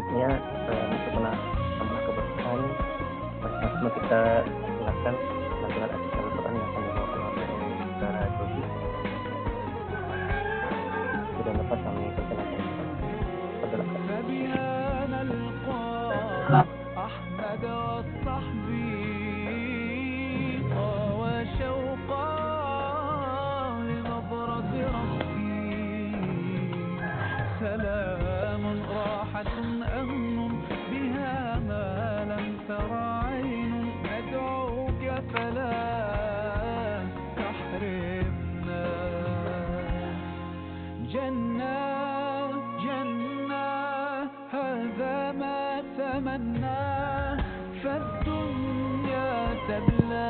selanjutnya untuk menambah keberkahan, langsung kita silakan dengan acara Al-Quran yang akan dibawakan oleh saudara Jody. Sudah dapat kami perkenalkan. سلام راحة أمن بها ما لم تر عين ندعوك فلا تحرمنا جنة جنة هذا ما تمنى فالدنيا تبلى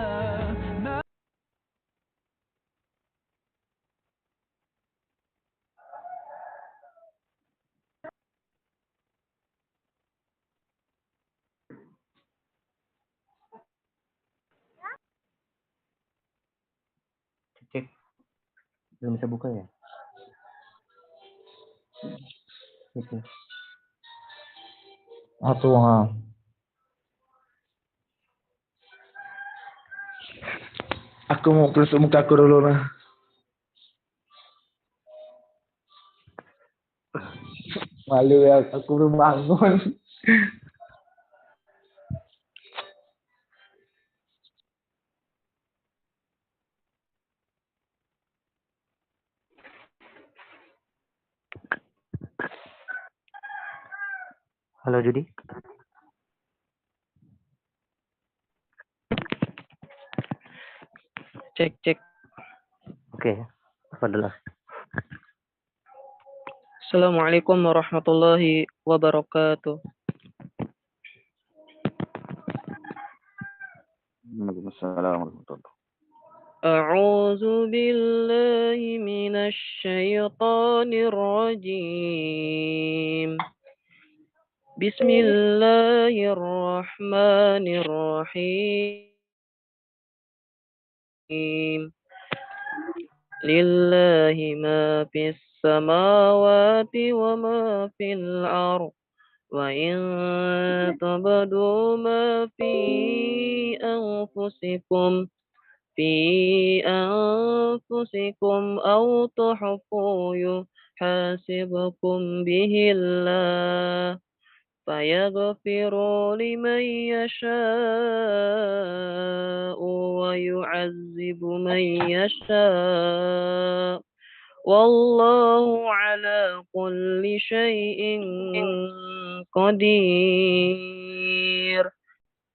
Cek, belum bisa buka ya? Itu. Atuh, aku mau peluk muka aku dulu nah. Malu ya, aku belum bangun. Halo Jody. Cek. Oke, Fadlah. Assalamualaikum warahmatullahi wabarakatuh. Waalaikumsalam warahmatullahi. A'udzu billahi minasy syaithanir rajim. Bismillahirrahmanirrahim. Lillahi ma fis samawati wa ma fil ardh. وإن تبدوا ما في أنفسكم أو تخفوه يحاسبكم به الله فيغفر لمن يشاء ويعذب من يشاء والله على كل شيء قدير.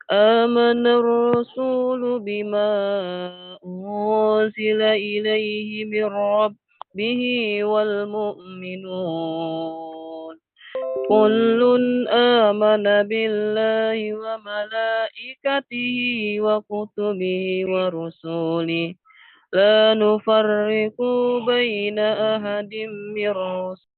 آمن الرسول بما أنزل إليه من ربه والمؤمنون كل آمن بالله وملائكته وكتبه ورسله لا نفرق بين أحد من رسله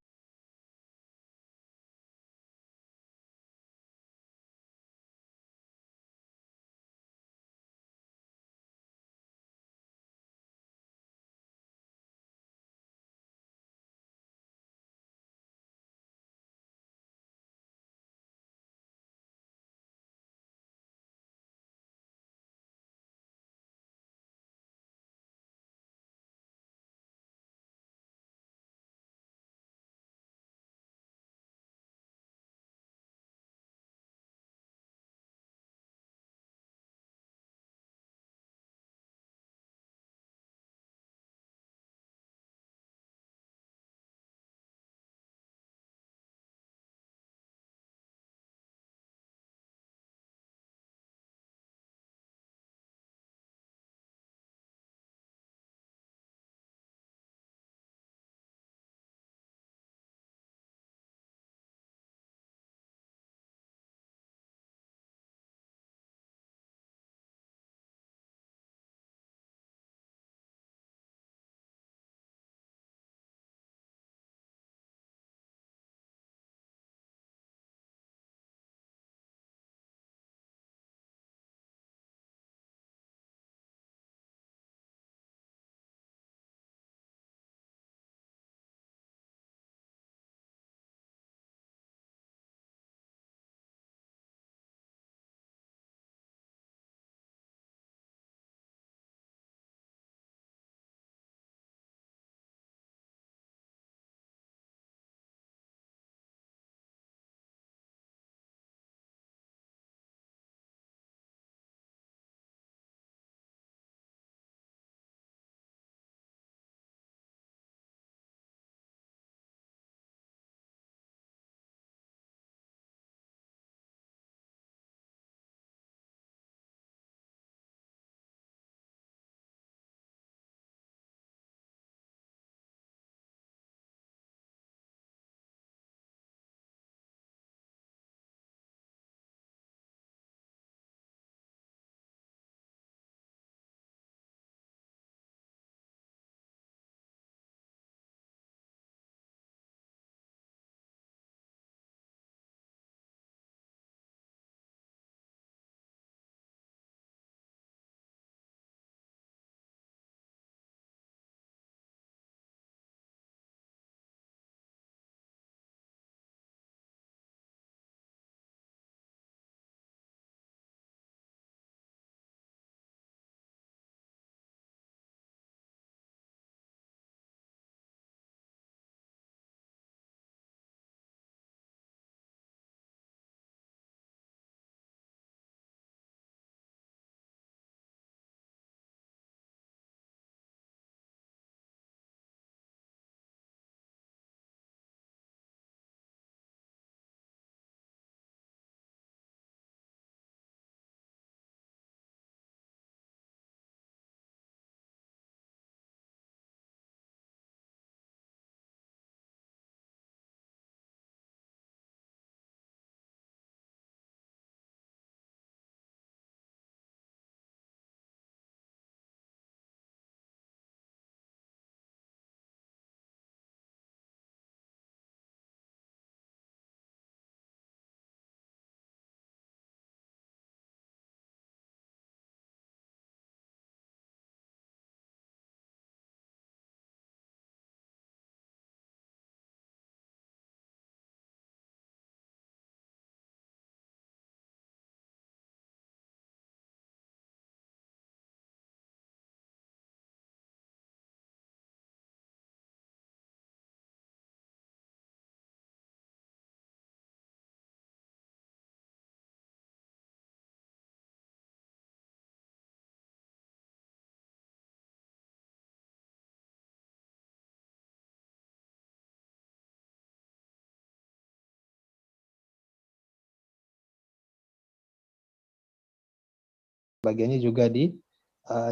sebagiannya juga di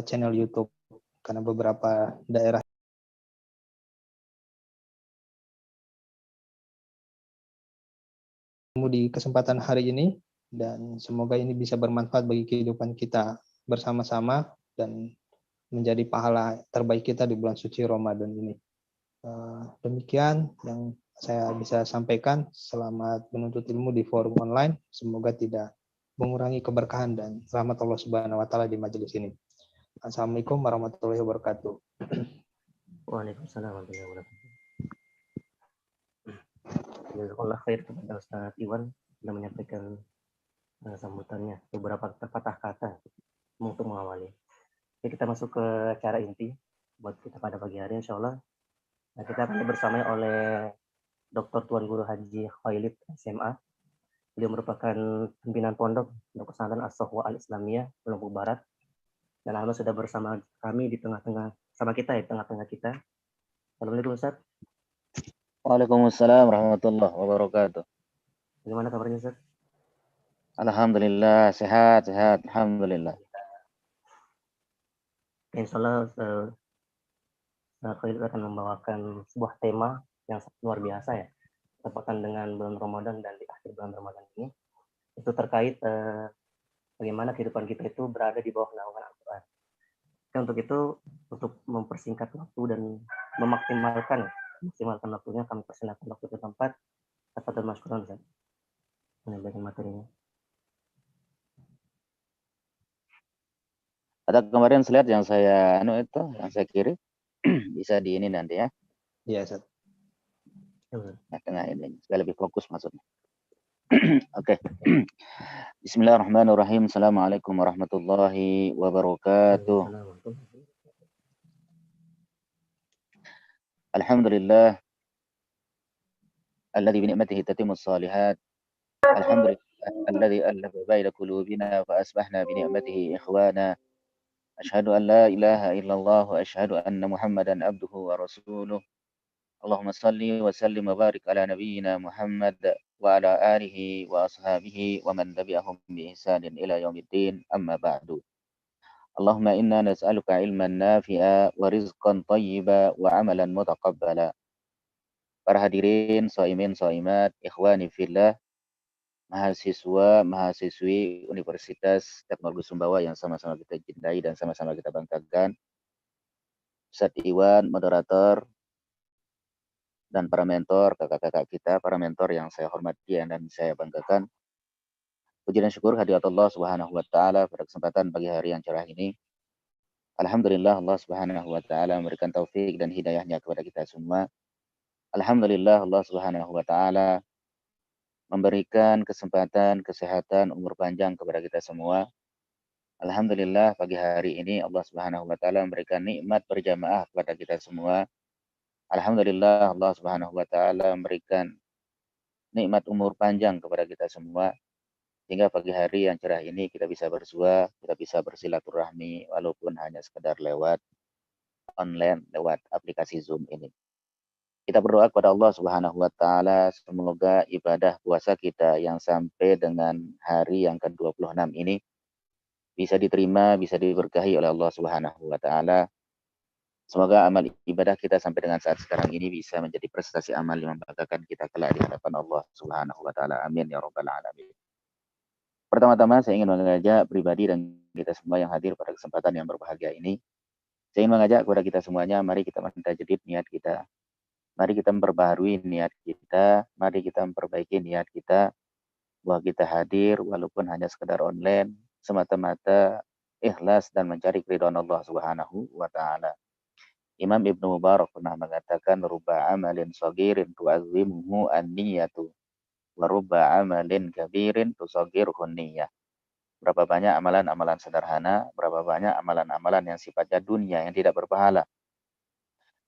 channel YouTube, karena beberapa daerah di kesempatan hari ini, dan semoga ini bisa bermanfaat bagi kehidupan kita bersama-sama dan menjadi pahala terbaik kita di bulan suci Ramadan ini. Demikian yang saya bisa sampaikan. Selamat menuntut ilmu di forum online. Semoga tidak mengurangi keberkahan dan rahmat Allah Subhanahu wa taala di majelis ini. Assalamualaikum warahmatullahi wabarakatuh. Waalaikumsalam warahmatullahi wabarakatuh. Jazakallah khair kepada Ustaz Iwan sudah menyampaikan sambutannya, beberapa patah kata untuk mengawali. Jadi kita masuk ke acara inti buat kita pada pagi hari, insya Allah. Nah, kita akan dibersamai oleh Dr. Tuan Guru Haji Khailid SMA. Beliau merupakan pimpinan pondok Pondok Pesantren As-Sohwa Al-Islamiyah Lombok Barat. Dan alhamdulillah sudah bersama kami di tengah-tengah, sama kita ya, tengah-tengah kita. Assalamualaikum Ustaz. Waalaikumsalam warahmatullahi wabarakatuh. Bagaimana kabarnya Ustaz? Alhamdulillah, sehat. Alhamdulillah. Insya Allah Khailid akan membawakan sebuah tema yang luar biasa ya, tepatan dengan bulan Ramadan dan di akhir bulan Ramadan ini, itu terkait bagaimana kehidupan kita itu berada di bawah naungan Al-Quran. Dan untuk itu, untuk mempersingkat waktu dan memaksimalkan waktunya, kami persilakan waktu ke tempat tafadhol masykuran Ustaz menyampaikan materinya. Ada kemarin slide yang saya kirim. Bisa di ini nanti ya. Iya, Ustaz. Nah, tengah ini supaya lebih fokus maksudnya. Oke. Bismillahirrahmanirrahim. Assalamualaikum warahmatullahi wabarakatuh. Alhamdulillah alladzi bi ni'matihi tatimmus shalihat. Alhamdulillah alladzi allafa baina qulubina fa asbahna bi ni'matihi ikhwana. Asyhadu an la ilaha illallah wa asyhadu anna Muhammadan abduhu wa rasuluh. Allahumma salli wa sallim wa barik ala nabiyyina Muhammad wa ala alihi wa ashabihi wa man tabi'ahum bi ihsanin ila yaumiddin, amma ba'du. Allahumma inna nas'aluka ilman nafi'a wa rizqan thayyiba wa amalan mutaqabbala. Para hadirin, shaimin, shaimat, ikhwani fillah, mahasiswa, mahasiswi Universitas Teknologi Sumbawa yang sama-sama kita cintai dan sama-sama kita banggakan. Ustaz Iwan, moderator, dan para mentor, kakak-kakak kita, para mentor yang saya hormati dan saya banggakan. Puji dan syukur hadirat Allah Subhanahu wa taala pada kesempatan pagi hari yang cerah ini. Alhamdulillah Allah Subhanahu wa taala memberikan taufik dan hidayahnya kepada kita semua. Alhamdulillah Allah Subhanahu wa taala memberikan kesempatan, kesehatan, umur panjang kepada kita semua. Alhamdulillah pagi hari ini Allah Subhanahu wa taala memberikan nikmat berjamaah kepada kita semua. Alhamdulillah Allah Subhanahu wa taala memberikan nikmat umur panjang kepada kita semua. Sehingga pagi hari yang cerah ini kita bisa bersua, kita bisa bersilaturahmi walaupun hanya sekedar lewat online, lewat aplikasi Zoom ini. Kita berdoa kepada Allah Subhanahu wa taala semoga ibadah puasa kita yang sampai dengan hari yang ke-26 ini bisa diterima, bisa diberkahi oleh Allah Subhanahu wa taala. Semoga amal ibadah kita sampai dengan saat sekarang ini bisa menjadi prestasi amal yang membanggakan kita kelak di hadapan Allah Subhanahu wa taala. Amin ya rabbal alamin. Pertama-tama saya ingin mengajak pribadi dan kita semua yang hadir pada kesempatan yang berbahagia ini. Saya ingin mengajak kepada kita semuanya, mari kita mentajadid niat kita. Mari kita memperbaharui niat kita, mari kita memperbaiki niat kita bahwa kita hadir walaupun hanya sekedar online, semata-mata ikhlas dan mencari keridhaan Allah Subhanahu wa taala. Imam Ibnu Mubarak pernah mengatakan rubba amalin shagirin tu'azzimuhu an-niyatu wa rubba amalin kabirin tusaghiruhu an-niyyah. Berapa banyak amalan-amalan sederhana, berapa banyak amalan-amalan yang sifatnya dunia yang tidak berpahala.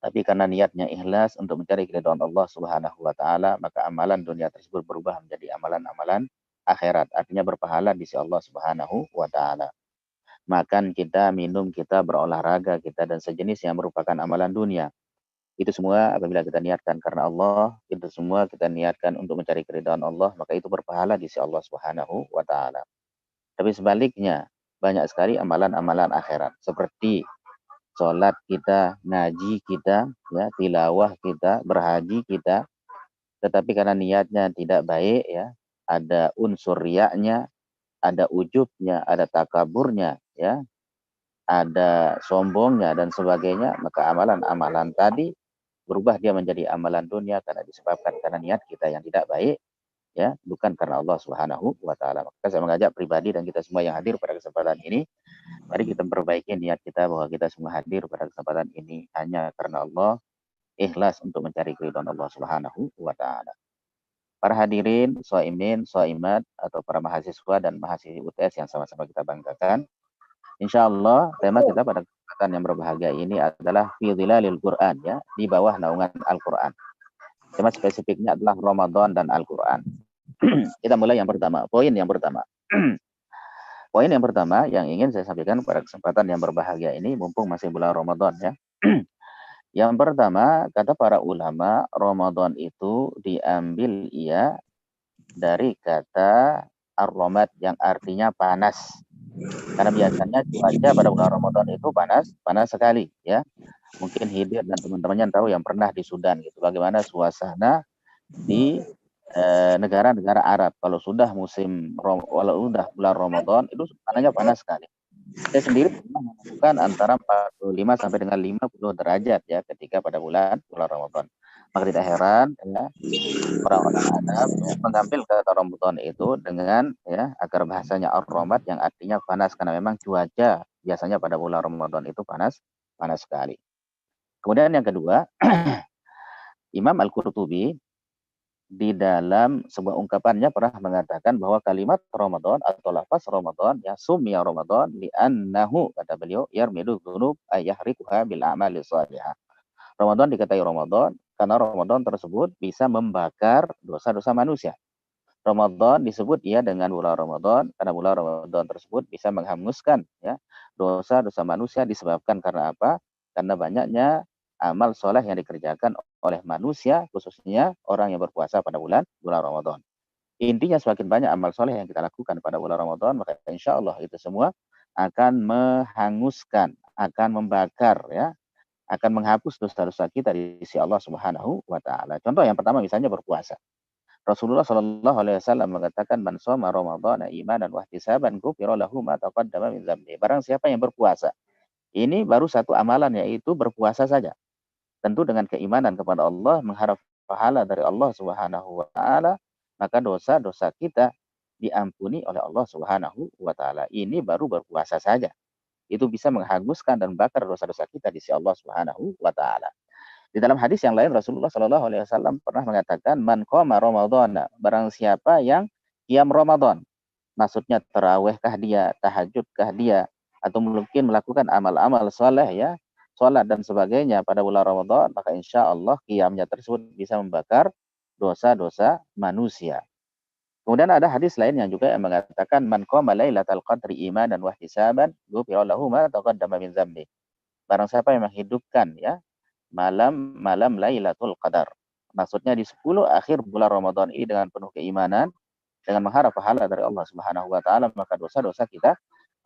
Tapi karena niatnya ikhlas untuk mencari keridhaan Allah Subhanahu wa taala, maka amalan dunia tersebut berubah menjadi amalan-amalan akhirat, artinya berpahala di sisi Allah Subhanahu wa taala. Makan kita, minum kita, berolahraga kita dan sejenis yang merupakan amalan dunia. Itu semua apabila kita niatkan karena Allah, itu semua kita niatkan untuk mencari keridhaan Allah, maka itu berpahala di sisi Allah Subhanahu wa taala. Tapi sebaliknya, banyak sekali amalan-amalan akhirat seperti sholat kita, ngaji kita, ya, tilawah kita, berhaji kita, tetapi karena niatnya tidak baik, ya, ada unsur riyaknya, ada ujubnya, ada takaburnya, ya, ada sombongnya dan sebagainya, maka amalan-amalan tadi berubah dia menjadi amalan dunia karena disebabkan karena niat kita yang tidak baik, ya, bukan karena Allah Subhanahu wa taala. Maka saya mengajak pribadi dan kita semua yang hadir pada kesempatan ini, mari kita memperbaiki niat kita bahwa kita semua hadir pada kesempatan ini hanya karena Allah, ikhlas untuk mencari keridhaan Allah Subhanahu wa taala. Para hadirin, shaimin, shaimat atau para mahasiswa dan mahasiswi UTS yang sama-sama kita banggakan, insya Allah tema kita pada kesempatan yang berbahagia ini adalah fi dhilalil Quran, ya, di bawah naungan Al-Quran. Tema spesifiknya adalah Ramadan dan Al-Quran. Kita mulai yang pertama, poin yang pertama. Poin yang pertama yang ingin saya sampaikan pada kesempatan yang berbahagia ini, mumpung masih bulan Ramadan, ya. Yang pertama, kata para ulama, Ramadan itu diambil ia dari kata ar-ramad yang artinya panas. Karena biasanya cuaca pada bulan Ramadan itu panas sekali, ya. Mungkin Hidir dan teman-temannya tahu yang pernah di Sudan gitu, bagaimana suasana di negara-negara Arab kalau sudah kalau sudah bulan Ramadan itu suasananya panas sekali. Saya sendiri pernah menemukan antara 45 sampai dengan 50 derajat, ya, ketika pada bulan Ramadan. Maka tidak heran, ya, orang-orang Arab, ya, mengambil kata Ramadan itu dengan, ya, agar bahasanya ar-ramad yang artinya panas karena memang cuaca biasanya pada bulan Ramadan itu panas sekali. Kemudian yang kedua, Imam Al-Qurtubi di dalam sebuah ungkapannya pernah mengatakan bahwa kalimat Ramadan atau lafaz Ramadan, ya, sumya Ramadan li'annahu, kata beliau, yarmidu dzunub ayahrikuha bil a'mali shalihah. Ramadan dikatai Ramadan karena Ramadan tersebut bisa membakar dosa-dosa manusia. Ramadan disebut ia dengan bulan Ramadan karena bulan Ramadan tersebut bisa menghanguskan, ya, dosa-dosa manusia disebabkan karena apa? Karena banyaknya amal soleh yang dikerjakan oleh manusia, khususnya orang yang berpuasa pada bulan Ramadan. Intinya semakin banyak amal soleh yang kita lakukan pada bulan Ramadan, maka insya Allah itu semua akan menghanguskan, akan membakar, ya, akan menghapus dosa-dosa kita di sisi Allah Subhanahu wa taala. Contoh yang pertama misalnya berpuasa. Rasulullah Shallallahu alaihi wasallam mengatakan, man shoma ramadhana imanan wa ihtisaban ghufira lahu ma taqaddama min dzambi. Barang siapa yang berpuasa, ini baru satu amalan, yaitu berpuasa saja. Tentu dengan keimanan kepada Allah, mengharap pahala dari Allah Subhanahu wa taala, maka dosa-dosa kita diampuni oleh Allah Subhanahu wa taala. Ini baru berpuasa saja. Itu bisa menghanguskan dan bakar dosa-dosa kita di sisi Allah Subhanahu wa taala. Di dalam hadis yang lain Rasulullah Shallallahu alaihi wasallam pernah mengatakan, man qama ramadhana, barang siapa yang qiyam Ramadan. Maksudnya tarawihkah dia, tahajudkah dia, atau mungkin melakukan amal-amal soleh, ya, sholat dan sebagainya pada bulan Ramadan, maka insya Allah qiyamnya tersebut bisa membakar dosa-dosa manusia. Kemudian ada hadis lain yang juga yang mengatakan, man qama lailatal qadri imanan wa ihtisaban ghufira lahu ma taqaddama min dzambi. Barang siapa yang menghidupkan, ya, malam Lailatul Qadar. Maksudnya di 10 akhir bulan Ramadan ini dengan penuh keimanan, dengan mengharap pahala dari Allah Subhanahu wa taala, maka dosa-dosa kita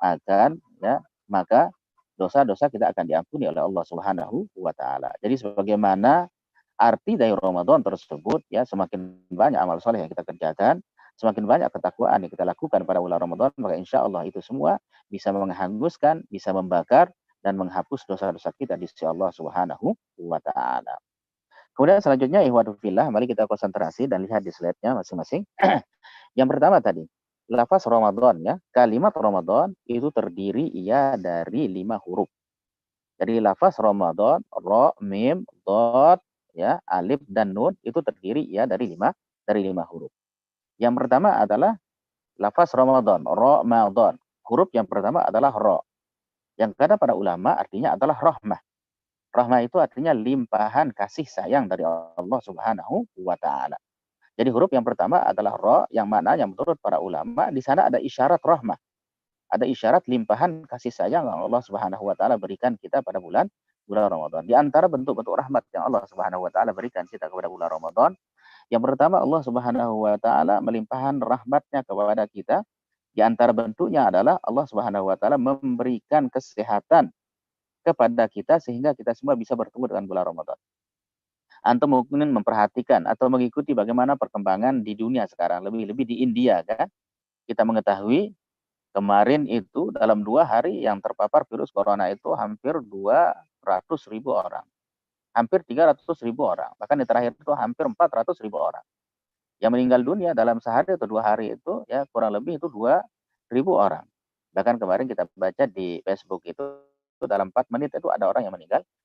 akan, ya, maka dosa-dosa kita akan diampuni oleh Allah Subhanahu wa taala. Jadi sebagaimana arti dari Ramadan tersebut, ya, semakin banyak amal soleh yang kita kerjakan, semakin banyak ketakwaan yang kita lakukan pada bulan Ramadan, maka insya Allah itu semua bisa menghanguskan, bisa membakar dan menghapus dosa-dosa kita di sisi Allah Subhanahu wa taala. Kemudian selanjutnya, ikhwatu fillah, mari kita konsentrasi dan lihat di slide-nya masing-masing. Yang pertama tadi, lafaz Ramadan, ya, kalimat Ramadan itu terdiri ia dari 5 huruf. Jadi lafaz Ramadan, ra, mim, dad, ya, alif dan nun itu terdiri ia dari 5 huruf. Yang pertama adalah lafaz Ramadan, Ramadan. Huruf yang pertama adalah ra. Yang kata para ulama artinya adalah rahmah. Rahmah itu artinya limpahan kasih sayang dari Allah Subhanahu wa taala. Jadi huruf yang pertama adalah ra, yang maknanya menurut para ulama di sana ada isyarat rahmah. Ada isyarat limpahan kasih sayang yang Allah Subhanahu wa taala berikan kita pada bulan Ramadan. Di antara bentuk-bentuk rahmat yang Allah Subhanahu wa taala berikan kita kepada bulan Ramadan, yang pertama Allah Subhanahu wa taala melimpahkan rahmatnya kepada kita Di antara bentuknya adalah Allah Subhanahu wa taala memberikan kesehatan kepada kita sehingga kita semua bisa bertemu dengan bulan Ramadan. Antum mungkin memperhatikan atau mengikuti bagaimana perkembangan di dunia sekarang, lebih-lebih di India kan. Kita mengetahui kemarin itu dalam 2 hari yang terpapar virus corona itu hampir 200.000 orang. Hampir 300.000 orang. Bahkan yang terakhir itu hampir 400.000 orang. Yang meninggal dunia dalam sehari atau 2 hari itu ya kurang lebih itu 2.000 orang. Bahkan kemarin kita baca di Facebook itu dalam 4 menit itu ada orang yang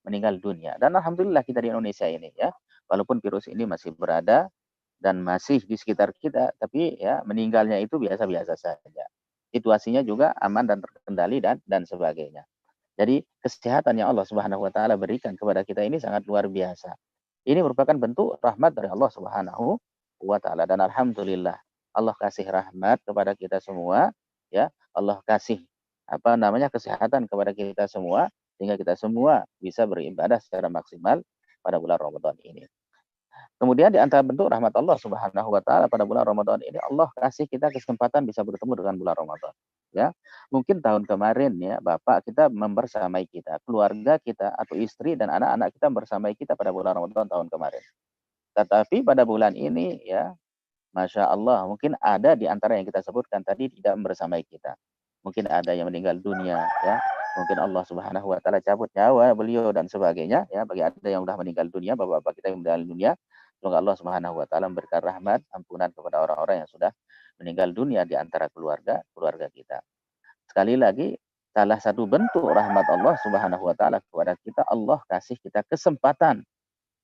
meninggal dunia. Dan alhamdulillah kita di Indonesia ini ya, walaupun virus ini masih berada dan masih di sekitar kita, tapi ya meninggalnya itu biasa-biasa saja. Situasinya juga aman dan terkendali dan sebagainya. Jadi kesehatan yang Allah Subhanahu wa taala berikan kepada kita ini sangat luar biasa. Ini merupakan bentuk rahmat dari Allah Subhanahu wa taala dan alhamdulillah Allah kasih rahmat kepada kita semua ya. Allah kasih kesehatan kepada kita semua sehingga kita semua bisa beribadah secara maksimal pada bulan Ramadan ini. Kemudian di antara bentuk rahmat Allah Subhanahu wa taala pada bulan Ramadan ini Allah kasih kita kesempatan bisa bertemu dengan bulan Ramadan. Ya. Mungkin tahun kemarin ya Bapak kita membersamai kita, keluarga kita atau istri dan anak-anak kita bersamai kita pada bulan Ramadan tahun kemarin. Tetapi pada bulan ini ya Masya Allah, mungkin ada di antara yang kita sebutkan tadi tidak bersamai kita. Mungkin ada yang meninggal dunia, ya. Mungkin Allah Subhanahu wa taala cabut nyawa beliau dan sebagainya, ya. Bagi ada yang sudah meninggal dunia, bapak-bapak kita yang meninggal dunia, semoga Allah Subhanahu wa taala memberikan rahmat, ampunan kepada orang-orang yang sudah meninggal dunia di antara keluarga kita. Sekali lagi, salah satu bentuk rahmat Allah Subhanahu wa taala kepada kita, Allah kasih kita kesempatan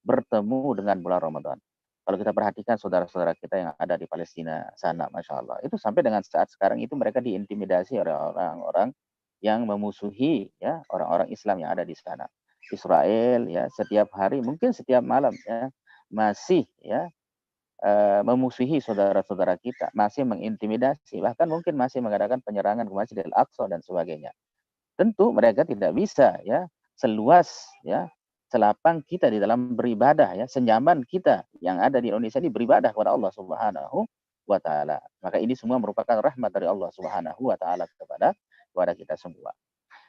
bertemu dengan bulan Ramadan. Kalau kita perhatikan saudara-saudara kita yang ada di Palestina sana, Masya Allah, itu sampai dengan saat sekarang itu mereka diintimidasi oleh orang-orang yang memusuhi ya orang-orang Islam yang ada di sana. Israel ya setiap hari, mungkin setiap malam ya masih ya memusuhi saudara-saudara kita, masih mengintimidasi, bahkan mungkin masih mengadakan penyerangan ke Masjidil Aqsa dan sebagainya. Tentu mereka tidak bisa ya seluas ya selapang kita di dalam beribadah ya, senyaman kita yang ada di Indonesia ini beribadah kepada Allah Subhanahu wa taala. Maka ini semua merupakan rahmat dari Allah Subhanahu wa taala kepada kita semua.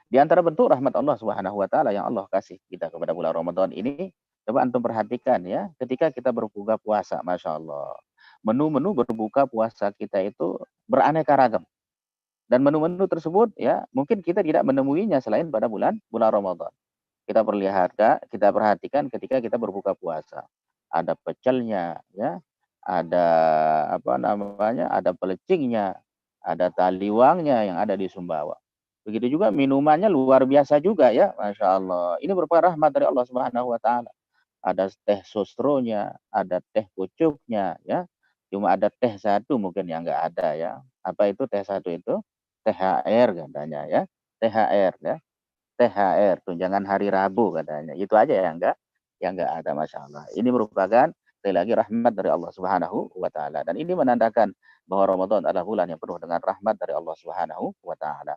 Di antara bentuk rahmat Allah Subhanahu wa taala yang Allah kasih kita kepada bulan Ramadan ini, coba antum perhatikan ya, ketika kita berbuka puasa, Masya Allah. Menu-menu berbuka puasa kita itu beraneka ragam. Dan menu-menu tersebut ya, mungkin kita tidak menemuinya selain pada bulan Ramadan. Kita perhatikan ketika kita berbuka puasa. Ada pecelnya, ya, ada ada pelecingnya, ada taliwangnya yang ada di Sumbawa. Begitu juga minumannya luar biasa juga ya, Masya Allah. Ini merupakan rahmat dari Allah Subhanahu wa taala. Ada teh sostronya, ada teh pucuknya, ya. Cuma ada teh satu mungkin yang enggak ada ya. Apa itu teh satu itu? THR katanya ya. THR ya. THR, tunjangan hari Rabu katanya. Itu aja yang enggak ada, Masya Allah. Ini merupakan sekali lagi rahmat dari Allah Subhanahu wa taala. Dan ini menandakan bahwa Ramadan adalah bulan yang penuh dengan rahmat dari Allah Subhanahu wa taala.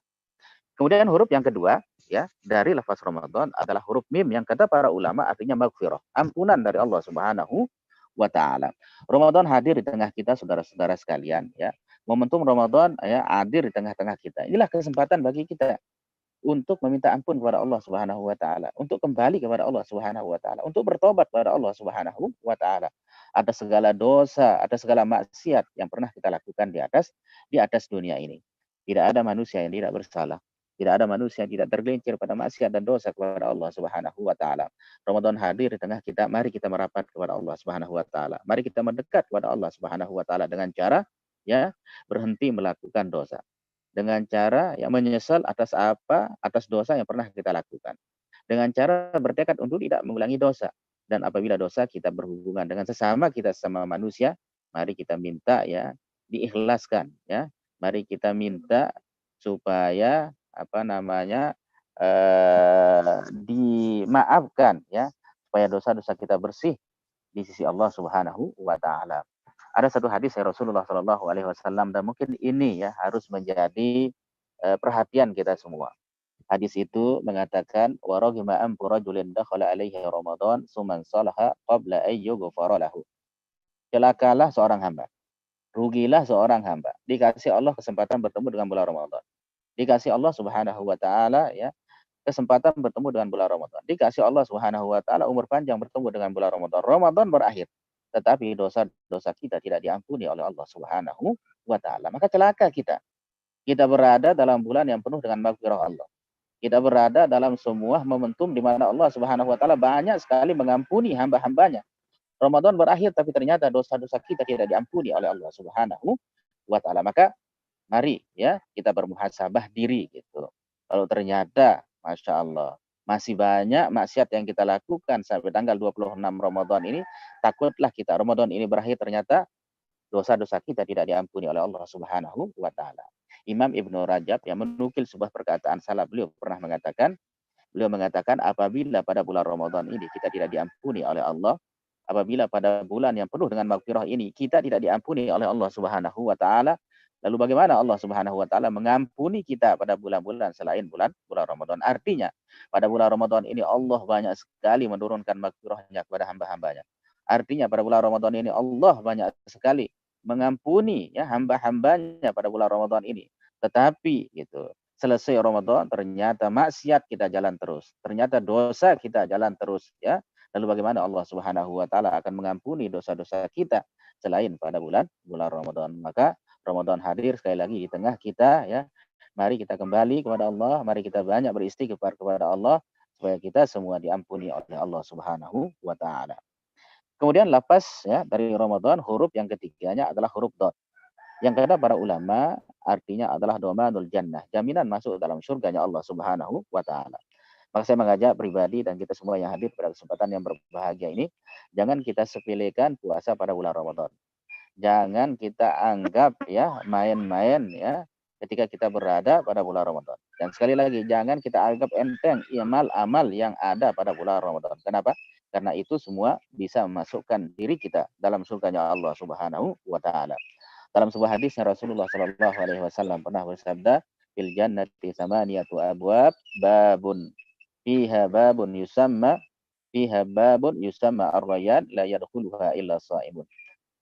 Kemudian huruf yang kedua ya dari lafaz Ramadan adalah huruf mim yang kata para ulama artinya maghfirah, ampunan dari Allah Subhanahu wa taala. Ramadan hadir di tengah kita saudara-saudara sekalian ya. Momentum Ramadan ya hadir di tengah-tengah kita. Inilah kesempatan bagi kita untuk meminta ampun kepada Allah Subhanahu wa taala, untuk kembali kepada Allah Subhanahu wa taala, untuk bertobat kepada Allah Subhanahu wa taala. Ada segala dosa, ada segala maksiat yang pernah kita lakukan di atas dunia ini. Tidak ada manusia yang tidak bersalah. Tidak ada manusia yang tidak tergelincir pada maksiat dan dosa kepada Allah Subhanahu wa taala. Ramadan hadir di tengah kita, mari kita merapat kepada Allah Subhanahu wa taala. Mari kita mendekat kepada Allah Subhanahu wa taala dengan cara ya berhenti melakukan dosa. Dengan cara yang menyesal atas dosa yang pernah kita lakukan. Dengan cara bertekad untuk tidak mengulangi dosa. Dan apabila dosa kita berhubungan dengan sesama manusia, mari kita minta ya diikhlaskan ya. Mari kita minta supaya dimaafkan ya, supaya dosa-dosa kita bersih di sisi Allah Subhanahu wa taala. Ada satu hadis dari Rasulullah Shallallahu alaihi wasallam dan mungkin ini ya harus menjadi perhatian kita semua. Hadis itu mengatakan wa raghima an rajulin dakhala alaihi Ramadan suman salaha qabla ay yughfara lahu. Celakalah seorang hamba Rugilah seorang hamba. Dikasih Allah kesempatan bertemu dengan bulan Ramadan. Dikasih Allah Subhanahu wa taala ya kesempatan bertemu dengan bulan Ramadan. Dikasih Allah Subhanahu wa taala umur panjang bertemu dengan bulan Ramadan. Ramadan berakhir, tetapi dosa-dosa kita tidak diampuni oleh Allah Subhanahu wa taala. Maka celaka kita. Kita berada dalam bulan yang penuh dengan maghfirah Allah. Kita berada dalam semua momentum di mana Allah Subhanahu wa taala banyak sekali mengampuni hamba-hambanya. Ramadan berakhir tapi ternyata dosa-dosa kita tidak diampuni oleh Allah Subhanahu wa taala. Maka mari ya kita bermuhasabah diri gitu. Kalau ternyata Masya Allah masih banyak maksiat yang kita lakukan sampai tanggal 26 Ramadan ini, takutlah kita Ramadan ini berakhir ternyata dosa-dosa kita tidak diampuni oleh Allah Subhanahu wa taala. Imam Ibnu Rajab yang menukil sebuah perkataan salaf, beliau mengatakan apabila pada bulan Ramadan ini kita tidak diampuni oleh Allah, apabila pada bulan yang penuh dengan maghfirah ini kita tidak diampuni oleh Allah Subhanahu wa taala, lalu bagaimana Allah Subhanahu wa taala mengampuni kita pada bulan-bulan selain bulan Ramadan? Artinya, pada bulan Ramadan ini Allah banyak sekali menurunkan maghfirahnya kepada hamba-hambanya. Artinya pada bulan Ramadan ini Allah banyak sekali mengampuni ya hamba-hambanya pada bulan Ramadan ini. Tetapi gitu, selesai Ramadan ternyata maksiat kita jalan terus. Ternyata dosa kita jalan terus ya. Lalu bagaimana Allah Subhanahu wa taala akan mengampuni dosa-dosa kita selain pada bulan Ramadan? Maka Ramadan hadir sekali lagi di tengah kita ya. Mari kita kembali kepada Allah, mari kita banyak beristighfar kepada Allah supaya kita semua diampuni oleh Allah Subhanahu wa taala. Kemudian lafaz ya dari Ramadan huruf yang ketiganya adalah huruf dot. Yang kata para ulama artinya adalah domanul jannah, jaminan masuk dalam surganya Allah Subhanahu wa taala. Maka saya mengajak pribadi dan kita semua yang hadir pada kesempatan yang berbahagia ini, jangan kita sepelekan puasa pada bulan Ramadan. Jangan kita anggap ya main-main ya ketika kita berada pada bulan Ramadan. Dan sekali lagi jangan kita anggap enteng amal-amal yang ada pada bulan Ramadan. Kenapa? Karena itu semua bisa memasukkan diri kita dalam surganya Allah Subhanahu wa taala. Dalam sebuah hadis Rasulullah Shallallahu alaihi wasallam pernah bersabda, "Fil jannati tsamaniyatu abwab, babun fiha babun yusamma ar-rayyan la yadkhuluha illa shaimun."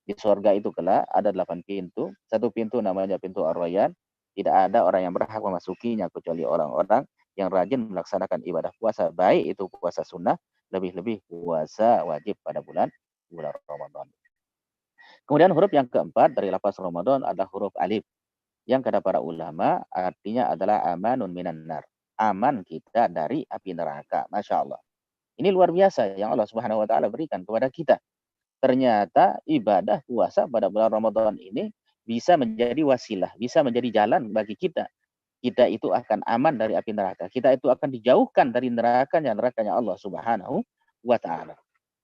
Di surga itu kelak ada 8 pintu. Satu pintu namanya pintu ar-rayyan. Tidak ada orang yang berhak memasukinya kecuali orang-orang yang rajin melaksanakan ibadah puasa, baik itu puasa sunnah, lebih-lebih puasa wajib pada bulan Ramadan. Kemudian huruf yang keempat dari lafaz Ramadan adalah huruf alif. Yang kata para ulama artinya adalah amanun minan nar. Aman kita dari api neraka. Masya Allah. Ini luar biasa yang Allah Subhanahu wa taala berikan kepada kita. Ternyata ibadah puasa pada bulan Ramadan ini bisa menjadi wasilah, bisa menjadi jalan bagi kita. Kita itu akan aman dari api neraka. Kita itu akan dijauhkan dari nerakanya Allah Subhanahu wa taala.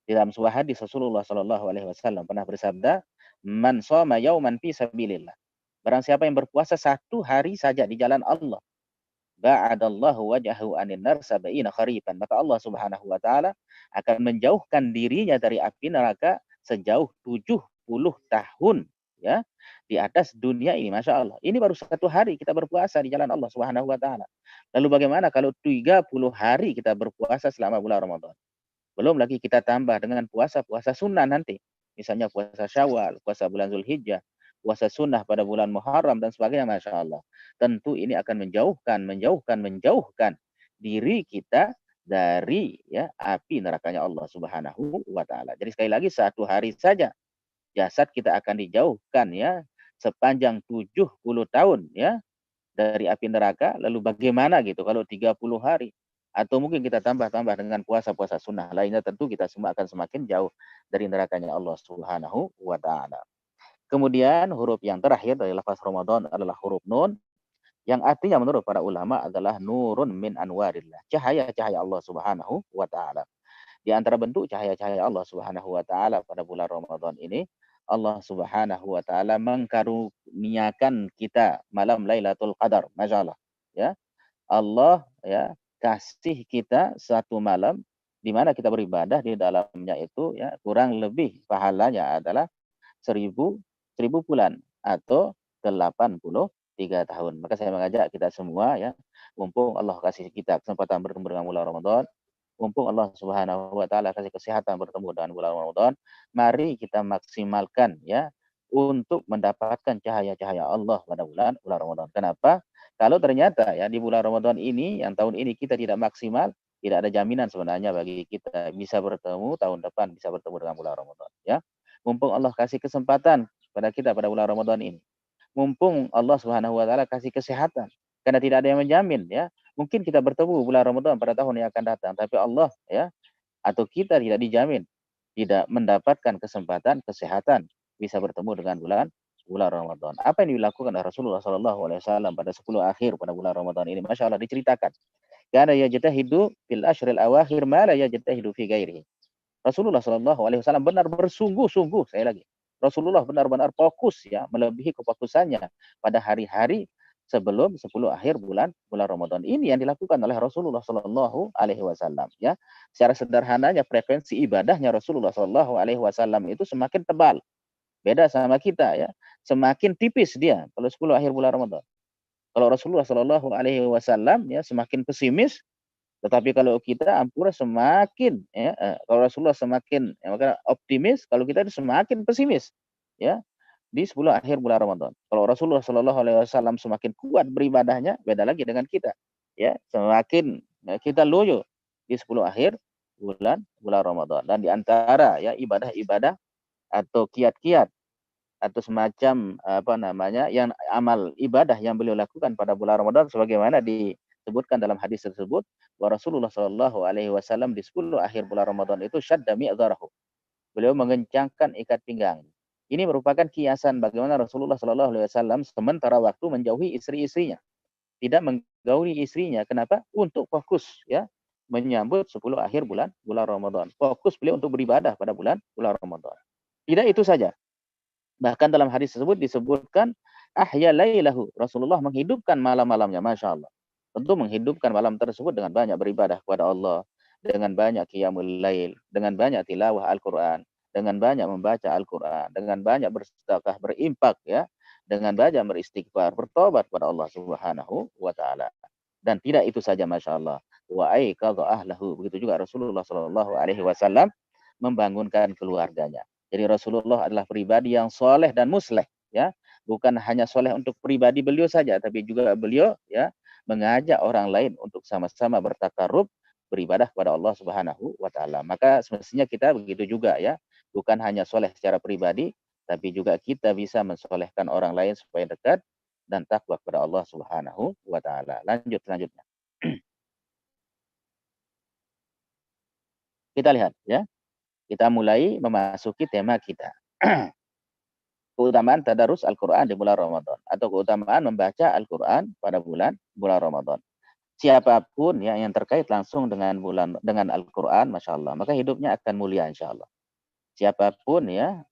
Di dalam sebuah hadis Rasulullah Shallallahu alaihi wasallam pernah bersabda, "Man shoma yauman fi sabilillah." Barang siapa yang berpuasa satu hari saja di jalan Allah, ba'adallahu wajhahu anin nar sab'ina kharifan. Maka Allah Subhanahu wa taala akan menjauhkan dirinya dari api neraka sejauh 70 tahun ya di atas dunia ini. Masya Allah. Ini baru satu hari kita berpuasa di jalan Allah Subhanahu wa taala. Lalu bagaimana kalau 30 hari kita berpuasa selama bulan Ramadan? Belum lagi kita tambah dengan puasa-puasa sunnah nanti. Misalnya puasa Syawal, puasa bulan Zulhijjah, puasa sunnah pada bulan Muharram dan sebagainya. Masya Allah. Tentu ini akan menjauhkan diri kita dari ya api nerakanya Allah Subhanahu wa taala. Jadi sekali lagi satu hari saja jasad kita akan dijauhkan ya sepanjang 70 tahun ya dari api neraka. Lalu bagaimana gitu kalau 30 hari? Atau mungkin kita tambah dengan puasa-puasa sunnah lainnya, tentu kita semua akan semakin jauh dari nerakanya Allah Subhanahu wa taala. Kemudian huruf yang terakhir dari lafaz Ramadan adalah huruf nun, yang artinya menurut para ulama adalah nurun min anwarillah, cahaya-cahaya Allah Subhanahu wa taala. Di antara bentuk cahaya-cahaya Allah Subhanahu wa taala pada bulan Ramadan ini, Allah Subhanahu wa taala mengkaruniakan kita malam Lailatul Qadar. Masyaallah, ya. Allah ya kasih kita satu malam di mana kita beribadah di dalamnya itu ya kurang lebih pahalanya adalah 1000 bulan atau 83 tahun. Maka saya mengajak kita semua ya, mumpung Allah kasih kita kesempatan bertemu dengan bulan Ramadan, mumpung Allah Subhanahu wa taala kasih kesehatan bertemu dengan bulan Ramadan, mari kita maksimalkan ya untuk mendapatkan cahaya-cahaya Allah pada bulan Ramadan. Kenapa? Kalau ternyata ya di bulan Ramadan ini, yang tahun ini kita tidak maksimal, tidak ada jaminan sebenarnya bagi kita bisa bertemu tahun depan, bisa bertemu dengan bulan Ramadan. Ya, mumpung Allah kasih kesempatan pada kita pada bulan Ramadan ini, mumpung Allah Subhanahu Wa Taala kasih kesehatan, karena tidak ada yang menjamin ya. Mungkin kita bertemu bulan Ramadan pada tahun yang akan datang, tapi Allah ya atau kita tidak dijamin tidak mendapatkan kesempatan kesehatan bisa bertemu dengan bulan Ramadan. Apa yang dilakukan oleh Rasulullah SAW pada 10 akhir pada bulan Ramadan ini, Masya Allah diceritakan. Karena yajtahidu fil ashril awakhir ma la yajtahidu fi ghairihi. Rasulullah SAW benar bersungguh-sungguh, saya lagi. Rasulullah benar-benar fokus ya, melebihi kefokusannya pada hari-hari sebelum 10 akhir bulan Ramadan. Ini yang dilakukan oleh Rasulullah SAW ya. Secara sederhananya frekuensi ibadahnya Rasulullah SAW itu semakin tebal. Beda sama kita ya. Semakin tipis dia kalau 10 akhir bulan Ramadan. Kalau Rasulullah SAW ya semakin pesimis, tetapi kalau kita ampura semakin ya, kalau Rasulullah semakin ya, maka optimis, kalau kita itu semakin pesimis ya di 10 akhir bulan Ramadan. Kalau Rasulullah SAW semakin kuat beribadahnya, beda lagi dengan kita ya, semakin ya, kita loyo di 10 akhir bulan Ramadan. Dan di antara ya ibadah-ibadah atau kiat-kiat atau semacam apa namanya yang amal ibadah yang beliau lakukan pada bulan Ramadan sebagaimana disebutkan dalam hadis tersebut, bahwa Rasulullah SAW di 10 akhir bulan Ramadan itu syadda mi'dzarahu. Beliau mengencangkan ikat pinggang. Ini merupakan kiasan bagaimana Rasulullah SAW sementara waktu menjauhi istri-istrinya, tidak menggauli istrinya. Kenapa? Untuk fokus ya menyambut 10 akhir bulan Ramadan. Fokus beliau untuk beribadah pada bulan Ramadan. Tidak itu saja. Bahkan dalam hadis tersebut disebutkan ahya lailahu. Rasulullah menghidupkan malam-malamnya, Masya Allah. Tentu menghidupkan malam tersebut dengan banyak beribadah kepada Allah, dengan banyak qiyamul lail, dengan banyak tilawah Al-Quran, dengan banyak membaca Al-Quran, dengan banyak bersedekah, berimpak ya, dengan banyak beristighfar, bertobat kepada Allah Subhanahu wa Ta'ala. Dan tidak itu saja, Masya Allah. Wa aiqadha ahlahu. Begitu juga Rasulullah SAW membangunkan keluarganya. Jadi Rasulullah adalah pribadi yang soleh dan musleh ya, bukan hanya soleh untuk pribadi beliau saja, tapi juga beliau ya mengajak orang lain untuk sama-sama bertakarrub beribadah kepada Allah Subhanahu wa Ta'ala. Maka semestinya kita begitu juga ya, bukan hanya soleh secara pribadi, tapi juga kita bisa mensolehkan orang lain supaya dekat dan takwa kepada Allah Subhanahu wa Ta'ala. Lanjut selanjutnya. Kita lihat ya. Kita mulai memasuki tema kita. Keutamaan tadarus Al-Quran di bulan Ramadan. Atau keutamaan membaca Al-Quran pada bulan Ramadan. Siapapun ya, yang terkait langsung dengan Al-Quran, Masya Allah, maka hidupnya akan mulia insya Allah. Siapapun ya,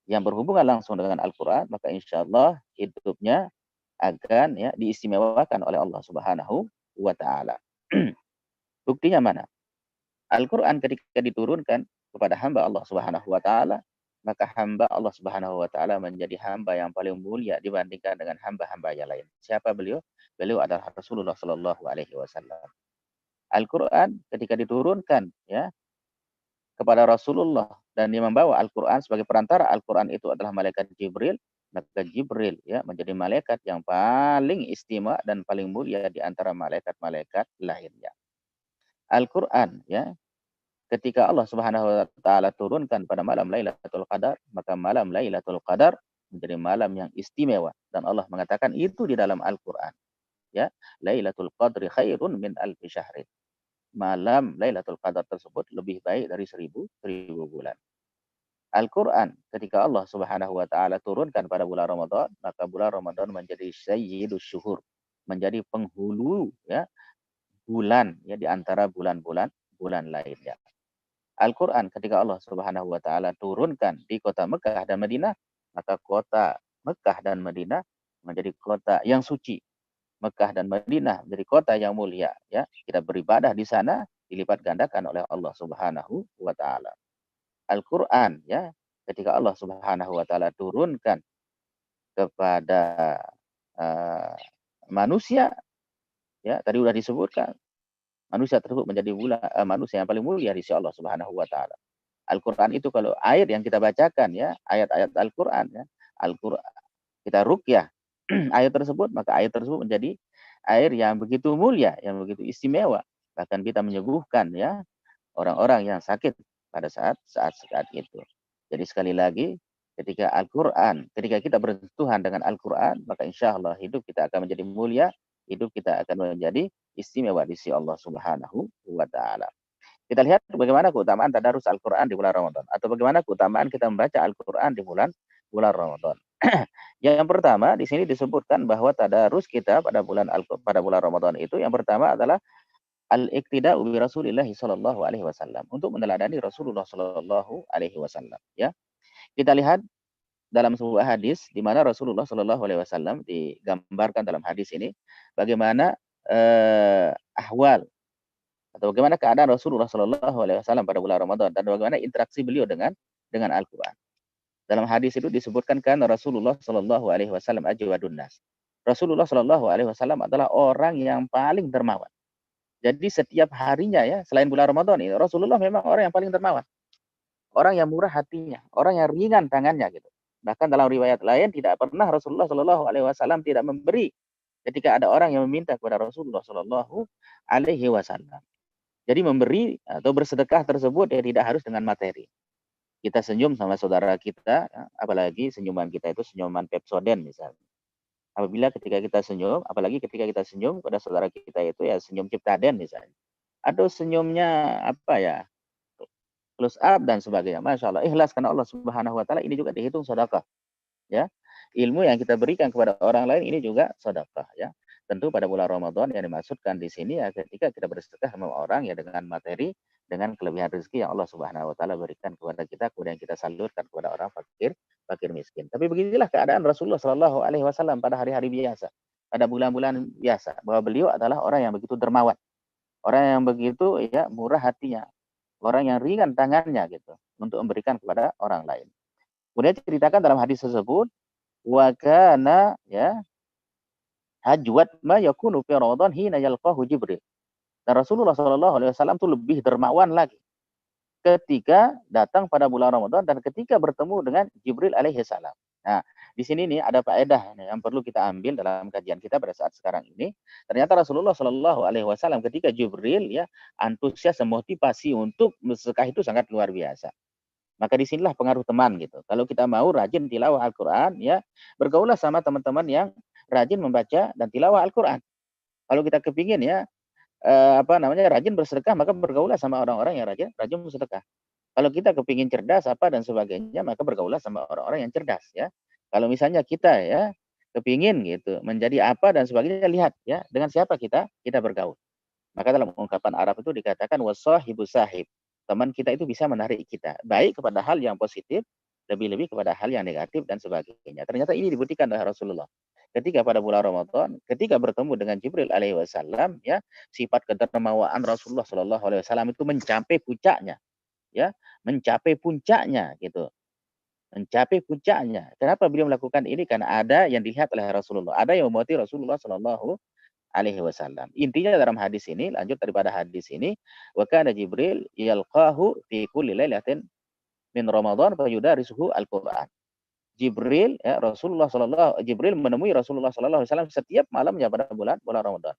yang berhubungan langsung dengan Al-Quran, maka insya Allah hidupnya akan ya diistimewakan oleh Allah Subhanahu wa Ta'ala. Buktinya mana? Al-Quran ketika diturunkan kepada hamba Allah Subhanahu wa Ta'ala, maka hamba Allah Subhanahu wa Ta'ala menjadi hamba yang paling mulia dibandingkan dengan hamba-hamba yang lain. Siapa beliau? Beliau adalah Rasulullah Sallallahu Alaihi Wasallam. Al-Quran ketika diturunkan ya kepada Rasulullah dan dia membawa Al-Quran sebagai perantara, Al-Quran itu adalah malaikat Jibril, maka Jibril ya menjadi malaikat yang paling istimewa dan paling mulia di antara malaikat-malaikat lainnya. Al-Quran ya ketika Allah Subhanahu wa Ta'ala turunkan pada malam Lailatul Qadar, maka malam Lailatul Qadar menjadi malam yang istimewa dan Allah mengatakan itu di dalam Al-Qur'an. Ya, Lailatul Qadri khairun min alfi syahrin. Malam Lailatul Qadar tersebut lebih baik dari 1000 bulan. Al-Qur'an ketika Allah Subhanahu wa Ta'ala turunkan pada bulan Ramadan, maka bulan Ramadan menjadi sayyidus syuhur, menjadi penghulu ya bulan ya di antara bulan-bulan lainnya. Al-Quran ketika Allah Subhanahu wa Ta'ala turunkan di kota Mekah dan Madinah, maka kota Mekah dan Madinah menjadi kota yang suci. Mekah dan Madinah menjadi kota yang mulia ya. Kita beribadah di sana dilipat gandakan oleh Allah Subhanahu wa Ta'ala. Al-Quran ya ketika Allah Subhanahu wa Ta'ala turunkan kepada manusia ya, tadi sudah disebutkan manusia tersebut menjadi manusia yang paling mulia di sisi Allah Subhanahu wa Ta'ala. Al-Quran itu kalau ayat yang kita bacakan ya, ayat-ayat Al-Quran ya, Al-Qur'an, kita ruqyah air tersebut, maka air tersebut menjadi air yang begitu mulia, yang begitu istimewa. Bahkan kita menyembuhkan ya orang-orang yang sakit pada saat itu. Jadi sekali lagi, ketika Al-Quran, ketika kita bersentuhan dengan Al-Quran, maka insya Allah hidup kita akan menjadi mulia, hidup kita akan menjadi istimewa di sisi Allah Subhanahu wa Ta'ala. Kita lihat bagaimana keutamaan tadarus Al-Quran di bulan Ramadan, atau bagaimana keutamaan kita membaca Al-Quran di bulan Ramadan. Yang pertama di sini disebutkan bahwa tadarus kita pada bulan Ramadan itu yang pertama adalah al-iqtida'u bi Rasulillah sallallahu alaihi wasallam, untuk meneladani Rasulullah sallallahu alaihi wasallam ya. Kita lihat dalam sebuah hadis di mana Rasulullah sallallahu alaihi wasallam digambarkan dalam hadis ini bagaimana ahwal atau bagaimana keadaan Rasulullah sallallahu alaihi wasallam pada bulan Ramadan dan bagaimana interaksi beliau dengan Al-Qur'an. Dalam hadis itu disebutkan kan Rasulullah sallallahu alaihi wasallam ajwadun nas. Rasulullah sallallahu alaihi wasallam adalah orang yang paling dermawan. Jadi setiap harinya ya, selain bulan Ramadan ini, Rasulullah memang orang yang paling dermawan. Orang yang murah hatinya, orang yang ringan tangannya gitu. Bahkan dalam riwayat lain tidak pernah Rasulullah Shallallahu alaihi wasallam tidak memberi ketika ada orang yang meminta kepada Rasulullah Shallallahu alaihi wasallam. Jadi memberi atau bersedekah tersebut ya tidak harus dengan materi. Kita senyum sama saudara kita, ya, apalagi senyuman kita itu senyuman Pepsodent misalnya. Apabila ketika kita senyum, apalagi ketika kita senyum pada saudara kita itu ya senyum Ciptaden misalnya. Atau senyumnya apa ya, close up dan sebagainya. Masya Allah, ikhlas karena Allah Subhanahu Wa Taala, ini juga dihitung sedekah. Ya, ilmu yang kita berikan kepada orang lain ini juga sedekah. Ya, tentu pada bulan Ramadan yang dimaksudkan di sini ya ketika kita bersedekah sama orang ya dengan materi, dengan kelebihan rezeki yang Allah Subhanahu Wa Taala berikan kepada kita, kemudian kita salurkan kepada orang fakir miskin. Tapi beginilah keadaan Rasulullah Shallallahu Alaihi Wasallam pada hari-hari biasa, pada bulan-bulan biasa, bahwa beliau adalah orang yang begitu dermawan, orang yang begitu ya murah hatinya, orang yang ringan tangannya gitu untuk memberikan kepada orang lain. Kemudian ceritakan dalam hadis tersebut, wa kana ya hajwat ma yakunu fi Ramadan hina yalqahu Jibril. Dan Rasulullah Shallallahu alaihi wasallam itu lebih dermawan lagi ketika datang pada bulan Ramadan dan ketika bertemu dengan Jibril alaihi salam. Nah, di sini nih ada faedah yang perlu kita ambil dalam kajian kita pada saat sekarang ini. Ternyata Rasulullah Shallallahu alaihi wasallam ketika Jibril ya antusias, motivasi untuk bersedekah itu sangat luar biasa. Maka disinilah pengaruh teman gitu. Kalau kita mau rajin tilawah Al-Quran ya, bergaulah sama teman-teman yang rajin membaca dan tilawah Al-Quran. Kalau kita kepingin ya rajin bersedekah, maka bergaulah sama orang-orang yang rajin bersedekah. Kalau kita kepingin cerdas apa dan sebagainya, maka bergaulah sama orang-orang yang cerdas ya. Kalau misalnya kita ya kepingin gitu menjadi apa dan sebagainya, lihat ya dengan siapa kita bergaul. Maka dalam ungkapan Arab itu dikatakan wasahibu sahib. Teman kita itu bisa menarik kita baik kepada hal yang positif, lebih-lebih kepada hal yang negatif dan sebagainya. Ternyata ini dibuktikan oleh Rasulullah. Ketika pada bulan Ramadan, ketika bertemu dengan Jibril alaihi wasallam ya, sifat kedermawaan Rasulullah sallallahu alaihi wasallam itu mencapai puncaknya. Ya, mencapai puncaknya gitu. Mencapai puncaknya. Kenapa beliau melakukan ini? Karena ada yang dilihat oleh Rasulullah, ada yang memototi Rasulullah sallallahu alaihi wasallam. Intinya dalam hadis ini, lanjut daripada hadis ini, wa kana Jibril yalqahu fi kulli lailatin min Ramadan fa yudarisuhu al-Qur'an. Jibril menemui Rasulullah sallallahu alaihi wasallam setiap malamnya pada bulan Ramadan.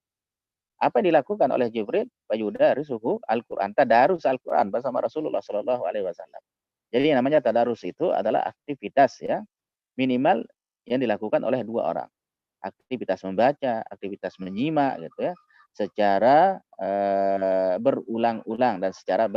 Apa yang dilakukan oleh Jibril? Fayudarisuhu al-Qur'an, tadarus Al-Qur'an bersama Rasulullah sallallahu alaihi wasallam. Jadi yang namanya tadarus itu adalah aktivitas ya minimal yang dilakukan oleh dua orang. Aktivitas membaca, aktivitas menyimak gitu ya, secara berulang-ulang dan secara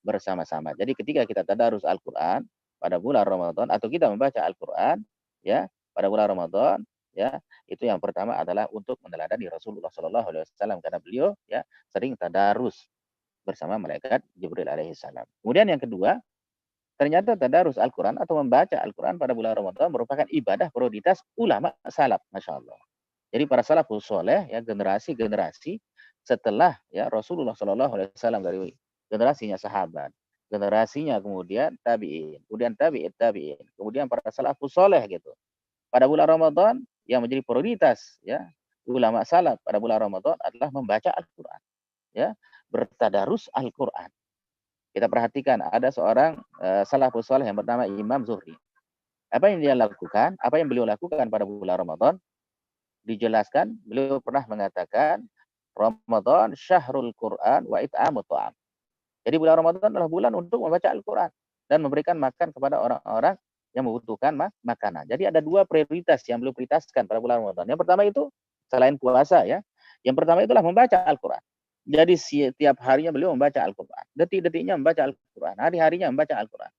bersama-sama. Jadi ketika kita tadarus Al-Qur'an pada bulan Ramadan atau kita membaca Al-Qur'an ya pada bulan Ramadan ya, itu yang pertama adalah untuk meneladani Rasulullah Shallallahu alaihi wasallam karena beliau ya sering tadarus bersama malaikat Jibril alaihi salam. Kemudian yang kedua, ternyata tadarus Al-Qur'an atau membaca Al-Qur'an pada bulan Ramadan merupakan ibadah prioritas ulama salaf, Masya Allah. Jadi para salafus soleh ya, generasi-generasi setelah ya Rasulullah Shallallahu alaihi wasallam, dari generasinya sahabat, generasinya kemudian tabi'in, kemudian tabi'in, kemudian para salafus soleh gitu. Pada bulan Ramadan yang menjadi prioritas ya ulama salaf pada bulan Ramadan adalah membaca Al-Qur'an ya, bertadarus Al-Qur'an. Kita perhatikan ada seorang salafus saleh yang bernama Imam Zuhri. Apa yang dia lakukan? Apa yang beliau lakukan pada bulan Ramadan? Dijelaskan, beliau pernah mengatakan, Ramadan syahrul Quran wa it'amut ta'am. Jadi bulan Ramadan adalah bulan untuk membaca Al-Quran dan memberikan makan kepada orang-orang yang membutuhkan makanan. Jadi ada dua prioritas yang beliau prioritaskan pada bulan Ramadan. Yang pertama itu selain puasa ya, yang pertama itulah membaca Al-Quran. Jadi setiap harinya beliau membaca Al-Quran. Detik-detiknya membaca Al-Quran. Hari-harinya membaca Al-Quran.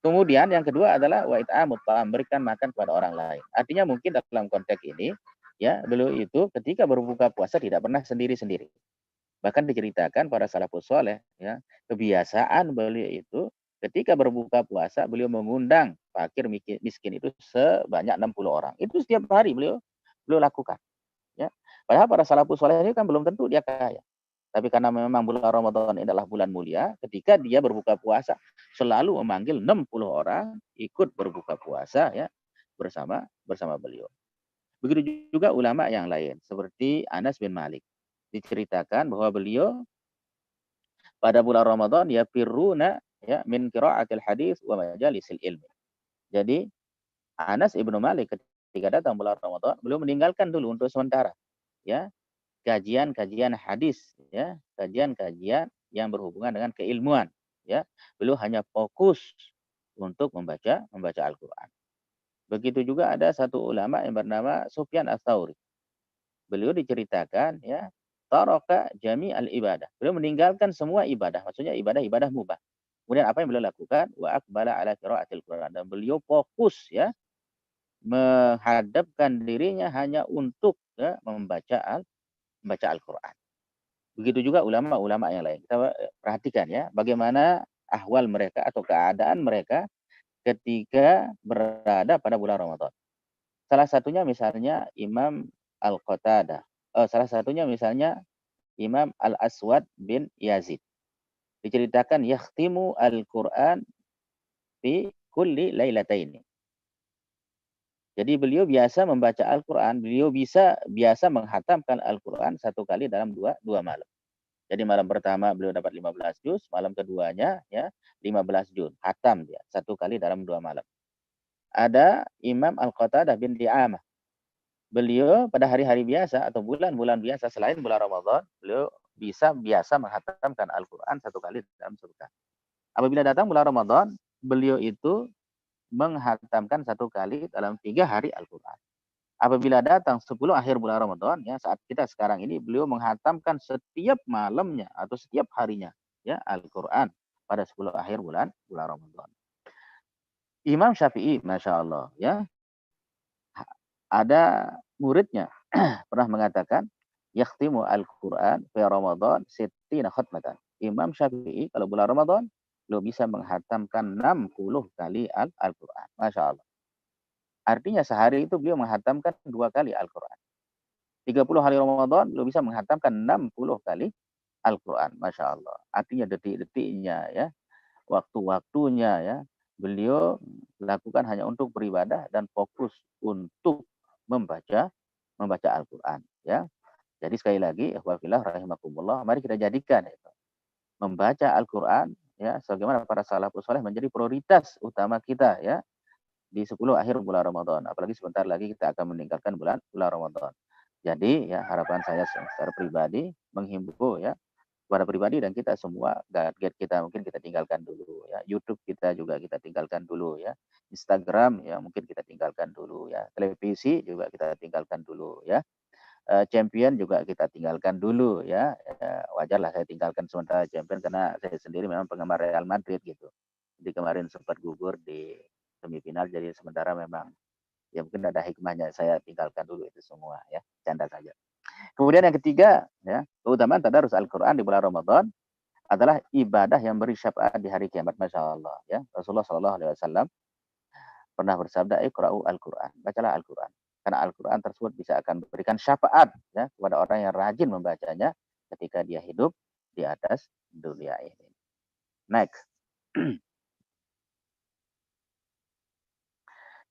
Kemudian yang kedua adalah wa it'amut ta'am, memberikan makan kepada orang lain. Artinya mungkin dalam konteks ini ya, beliau itu ketika berbuka puasa tidak pernah sendiri-sendiri. Bahkan diceritakan para salafus soleh ya, kebiasaan beliau itu ketika berbuka puasa beliau mengundang fakir miskin itu sebanyak 60 orang. Itu setiap hari beliau lakukan ya. Padahal para salafus soleh ini kan belum tentu dia kaya. Tapi karena memang bulan Ramadan ini adalah bulan mulia, ketika dia berbuka puasa selalu memanggil 60 orang ikut berbuka puasa ya bersama beliau. Begitu juga ulama yang lain seperti Anas bin Malik. Diceritakan bahwa beliau pada bulan Ramadan ya firruna ya min qiraatil hadis wa majalisil ilmi. Jadi Anas ibnu Malik ketika datang bulan Ramadan, beliau meninggalkan dulu untuk sementara ya kajian-kajian hadis ya, kajian-kajian yang berhubungan dengan keilmuan ya. Beliau hanya fokus untuk membaca Al-Qur'an. Begitu juga ada satu ulama yang bernama Sufyan Ats-Tsauri. Beliau diceritakan ya, taraka jami'al ibadah. Beliau meninggalkan semua ibadah, maksudnya ibadah-ibadah mubah. Kemudian apa yang beliau lakukan? Wa aqbala ala qiraatil Qur'an. Dan beliau fokus ya menghadapkan dirinya hanya untuk ya, membaca Al-Quran. Begitu juga ulama-ulama yang lain. Kita perhatikan ya, bagaimana ahwal mereka atau keadaan mereka ketika berada pada bulan Ramadan. Salah satunya misalnya Imam Al-Qatadah. Salah satunya misalnya Imam Al-Aswad bin Yazid. Diceritakan yakhtimu Al-Quran fi kulli lailataini. Jadi beliau biasa membaca Al-Quran, beliau biasa menghatamkan Al-Quran satu kali dalam dua malam. Jadi malam pertama beliau dapat 15 juz, malam keduanya ya 15 juz. Hatam dia satu kali dalam 2 malam. Ada Imam Al-Qatadah bin Di'amah. Beliau pada hari-hari biasa atau bulan-bulan biasa selain bulan Ramadan, beliau biasa menghatamkan Al-Quran satu kali dalam sepekan. Apabila datang bulan Ramadan, beliau itu menghatamkan satu kali dalam 3 hari Al-Quran. Apabila datang 10 akhir bulan Ramadan, ya saat kita sekarang ini, beliau menghatamkan setiap malamnya atau setiap harinya ya Al-Quran pada 10 akhir bulan Ramadan. Imam Syafi'i, Masya Allah, ya ada muridnya pernah mengatakan, yakhtimu Al-Quran fi Ramadan sittina khatmatan. Imam Syafi'i kalau bulan Ramadan, beliau bisa menghatamkan 60 kali Al-Quran. Masya Allah. Artinya sehari itu beliau menghatamkan 2 kali Al-Quran. 30 hari Ramadan beliau bisa menghatamkan 60 kali Al-Quran. Masya Allah. Artinya detik-detiknya ya, waktu-waktunya ya, beliau lakukan hanya untuk beribadah dan fokus untuk membaca Al-Quran. Ya. Jadi sekali lagi, ikhwafillah rahimakumullah, mari kita jadikan itu membaca Al-Quran ya sebagaimana para salafus saleh menjadi prioritas utama kita ya di 10 akhir bulan Ramadan. Apalagi sebentar lagi kita akan meninggalkan bulan Ramadan. Jadi ya harapan saya secara pribadi menghimbau ya kepada pribadi dan kita semua, gadget kita mungkin kita tinggalkan dulu ya, YouTube kita juga kita tinggalkan dulu ya, Instagram ya mungkin kita tinggalkan dulu ya, televisi juga kita tinggalkan dulu ya. Champion juga kita tinggalkan dulu ya. Wajarlah saya tinggalkan sementara Champion karena saya sendiri memang penggemar Real Madrid gitu. Jadi kemarin sempat gugur di semifinal, jadi sementara memang ya mungkin ada hikmahnya saya tinggalkan dulu itu semua ya, canda saja. Kemudian yang ketiga ya, keutamaan tadarus Al-Qur'an di bulan Ramadan adalah ibadah yang beri syafaat di hari kiamat. Masya Allah ya. Rasulullah SAW pernah bersabda, iqra'u Al-Qur'an, bacalah Al-Qur'an. Karena Al-Quran tersebut bisa akan memberikan syafaat ya, kepada orang yang rajin membacanya ketika dia hidup di atas dunia ini. Next.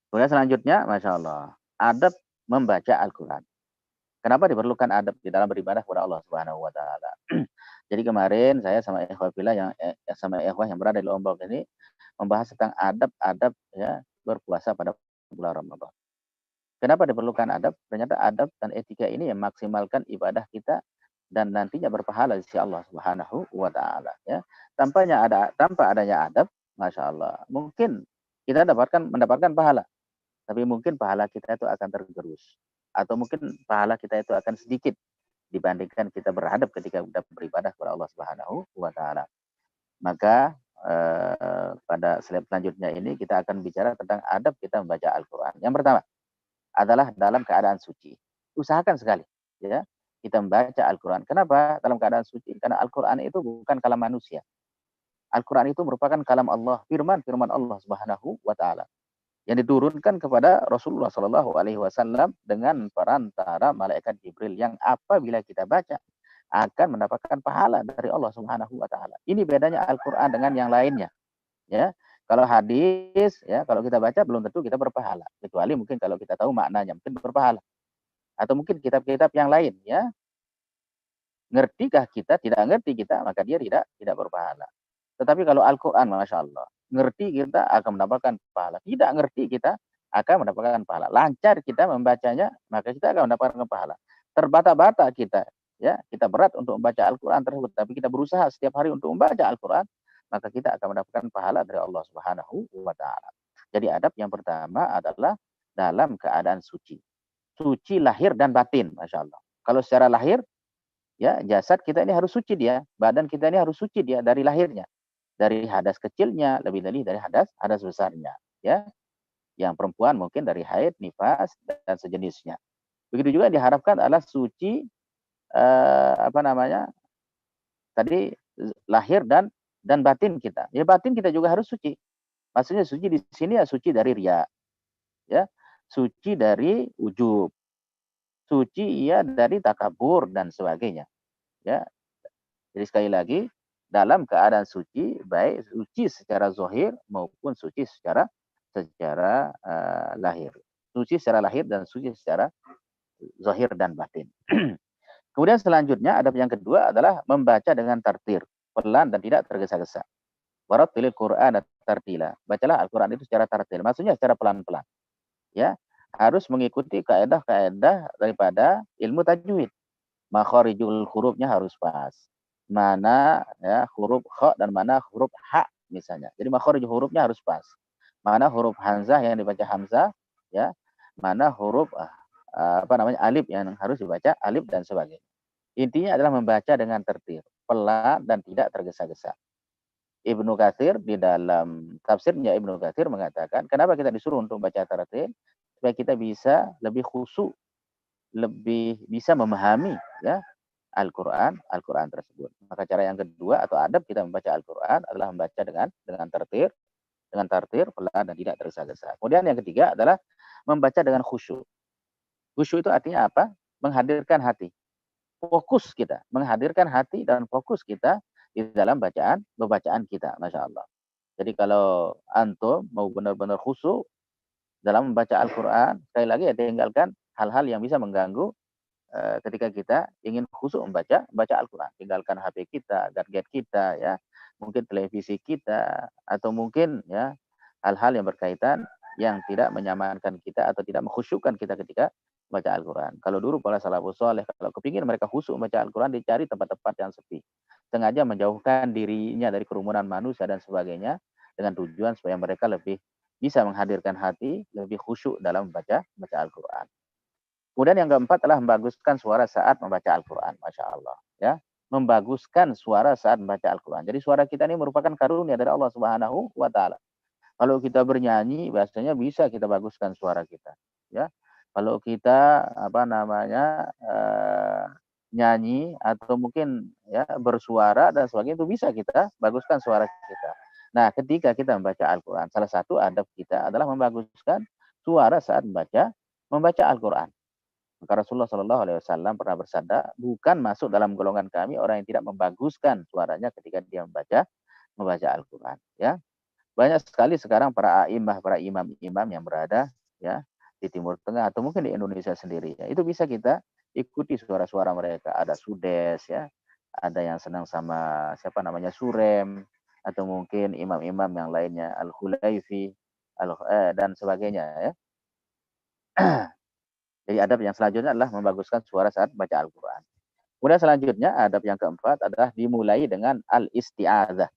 Kemudian selanjutnya, Masya Allah, adab membaca Al-Quran. Kenapa diperlukan adab di dalam beribadah kepada Allah Subhanahu Wa Taala? Jadi kemarin saya sama ikhwah yang berada di Lombok ini membahas tentang adab-adab ya berpuasa pada bulan Ramadan. Kenapa diperlukan adab? Ternyata adab dan etika ini yang maksimalkan ibadah kita dan nantinya berpahala di sisi Allah Subhanahu wa taala ya. Tanpa adanya adab, Masya Allah, mungkin kita mendapatkan pahala, tapi mungkin pahala kita itu akan tergerus atau mungkin pahala kita itu akan sedikit dibandingkan kita beradab ketika kita beribadah kepada Allah Subhanahu wa taala. Maka pada slide selanjutnya ini kita akan bicara tentang adab kita membaca Al-Qur'an. Yang pertama adalah dalam keadaan suci. Usahakan sekali ya kita membaca Al-Qur'an. Kenapa dalam keadaan suci? Karena Al-Qur'an itu bukan kalam manusia. Al-Qur'an itu merupakan kalam Allah, firman Allah Subhanahu wa taala yang diturunkan kepada Rasulullah Shallallahu alaihi wasallam dengan perantara malaikat Jibril yang apabila kita baca akan mendapatkan pahala dari Allah Subhanahu wa taala. Ini bedanya Al-Qur'an dengan yang lainnya ya. Kalau hadis ya, kalau kita baca belum tentu kita berpahala, kecuali mungkin kalau kita tahu maknanya mungkin berpahala. Atau mungkin kitab-kitab yang lain ya. Ngertikah kita? Tidak ngerti kita, maka dia tidak berpahala. Tetapi kalau Al-Qur'an, Masya Allah, ngerti kita akan mendapatkan pahala. Tidak ngerti kita akan mendapatkan pahala. Lancar kita membacanya, maka kita akan mendapatkan pahala. Terbata-bata kita ya, kita berat untuk membaca Al-Qur'an tersebut, tapi kita berusaha setiap hari untuk membaca Al-Qur'an, maka kita akan mendapatkan pahala dari Allah Subhanahu wa taala. Jadi adab yang pertama adalah dalam keadaan suci. Suci lahir dan batin, Masya Allah. Kalau secara lahir, ya jasad kita ini harus suci dia, badan kita ini harus suci dia dari lahirnya, dari hadas kecilnya, lebih dari hadas besarnya, ya. Yang perempuan mungkin dari haid, nifas dan sejenisnya. Begitu juga diharapkan adalah suci tadi lahir dan batin kita. Ya batin kita juga harus suci. Maksudnya suci di sini ya suci dari riya, ya, suci dari ujub, suci ya dari takabur dan sebagainya, ya. Jadi sekali lagi dalam keadaan suci, baik suci secara zahir maupun suci secara lahir. Suci secara lahir dan suci secara zahir dan batin. Kemudian selanjutnya adab yang kedua adalah membaca dengan tartil, pelan dan tidak tergesa-gesa. Warattilil Qur'ana tartila. Bacalah Al-Qur'an itu secara tartil, maksudnya secara pelan-pelan. Ya, harus mengikuti kaidah-kaidah daripada ilmu tajwid. Makharijul hurufnya harus pas. Mana ya huruf kha dan mana huruf ha misalnya. Jadi makharijul hurufnya harus pas. Mana huruf hamzah yang dibaca hamzah, ya. Mana huruf alif yang harus dibaca alif dan sebagainya. Intinya adalah membaca dengan tertib, pelan dan tidak tergesa-gesa. Ibnu Katsir di dalam tafsirnya Ibnu Katsir mengatakan, kenapa kita disuruh untuk membaca tartil? Supaya kita bisa lebih khusyuk, lebih bisa memahami ya Al-Qur'an tersebut. Maka cara yang kedua atau adab kita membaca Al-Qur'an adalah membaca dengan tartil, pelan dan tidak tergesa-gesa. Kemudian yang ketiga adalah membaca dengan khusyuk. Khusyuk itu artinya apa? Menghadirkan hati. Fokus kita, menghadirkan hati dan fokus kita di dalam bacaan kita, Masya Allah. Jadi kalau antum mau benar-benar khusyuk dalam membaca Al-Quran, sekali lagi ya tinggalkan hal-hal yang bisa mengganggu ketika kita ingin khusyuk membaca Al-Quran. Tinggalkan HP kita, gadget kita, ya, mungkin televisi kita, atau mungkin ya hal-hal yang berkaitan yang tidak menyamankan kita atau tidak mengkhusyukkan kita ketika baca Al-Quran. Kalau dulu para salafus soleh, kalau kepingin mereka khusyuk membaca Al-Quran, dicari tempat-tempat yang sepi. Sengaja menjauhkan dirinya dari kerumunan manusia dan sebagainya, dengan tujuan supaya mereka lebih bisa menghadirkan hati, lebih khusyuk dalam membaca Al-Quran. Kemudian yang keempat adalah membaguskan suara saat membaca Al-Quran. Masya Allah. Ya. Membaguskan suara saat membaca Al-Quran. Jadi suara kita ini merupakan karunia dari Allah Subhanahu wa Ta'ala. Kalau kita bernyanyi, bahasanya bisa kita baguskan suara kita. Ya. Kalau kita nyanyi atau mungkin ya bersuara dan sebagainya, itu bisa kita baguskan suara kita. Nah, ketika kita membaca Al-Quran, salah satu adab kita adalah membaguskan suara saat membaca Al-Quran. Maka Rasulullah Shallallahu Alaihi Wasallam pernah bersabda, bukan masuk dalam golongan kami orang yang tidak membaguskan suaranya ketika dia membaca Al-Quran. Ya, banyak sekali sekarang para imam-imam yang berada ya di Timur Tengah atau mungkin di Indonesia sendiri. Ya. Itu bisa kita ikuti suara-suara mereka. Ada Sudes, ya, ada yang senang sama Surem, atau mungkin imam-imam yang lainnya, Al-Hulaifi, dan sebagainya ya. Jadi adab yang selanjutnya adalah membaguskan suara saat baca Al-Quran. Kemudian selanjutnya adab yang keempat adalah dimulai dengan al-isti'adzah.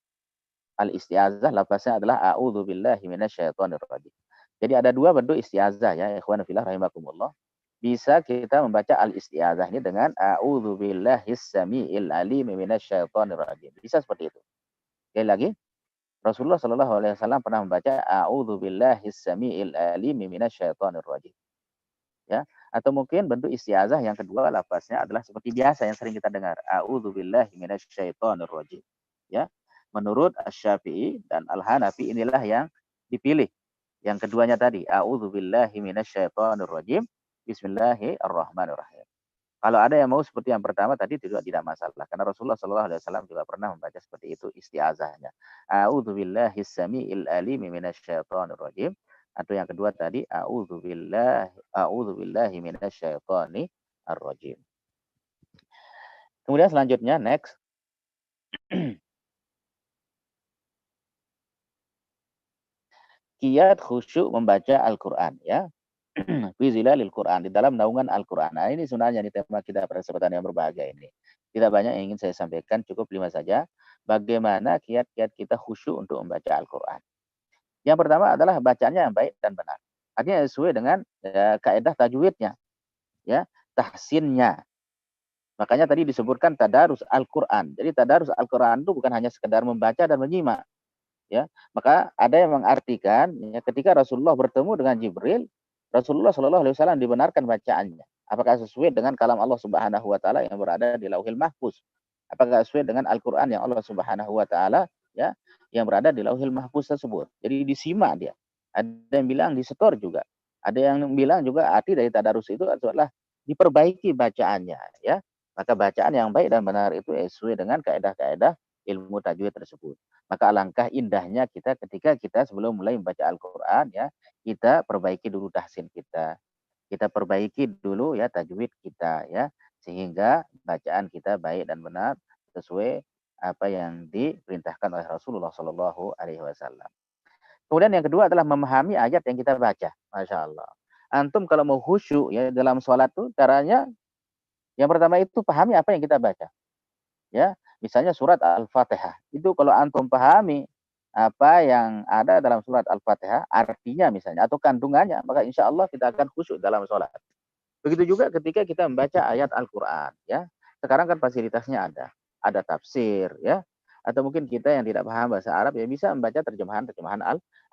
Al-isti'adzah lafaznya adalah a'udzubillahi minasyaitonirrajim. Jadi ada dua bentuk isti'adzah ya, ikhwan fillah rahimakumullah. Bisa kita membaca al-isti'adzah ini dengan a'udzubillahis samiil alim minasyaitonirrajim. Bisa seperti itu. Sekali lagi, Rasulullah Shallallahu alaihi wasallam pernah membaca a'udzubillahis samiil alim minasyaitonirrajim. Ya, atau mungkin bentuk isti'adzah yang kedua lafaznya adalah seperti biasa yang sering kita dengar, a'udzubillahi minasyaitonirrajim. Ya. Menurut Asy-Syafi'i dan Al-Hanafi inilah yang dipilih. Yang keduanya tadi, a'udzubillahi minasyaitonirrajim, bismillahirrahmanirrahim. Kalau ada yang mau seperti yang pertama tadi juga tidak masalah, karena Rasulullah Shallallahu alaihi wasallam juga pernah membaca seperti itu isti'adzahnya. A'udzubillahis samiil alim minasyaitonirrajim. Atau yang kedua tadi a'udzubillahi minasyaitonir rajim. Kemudian selanjutnya next. Kiat khusyuk membaca Al-Qur'an ya. Fi zilalil Qur'an, di dalam naungan Al-Qur'an. Nah, ini sebenarnya nih tema kita pada kesempatan yang berbahagia ini. Tidak banyak yang ingin saya sampaikan, cukup 5 saja. Bagaimana kiat-kiat kita khusyuk untuk membaca Al-Qur'an. Yang pertama adalah bacaannya yang baik dan benar. Artinya sesuai dengan kaidah tajwidnya, ya, tahsinnya. Makanya tadi disebutkan tadarus Al-Qur'an. Jadi tadarus Al-Qur'an itu bukan hanya sekedar membaca dan menyimak, ya. Maka ada yang mengartikan ya, ketika Rasulullah bertemu dengan Jibril, Rasulullah Shallallahu alaihi wasallam dibenarkan bacaannya. Apakah sesuai dengan kalam Allah Subhanahu wa taala yang berada di Lauhil Mahfuz? Apakah sesuai dengan Al-Qur'an yang Allah Subhanahu wa taala ya yang berada di Lauhil Mahfuz tersebut? Jadi disimak dia. Ada yang bilang disetor juga. Ada yang bilang juga arti dari tadarus itu adalah diperbaiki bacaannya ya. Maka bacaan yang baik dan benar itu sesuai dengan kaidah-kaidah ilmu tajwid tersebut. Maka alangkah indahnya kita ketika kita sebelum mulai membaca Al-Qur'an ya, kita perbaiki dulu tahsin kita. Kita perbaiki dulu ya tajwid kita ya, sehingga bacaan kita baik dan benar sesuai apa yang diperintahkan oleh Rasulullah Shallallahu alaihi wasallam. Kemudian yang kedua adalah memahami ayat yang kita baca. Masya Allah. Antum kalau mau khusyuk ya dalam sholat tuh caranya yang pertama itu pahami apa yang kita baca. Ya, misalnya surat Al-Fatihah. Itu kalau antum pahami apa yang ada dalam surat Al-Fatihah, artinya misalnya atau kandungannya, maka insya Allah kita akan khusyuk dalam sholat. Begitu juga ketika kita membaca ayat Al-Quran. Ya, sekarang kan fasilitasnya ada tafsir, ya, atau mungkin kita yang tidak paham bahasa Arab ya bisa membaca terjemahan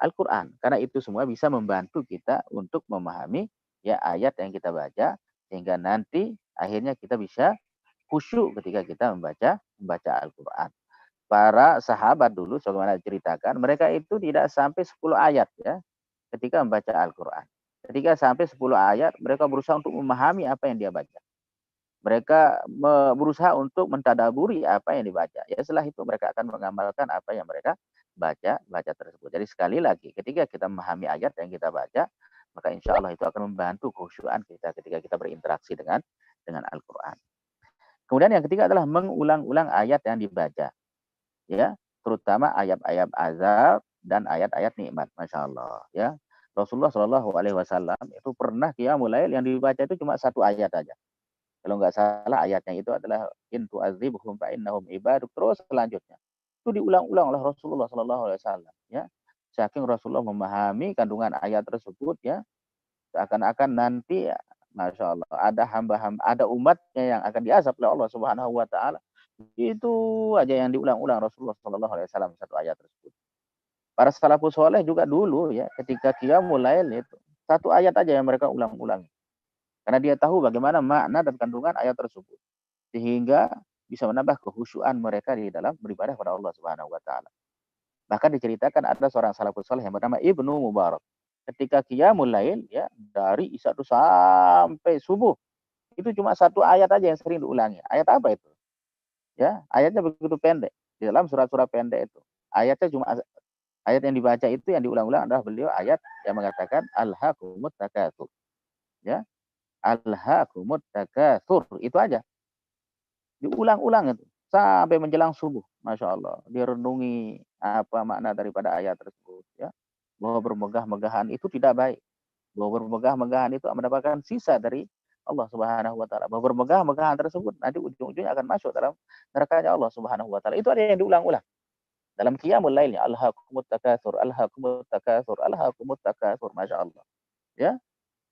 Al-Quran. Karena itu semua bisa membantu kita untuk memahami ya ayat yang kita baca sehingga nanti akhirnya kita bisa khusyuk ketika kita membaca Al-Quran. Para sahabat dulu sebagaimana diceritakan, mereka itu tidak sampai 10 ayat ya ketika membaca Al-Quran. Ketika sampai 10 ayat, mereka berusaha untuk memahami apa yang dia baca. Mereka berusaha untuk mentadaburi apa yang dibaca. Ya setelah itu mereka akan mengamalkan apa yang mereka baca tersebut. Jadi sekali lagi, ketika kita memahami ayat yang kita baca, maka insya Allah itu akan membantu kekhusyuan kita ketika kita berinteraksi dengan Al-Quran. Kemudian yang ketiga adalah mengulang-ulang ayat yang dibaca. Ya, terutama ayat-ayat azab dan ayat-ayat nikmat. Masya Allah. Ya, Rasulullah Shallallahu alaihi wasallam itu pernah qiyamul lail yang dibaca itu cuma 1 ayat aja. Kalau nggak salah ayatnya itu adalah in tu'adzibhum fa innahum ibaduk. Terus selanjutnya itu diulang-ulang oleh Rasulullah Shallallahu alaihi wasallam. Ya, saking Rasulullah memahami kandungan ayat tersebut ya, seakan-akan nanti ya, Masya Allah, ada umatnya yang akan diazab oleh Allah Subhanahu wa taala. Itu aja yang diulang-ulang Rasulullah Shallallahu alaihi wasallam 1 ayat tersebut. Para salafus soleh juga dulu ya, ketika qiyamul lail itu 1 ayat aja yang mereka ulang-ulang. Karena dia tahu bagaimana makna dan kandungan ayat tersebut. Sehingga bisa menambah kekhusyuan mereka di dalam beribadah kepada Allah Subhanahu wa taala. Bahkan diceritakan ada seorang salafus soleh yang bernama Ibnu Mubarak. Ketika qiyamul lail ya, dari isya itu sampai subuh, itu cuma 1 ayat aja yang sering diulangi. Ayat apa itu? Ya, ayatnya begitu pendek. Di dalam surat-surat pendek itu. Ayat yang dibaca itu yang diulang-ulang adalah beliau ayat yang mengatakan alhaqumut takatsur. Ya. Alhaqumut takatsur. Itu aja. Diulang-ulang itu sampai menjelang subuh. Masya Allah. Direnungi apa makna daripada ayat tersebut ya. bahwa bermegah-megahan itu tidak baik. Bahwa bermegah-megahan itu mendapatkan sisa dari Allah Subhanahu wa taala. Bahwa bermegah-megahan tersebut nanti ujung-ujungnya akan masuk dalam nerakanya Allah Subhanahu wa taala. Itu ada yang diulang-ulang. Dalam qiyamul lailnya, alhaakumut takatsur, alhaakumut takatsur, alhaakumut takatsur, Masya Allah. Ya,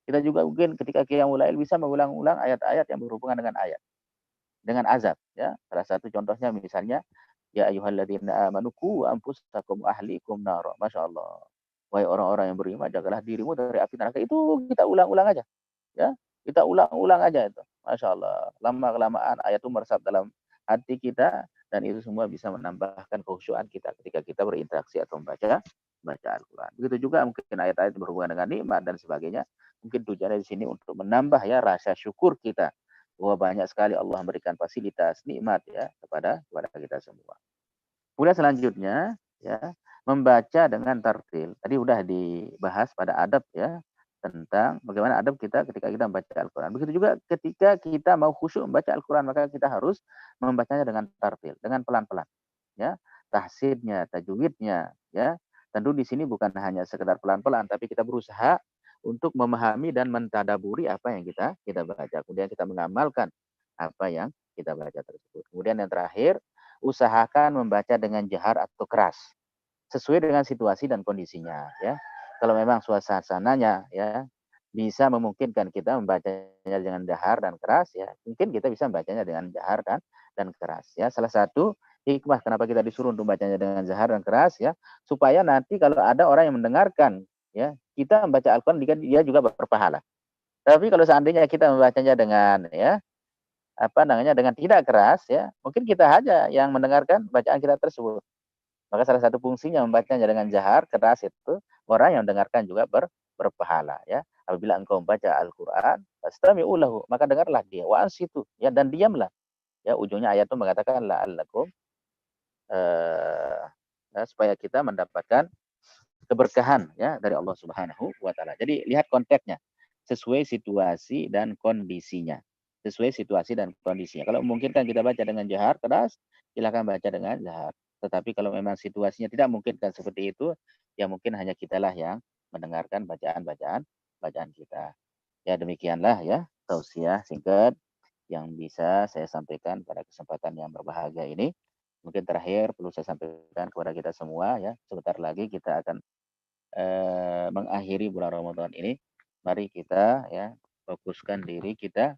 kita juga mungkin ketika qiyamul lail bisa mengulang-ulang ayat-ayat yang berhubungan dengan azab, ya. Salah satu contohnya misalnya, ya ayyuhalladzina amanu qu anfusakum wa ahlikum nar. Masya Allah. Wahai orang-orang yang beriman, jagalah dirimu dari api neraka. Itu kita ulang-ulang aja, ya. Kita ulang-ulang aja itu. Masya Allah. Lama-kelamaan ayat itu meresap dalam hati kita, dan itu semua bisa menambahkan kekhusyuan kita ketika kita berinteraksi atau membaca Al-Quran. Begitu juga mungkin ayat-ayat berhubungan dengan nikmat dan sebagainya. Mungkin tujuannya di sini untuk menambah ya rasa syukur kita bahwa banyak sekali Allah memberikan fasilitas nikmat ya kepada kita semua. Kemudian selanjutnya ya, membaca dengan tartil. Tadi udah dibahas pada adab ya, tentang bagaimana adab kita ketika kita membaca Al-Quran. Begitu juga ketika kita mau khusyuk membaca Al-Quran, maka kita harus membacanya dengan tartil, dengan pelan-pelan. Ya, tahsinnya, tajwidnya, ya. Tentu di sini bukan hanya sekedar pelan-pelan, tapi kita berusaha untuk memahami dan mentadaburi apa yang kita baca. Kemudian kita mengamalkan apa yang kita baca tersebut. Kemudian yang terakhir, usahakan membaca dengan jahar atau keras sesuai dengan situasi dan kondisinya ya. Kalau memang suasananya ya bisa memungkinkan kita membacanya dengan jahar dan keras ya, mungkin kita bisa membacanya dengan jahar dan keras ya. Salah satu hikmah kenapa kita disuruh untuk membacanya dengan jahar dan keras ya, supaya nanti kalau ada orang yang mendengarkan ya, kita membaca Al-Qur'an dia juga berpahala. Tapi kalau seandainya kita membacanya dengan ya dengan tidak keras ya, mungkin kita aja yang mendengarkan bacaan kita tersebut. Maka salah satu fungsinya membacanya dengan jahar, keras itu orang yang mendengarkan juga berpahala ya. Apabila engkau membaca Al-Qur'an, fastami'u lahu, maka dengarlah dia, wa ansitu ya, dan diamlah. Ya, ujungnya ayat itu mengatakan la'allakum supaya kita mendapatkan keberkahan ya dari Allah Subhanahu wa taala. Jadi lihat konteksnya sesuai situasi dan kondisinya. Sesuai situasi dan kondisinya. Kalau memungkinkan kita baca dengan jahar keras, silakan baca dengan jahar. Tetapi kalau memang situasinya tidak memungkinkan seperti itu, ya mungkin hanya kitalah yang mendengarkan bacaan kita. Ya demikianlah ya tausiah singkat yang bisa saya sampaikan pada kesempatan yang berbahagia ini. Mungkin terakhir perlu saya sampaikan kepada kita semua ya, sebentar lagi kita akan mengakhiri bulan Ramadan ini. Mari kita ya fokuskan diri kita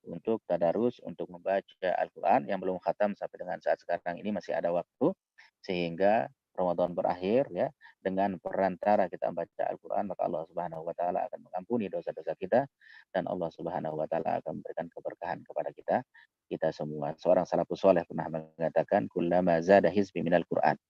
untuk tadarus, untuk membaca Al-Quran. Yang belum khatam sampai dengan saat sekarang ini masih ada waktu, sehingga Ramadan berakhir ya, dengan perantara kita membaca Al-Quran, maka Allah Subhanahu wa taala akan mengampuni dosa-dosa kita, dan Allah Subhanahu wa taala akan memberikan keberkahan kepada kita semua. Seorang salafus saleh pernah mengatakan, kullama zada hizbi minal Quran.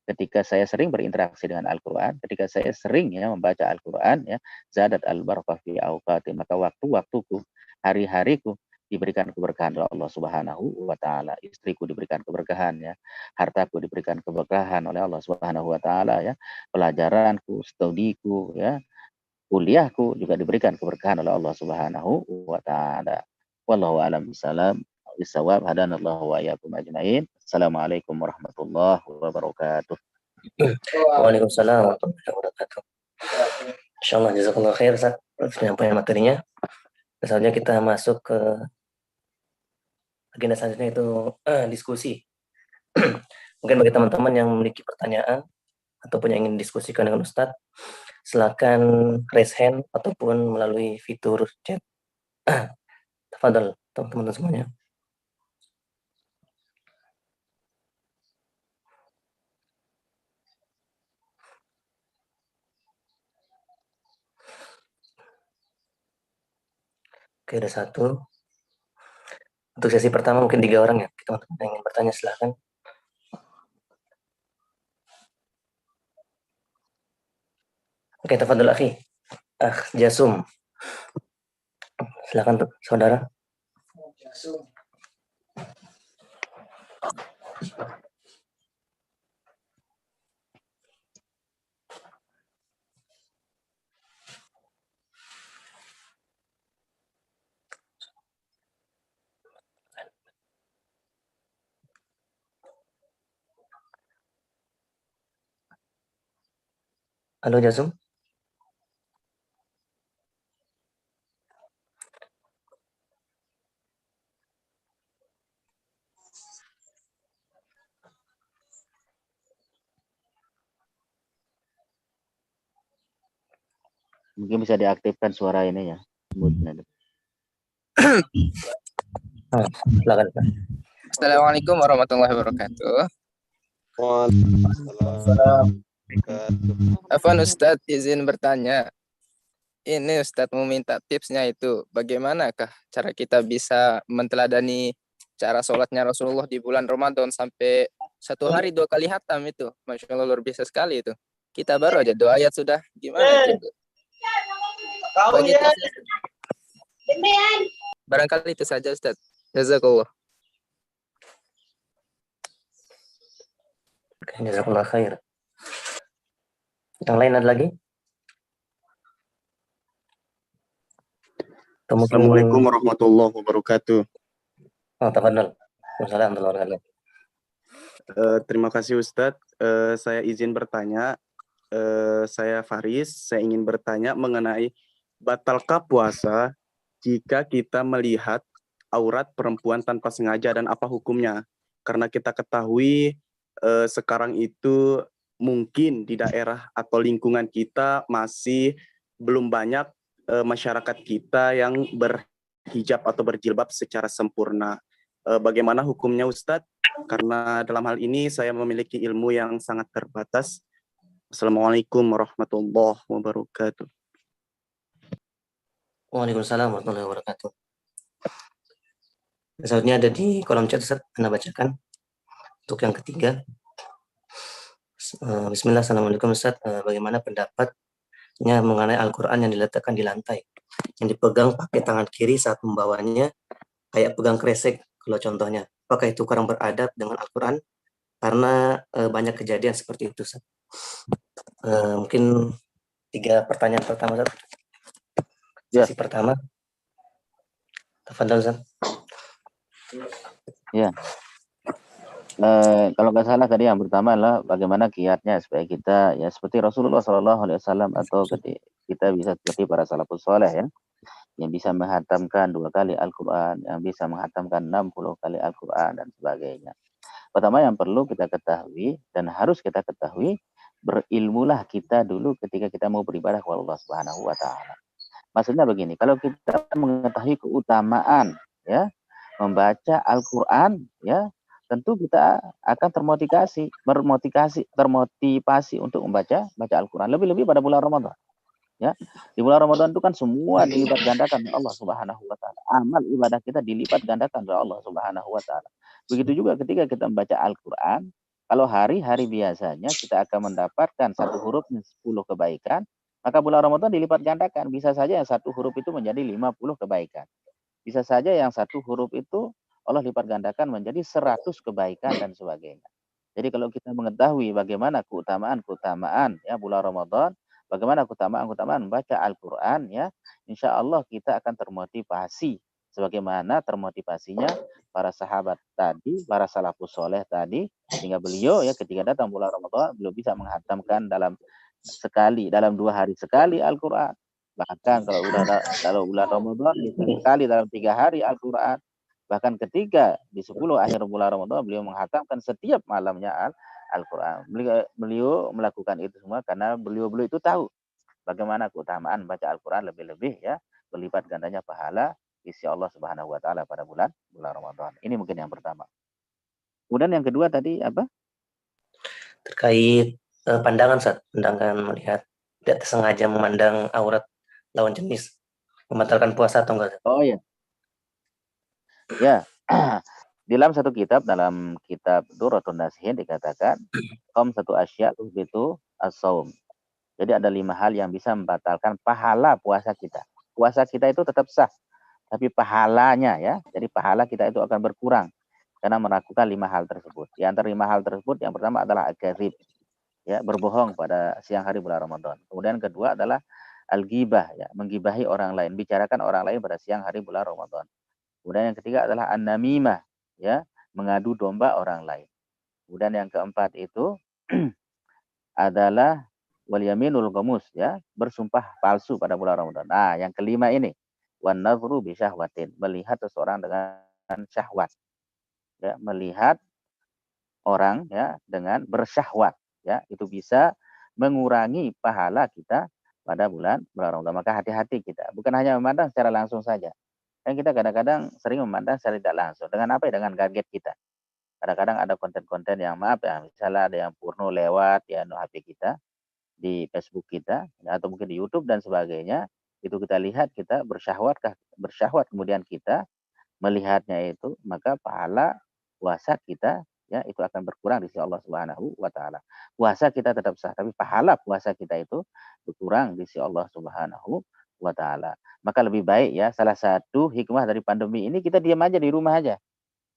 Ketika saya sering berinteraksi dengan Al-Quran, ketika saya sering ya membaca Al-Quran ya, zadat al-barakah fi awqati, maka waktu-waktuku, hari-hariku diberikan keberkahan oleh Allah Subhanahu wa taala. Istriku diberikan keberkahan ya, hartaku diberikan keberkahan oleh Allah Subhanahu wa taala ya, pelajaranku, studiku ya, kuliahku juga diberikan keberkahan oleh Allah Subhanahu wa taala. Wallahu a'lam bishawab. Bisawab hadanallahu wa iyyakum ajmain. Assalamualaikum warahmatullahi wabarakatuh. Waalaikumsalam warahmatullahi wabarakatuh. Insyaallah jazakallah khair Ustaz penyampaian materinya. Selanjutnya kita masuk ke agenda selanjutnya, itu diskusi. Mungkin bagi teman-teman yang memiliki pertanyaan ataupun yang ingin diskusikan dengan Ustadz, silakan raise hand ataupun melalui fitur chat. Tafadhol teman-teman semuanya. Oke, ada satu. Untuk sesi pertama mungkin 3 orang ya. Teman-teman yang ingin bertanya silakan. Oke, tafadhol akhi. Jasum. Silakan tuh, saudara. Jasum. Halo Jasum. Mungkin bisa diaktifkan suara ini ya. Mute-nya. Silakan Pak. Assalamualaikum warahmatullahi wabarakatuh. Afwan Ustadz, izin bertanya. Ini Ustadz mau minta tipsnya itu, bagaimanakah cara kita bisa menteladani cara sholatnya Rasulullah di bulan Ramadan sampai 1 hari 2 kali hatam itu. Masya Allah, luar biasa sekali itu. Kita baru aja 2 ayat sudah, gimana itu? Bagi tipsnya. Barangkali itu saja Ustadz. Jazakallah. Jazakallah khair. Yang lain ada lagi? Assalamualaikum warahmatullahi wabarakatuh. Oh, tafadhol. Waalaikumsalam warahmatullahi wabarakatuh. Terima kasih Ustadz. Saya izin bertanya. Saya Faris. Saya ingin bertanya mengenai batalkah puasa jika kita melihat aurat perempuan tanpa sengaja dan apa hukumnya? Karena kita ketahui sekarang itu mungkin di daerah atau lingkungan kita masih belum banyak masyarakat kita yang berhijab atau berjilbab secara sempurna. Bagaimana hukumnya Ustadz? Karena dalam hal ini saya memiliki ilmu yang sangat terbatas. Assalamualaikum warahmatullahi wabarakatuh. Waalaikumsalam warahmatullahi wabarakatuh. Selanjutnya ada di kolom chat Ustaz, Anda bacakan. Untuk yang ketiga. Bismillah, Assalamualaikum Ustaz. Bagaimana pendapatnya mengenai Al-Quran yang diletakkan di lantai, yang dipegang pakai tangan kiri saat membawanya, kayak pegang kresek kalau contohnya. Apakah itu kurang beradab dengan Al-Quran? Karena banyak kejadian seperti itu Ustaz. Mungkin 3 pertanyaan pertama Ustaz. Sesi pertama. Tafadhol Ustaz. Ya. Kalau nggak salah tadi yang pertama adalah bagaimana kiatnya supaya kita ya seperti Rasulullah SAW atau kita bisa seperti para salafus soleh ya, yang bisa menghatamkan 2 kali Al-Quran, yang bisa menghatamkan 60 kali Al-Quran dan sebagainya. Pertama yang perlu kita ketahui dan harus kita ketahui, berilmulah kita dulu ketika kita mau beribadah kepada Allah Subhanahu wa taala. Maksudnya begini, kalau kita mengetahui keutamaan ya membaca Al-Quran ya, tentu kita akan termotivasi untuk membaca Al-Quran, lebih-lebih pada bulan Ramadan. Ya, di bulan Ramadan itu kan semua dilipat gandakan oleh Allah Subhanahu wa taala. Amal ibadah kita dilipat gandakan oleh Allah Subhanahu wa taala. Begitu juga ketika kita membaca Al-Quran, kalau hari-hari biasanya kita akan mendapatkan 1 hurufnya 10 kebaikan, maka bulan Ramadan dilipat gandakan. Bisa saja yang 1 huruf itu menjadi 50 kebaikan. Bisa saja yang 1 huruf itu Allah lipat gandakan menjadi 100 kebaikan dan sebagainya. Jadi kalau kita mengetahui bagaimana keutamaan ya bulan Ramadan, bagaimana keutamaan membaca Al-Quran ya, insya Allah kita akan termotivasi sebagaimana termotivasinya para sahabat tadi, para salafus soleh tadi, sehingga beliau ya ketika datang bulan Ramadan beliau bisa menghatamkan dalam 2 hari sekali Al-Quran. Bahkan kalau bulan Ramadan sekali dalam 3 hari Al-Quran. Bahkan ketika di 10 akhir bulan Ramadan beliau menghatamkan setiap malamnya Al-Quran. Beliau melakukan itu semua karena beliau itu tahu bagaimana keutamaan baca Al-Quran, lebih-lebih ya berlipat gandanya pahala isi Allah Subhanahu wa taala pada bulan Ramadan. Ini mungkin yang pertama. Kemudian yang kedua tadi apa? Terkait pandangan melihat tidak sengaja memandang aurat lawan jenis, membatalkan puasa atau enggak? Oh ya. Ya, di dalam satu kitab, dalam kitab Durratun Nasihin dikatakan, satu asya itu as-saum. Jadi ada 5 hal yang bisa membatalkan pahala puasa kita. Puasa kita itu tetap sah, tapi pahalanya ya, jadi pahala kita itu akan berkurang karena melakukan 5 hal tersebut. Di antara 5 hal tersebut, yang pertama adalah al-kadzib, ya, berbohong pada siang hari bulan Ramadan. Kemudian kedua adalah al-ghibah, ya, menggibahi orang lain, bicarakan orang lain pada siang hari bulan Ramadan. Kemudian yang ketiga adalah an-namimah, ya, mengadu domba orang lain. Kemudian yang keempat itu adalah wal yaminul ghamus, ya, bersumpah palsu pada bulan Ramadan. Nah, yang kelima ini, wan nadhru bi syahwatin, melihat seseorang dengan syahwat. Ya, melihat orang ya dengan bersyahwat, ya, itu bisa mengurangi pahala kita pada bulan Ramadan. Maka hati-hati kita, bukan hanya memandang secara langsung saja. Kan kita kadang-kadang sering memandang secara tidak langsung. Dengan apa ya? Dengan gadget kita. Kadang-kadang ada konten-konten yang maaf ya, misalnya ada yang porno lewat ya HP kita, di Facebook kita, atau mungkin di YouTube dan sebagainya, itu kita lihat, kita bersyahwat kemudian kita melihatnya itu, maka pahala puasa kita ya itu akan berkurang di sisi Allah Subhanahu wa taala. Puasa kita tetap sah, tapi pahala puasa kita itu berkurang di sisi Allah Subhanahu wa taala. Maka lebih baik ya, salah satu hikmah dari pandemi ini kita diam aja di rumah aja.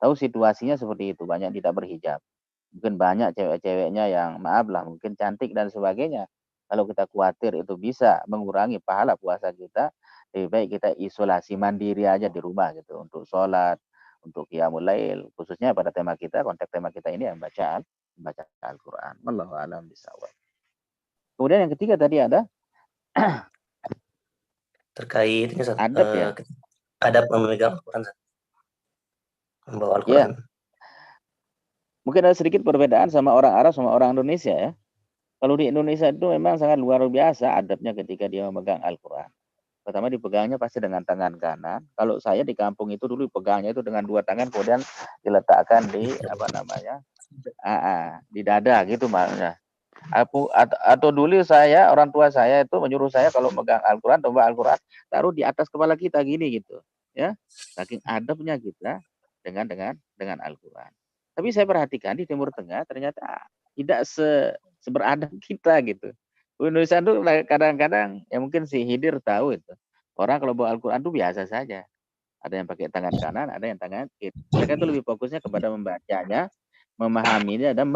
Tahu situasinya seperti itu, banyak tidak berhijab. Mungkin banyak cewek-ceweknya yang maaf lah, mungkin cantik dan sebagainya. Kalau kita khawatir itu bisa mengurangi pahala puasa kita, lebih baik kita isolasi mandiri aja di rumah gitu, untuk sholat, untuk qiyamul lail, khususnya pada tema kita, konteks tema kita ini yang membaca Al-Quran. Wallahu a'lam bishawab. Kemudian yang ketiga tadi ada Terkait ini Ustaz, adab ya. adab memegang Al-Quran, membawa Ya. Al-Quran. Mungkin ada sedikit perbedaan sama orang Arab sama orang Indonesia ya. Kalau di Indonesia itu memang sangat luar biasa adabnya ketika dia memegang Al-Quran. Pertama dipegangnya pasti dengan tangan kanan. Kalau saya di kampung itu dulu pegangnya itu dengan dua tangan, kemudian diletakkan di di dada gitu maksudnya. Atau dulu orang tua saya itu menyuruh saya kalau megang Al-Quran, bawa Al-Quran, taruh di atas kepala kita gini gitu, ya. Saking adabnya kita dengan Al-Quran. Tapi saya perhatikan di Timur Tengah ternyata tidak seberadab kita gitu. Indonesia itu kadang-kadang ya mungkin si Hidir tahu itu. Orang kalau bawa Al-Quran itu biasa saja. Ada yang pakai tangan kanan, ada yang tangan kiri. Mereka itu lebih fokusnya kepada membacanya, memahaminya, dan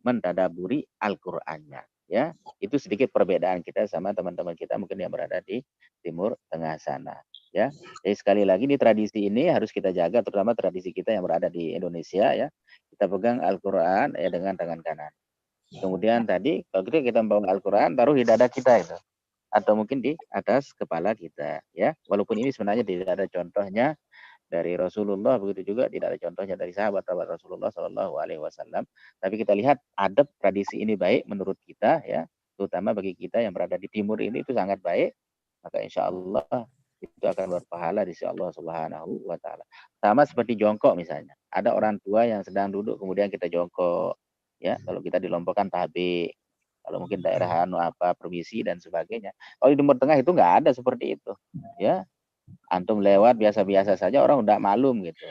mentadaburi Al-Qur'annya. Ya, itu sedikit perbedaan kita sama teman-teman kita mungkin yang berada di Timur Tengah sana. Ya, jadi sekali lagi di tradisi ini harus kita jaga, terutama tradisi kita yang berada di Indonesia ya. Kita pegang Al-Qur'an ya dengan tangan kanan. Kemudian tadi kalau kita membawa Al-Qur'an taruh di dada kita itu, atau mungkin di atas kepala kita ya. Walaupun ini sebenarnya tidak ada contohnya dari Rasulullah, begitu juga tidak ada contohnya dari sahabat-sahabat Rasulullah Shallallahu Alaihi Wasallam. Tapi kita lihat adab tradisi ini baik menurut kita ya, terutama bagi kita yang berada di timur ini itu sangat baik. Maka insya Allah itu akan berpahala di sisi Allah Subhanahu Wa Taala. Sama seperti jongkok misalnya, ada orang tua yang sedang duduk kemudian kita jongkok ya. Kalau kita di Lombok kan tahbik, kalau mungkin daerah permisi dan sebagainya. Kalau di Timur Tengah itu nggak ada seperti itu ya. Antum lewat biasa-biasa saja orang udah malum gitu.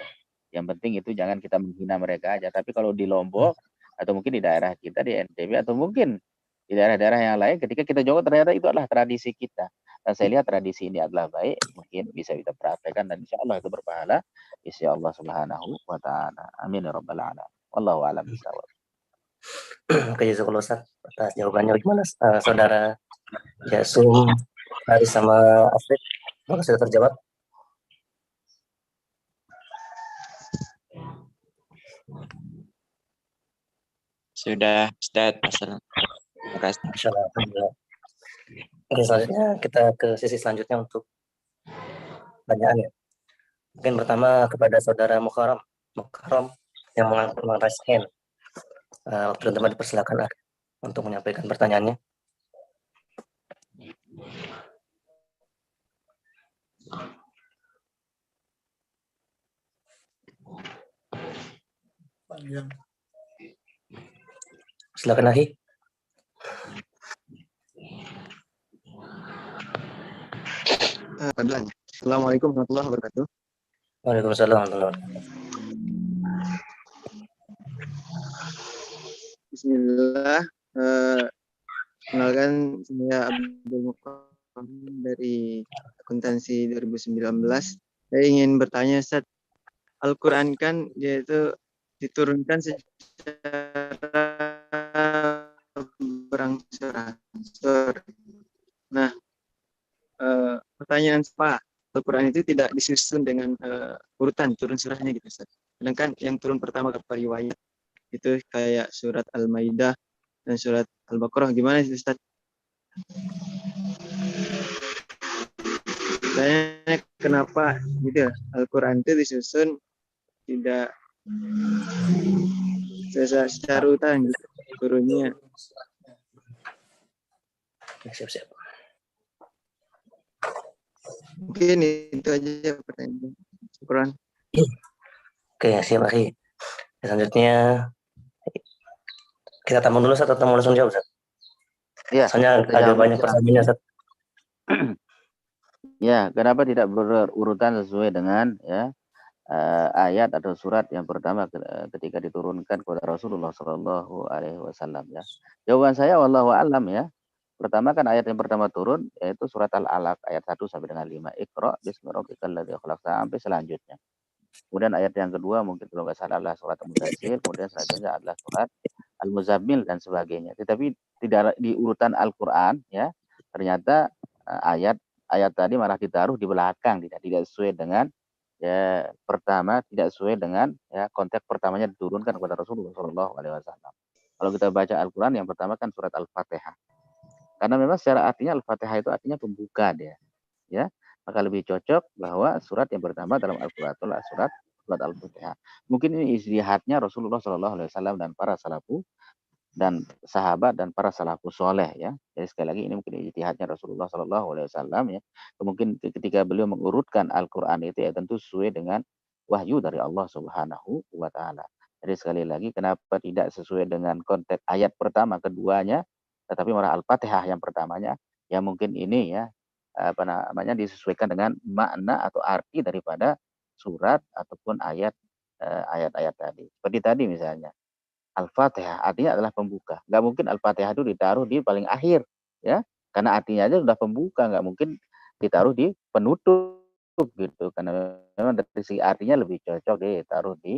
Yang penting itu jangan kita menghina mereka aja. Tapi kalau di Lombok atau mungkin di daerah kita di NTB atau mungkin di daerah-daerah yang lain, ketika kita jongkok ternyata itu adalah tradisi kita. Dan saya lihat tradisi ini adalah baik, mungkin bisa kita praktekkan dan insya Allah itu berpahala. Insya Allah Subhanahu Wa Taala. Amin ya Rabbal Alamin. Wallahu a'lam bishawab. Oke, jazakallah Ustaz atas jawabannya. Gimana saudara Jasum, Haris sama Afrik? Apakah sudah terjawab? Sudah, Ustaz. Terima kasih. Alhamdulillah. Oke, selanjutnya kita ke sesi selanjutnya untuk pertanyaan ya. Mungkin pertama kepada saudara Mukarram yang mengangkat hand. Teman-teman dipersilakan untuk menyampaikan pertanyaannya. Silakan Ahi. Assalamualaikum warahmatullahi wabarakatuh. Waalaikumsalam warahmatullahi wabarakatuh. Bismillah. Kenalkan saya Abdul Mukarram dari akuntansi 2019. Saya ingin bertanya, Ustaz. Al-Quran kan yaitu diturunkan secara berangsur-angsur. Nah, pertanyaan apa? Al-Quran itu tidak disusun dengan urutan turun surahnya gitu, Ustaz. Sedangkan yang turun pertama beberapa riwayat itu kayak surat Al-Maidah dan surat Al-Baqarah. Gimana sih Ustaz? Saya kenapa gitu ya, Al-Quran itu disusun tidak secara urutan gitu, turunnya. Siap-siap. Mungkin itu aja pertanyaan. Syukran. Oke, siap Akhi. Selanjutnya kita tamu dulu Ustaz, atau mau langsung jawab Ustaz? Ya, Soalnya kita agak jawab banyak dulu. pertanyaannya Ustaz. Ya, kenapa tidak berurutan sesuai dengan ya ayat atau surat yang pertama ketika diturunkan kepada Rasulullah Shallallahu Alaihi Wasallam ya? Jawaban saya wallahu alam ya. Pertama kan ayat yang pertama turun yaitu surat Al-Alaq ayat 1 sampai dengan 5. Iqra bismi rabbikal ladzi khalaq sampai selanjutnya. Kemudian ayat yang kedua mungkin kalau nggak salah adalah surat Al-Mudaththir, kemudian selanjutnya adalah surat Al-Muzammil dan sebagainya. Tetapi tidak di urutan Al-Qur'an ya. Ternyata ayat tadi malah ditaruh di belakang, tidak sesuai dengan ya pertama, tidak sesuai dengan ya konteks pertamanya diturunkan kepada Rasulullah Shallallahu Alaihi Wasallam. Kalau kita baca Al-Quran yang pertama kan surat Al-Fatihah. Karena memang secara artinya Al-Fatihah itu artinya pembuka dia, ya. Maka lebih cocok bahwa surat yang pertama dalam Al-Quran adalah surat Al-Fatihah. Mungkin ini ijtihadnya Rasulullah Shallallahu Alaihi Wasallam dan para salafu dan sahabat dan para salafus soleh ya. Jadi sekali lagi ini mungkin ijtihadnya Rasulullah Shallallahu Alaihi Wasallam ya. Mungkin ketika beliau mengurutkan Al-Quran itu ya tentu sesuai dengan wahyu dari Allah Subhanahu wa Ta'ala. Jadi sekali lagi kenapa tidak sesuai dengan konteks ayat pertama keduanya, tetapi malah Al-Fatihah yang pertamanya, ya mungkin ini ya disesuaikan dengan makna atau arti daripada surat ataupun ayat-ayat tadi. Seperti tadi misalnya Al-Fatihah artinya adalah pembuka. Nggak mungkin Al-Fatihah itu ditaruh di paling akhir, ya, karena artinya aja sudah pembuka, nggak mungkin ditaruh di penutup gitu, karena memang dari segi artinya lebih cocok ditaruh di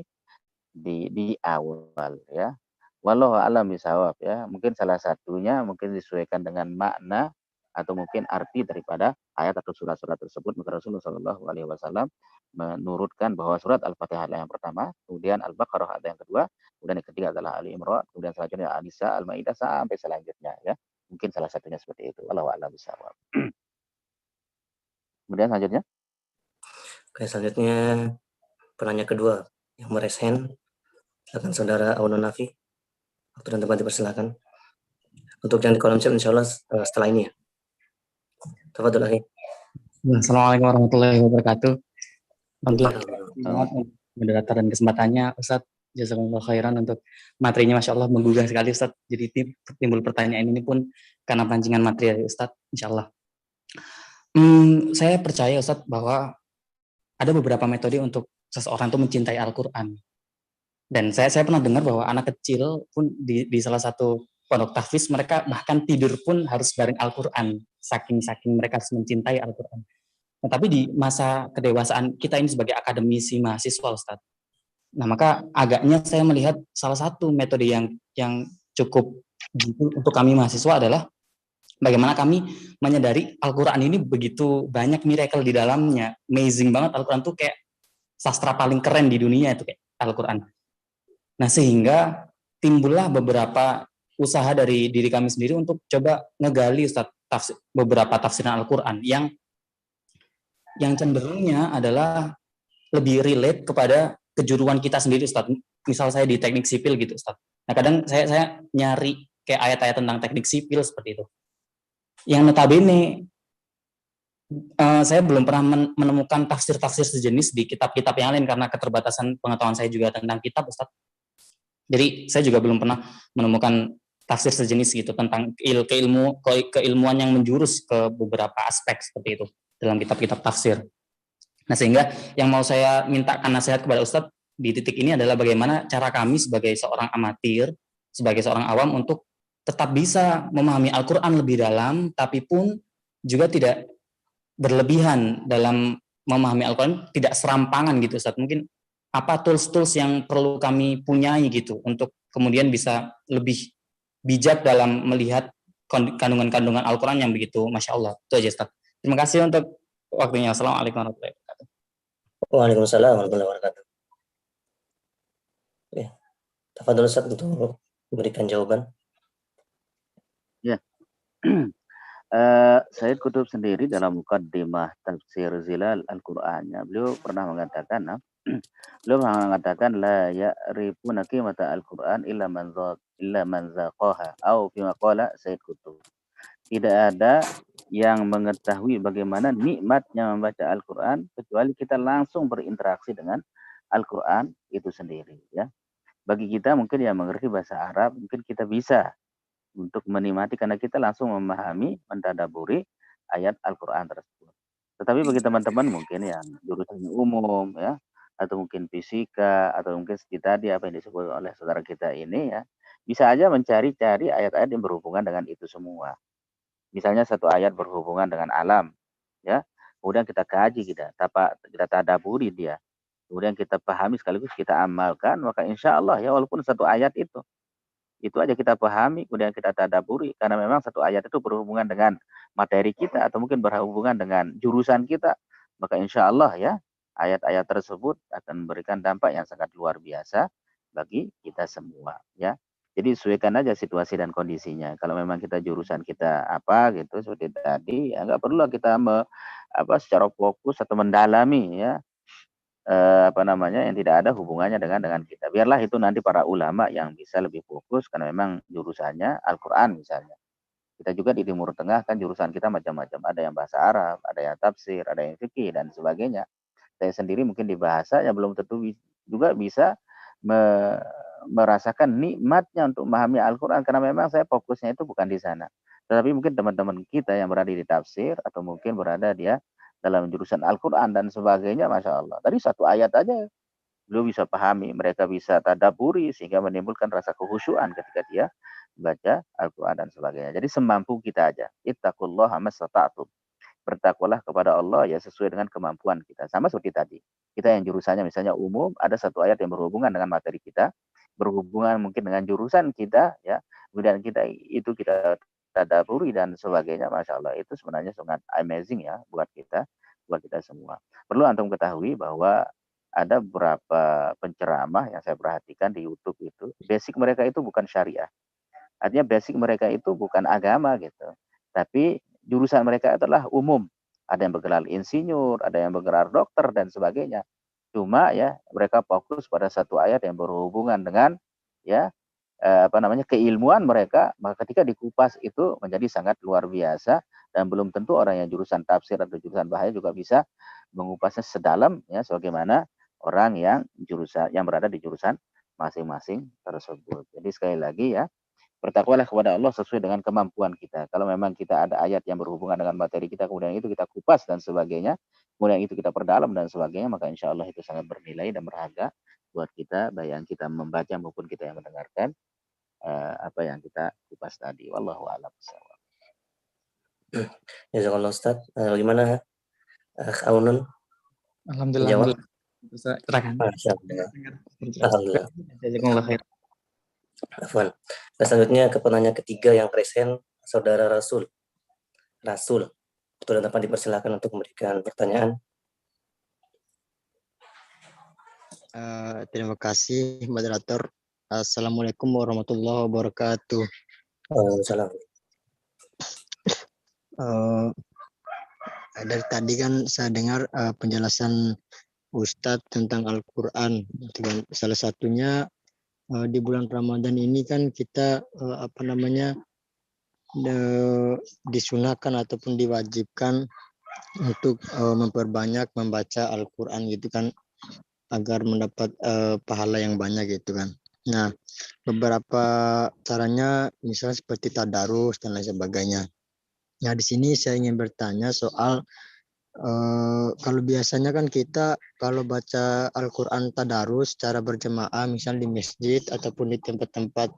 awal, ya. Wallahu a'lam bishawab ya. Mungkin salah satunya mungkin disesuaikan dengan makna atau mungkin arti daripada ayat atau surat-surat tersebut. Maka Rasulullah Shallallahu Alaihi Wasallam menurutkan bahwa surat Al-Fatihah adalah yang pertama, kemudian Al-Baqarah adalah yang kedua, kemudian yang ketiga adalah Ali Imran, kemudian selanjutnya An-Nisa, Al-Maidah sampai selanjutnya ya. Mungkin salah satunya seperti itu. Wallahu a'lam bishawab. Kemudian selanjutnya. Oke, selanjutnya penanya kedua yang meraise hand akan saudara Aunun Nafi. Waktu dan tempat dipersilakan. Untuk yang di kolom chat insya Allah setelah ini ya. Tafadhol akhi. Assalamualaikum warahmatullahi wabarakatuh. Alhamdulillah moderator dan kesempatannya Ustadz. Jazakumullah khairan untuk materinya, Masya Allah menggugah sekali Ustadz. Jadi timbul pertanyaan ini pun karena pancingan materi Ustadz, insya Allah. Saya percaya Ustadz bahwa ada beberapa metode untuk seseorang itu mencintai Al-Quran. Dan saya pernah dengar bahwa anak kecil pun di salah satu pondok tahfiz mereka bahkan tidur pun harus bareng Al-Quran, saking mereka harus mencintai Al-Quran. Nah, tapi di masa kedewasaan kita ini sebagai akademisi mahasiswa Ustadz, nah maka agaknya saya melihat salah satu metode yang cukup untuk kami mahasiswa adalah bagaimana kami menyadari Al-Quran ini begitu banyak miracle di dalamnya, amazing banget. Al-Quran tuh kayak sastra paling keren di dunia itu kayak Al-Quran. Nah, sehingga timbullah beberapa usaha dari diri kami sendiri untuk coba ngegali Ustadz beberapa tafsiran Al-Quran yang cenderungnya adalah lebih relate kepada kejuruan kita sendiri Ustadz. Misal saya di teknik sipil gitu Ustadz. Nah, kadang saya nyari kayak ayat-ayat tentang teknik sipil seperti itu. Yang notabene saya belum pernah menemukan tafsir-tafsir sejenis di kitab-kitab yang lain karena keterbatasan pengetahuan saya juga tentang kitab Ustadz. Jadi saya juga belum pernah menemukan tafsir sejenis gitu tentang keilmuan yang menjurus ke beberapa aspek seperti itu dalam kitab-kitab tafsir. Nah, sehingga yang mau saya mintakan nasihat kepada Ustadz di titik ini adalah bagaimana cara kami sebagai seorang amatir, sebagai seorang awam untuk tetap bisa memahami Al-Quran lebih dalam, tapi pun juga tidak berlebihan dalam memahami Al-Quran, tidak serampangan gitu Ustadz. Mungkin apa tools-tools yang perlu kami punyai gitu untuk kemudian bisa lebih bijak dalam melihat kandungan-kandungan Al-Quran yang begitu Masya Allah. Itu aja Ustaz. Terima kasih untuk waktunya. Assalamualaikum warahmatullahi wabarakatuh. Waalaikumsalam warahmatullahi wabarakatuh. Ya, tafadhol Ustaz untuk memberikan jawaban. Ya. Sayyid Qutb sendiri dalam muqaddimah tafsir Zilal Al-Qur'annya, beliau pernah mengatakan, beliau pernah mengatakan la ya'rifuna qimata Al-Qur'an illa man zaqaha atau fi maqala Sayyid Qutb. Tidak ada yang mengetahui bagaimana nikmatnya membaca Al-Qur'an kecuali kita langsung berinteraksi dengan Al-Qur'an itu sendiri, ya. Bagi kita mungkin yang mengerti bahasa Arab, mungkin kita bisa untuk menikmati karena kita langsung memahami, mentadabburi ayat Al-Qur'an tersebut. Tetapi bagi teman-teman mungkin yang jurusannya umum ya, atau mungkin fisika, atau mungkin seperti tadi apa yang disebut oleh saudara kita ini ya, bisa aja mencari-cari ayat-ayat yang berhubungan dengan itu semua. Misalnya satu ayat berhubungan dengan alam, ya, kemudian kita kaji, kita tadaburi dia, kemudian kita pahami sekaligus kita amalkan, maka insya Allah ya walaupun satu ayat itu aja kita pahami, kemudian kita tadaburi, karena memang satu ayat itu berhubungan dengan materi kita atau mungkin berhubungan dengan jurusan kita, maka insya Allah ya ayat-ayat tersebut akan memberikan dampak yang sangat luar biasa bagi kita semua ya. Jadi sesuaikan aja situasi dan kondisinya. Kalau memang kita jurusan kita apa gitu seperti tadi, ya nggak perlu kita secara fokus atau mendalami ya yang tidak ada hubungannya dengan kita. Biarlah itu nanti para ulama yang bisa lebih fokus karena memang jurusannya Al-Qur'an misalnya. Kita juga di Timur Tengah kan jurusan kita macam-macam, ada yang bahasa Arab, ada yang tafsir, ada yang fikih dan sebagainya. Saya sendiri mungkin di bahasa yang belum tentu juga bisa merasakan nikmatnya untuk memahami Al-Qur'an karena memang saya fokusnya itu bukan di sana. Tetapi mungkin teman-teman kita yang berada di tafsir atau mungkin berada dia dalam jurusan Al-Qur'an dan sebagainya, Masya Allah. Tadi satu ayat aja beliau bisa pahami, mereka bisa tadabburi sehingga menimbulkan rasa kekhusyuan ketika dia baca Al-Qur'an dan sebagainya. Jadi semampu kita aja. Ittaqullaha mastata'tum. Bertakwalah kepada Allah ya sesuai dengan kemampuan kita. Sama seperti tadi. Kita yang jurusannya misalnya umum, ada satu ayat yang berhubungan dengan materi kita, berhubungan mungkin dengan jurusan kita ya. Kemudian kita tadabburi dan sebagainya, Masya Allah itu sebenarnya sangat amazing ya buat kita semua. Perlu antum ketahui bahwa ada beberapa penceramah yang saya perhatikan di YouTube itu, basic mereka itu bukan syariah. Artinya basic mereka itu bukan agama gitu. Tapi jurusan mereka adalah umum. Ada yang bergelar insinyur, ada yang bergelar dokter dan sebagainya. Cuma ya mereka fokus pada satu ayat yang berhubungan dengan ya keilmuan mereka, maka ketika dikupas itu menjadi sangat luar biasa dan belum tentu orang yang jurusan tafsir atau jurusan bahasa juga bisa mengupasnya sedalam ya sebagaimana orang yang berada di jurusan masing-masing tersebut. Jadi sekali lagi ya, bertakwalah kepada Allah sesuai dengan kemampuan kita. Kalau memang kita ada ayat yang berhubungan dengan materi kita, kemudian itu kita kupas dan sebagainya, kemudian itu kita perdalam dan sebagainya, maka insya Allah itu sangat bernilai dan berharga buat kita, baik yang kita membaca maupun kita yang mendengarkan apa yang kita kupas tadi. Wallahu a'lam bishawab. Jazakallah Ustaz. Bagaimana Aunun? Alhamdulillah. Alhamdulillah. Afwan. Nah, selanjutnya ke penanya ketiga yang present, Saudara Rasul. Betul, dapat dipersilakan untuk memberikan pertanyaan. Terima kasih moderator. Assalamualaikum warahmatullahi wabarakatuh. Waalaikumsalam. Dari tadi kan saya dengar penjelasan Ustadz tentang Al-Quran. Salah satunya di bulan Ramadan ini kan kita disunahkan ataupun diwajibkan untuk memperbanyak membaca Al-Quran gitu kan, agar mendapat pahala yang banyak gitu kan. Nah, beberapa caranya misalnya seperti tadarus dan lain sebagainya. Nah, di sini saya ingin bertanya soal kalau biasanya kan kita kalau baca Al-Quran tadarus secara berjemaah, misal di masjid ataupun di tempat-tempat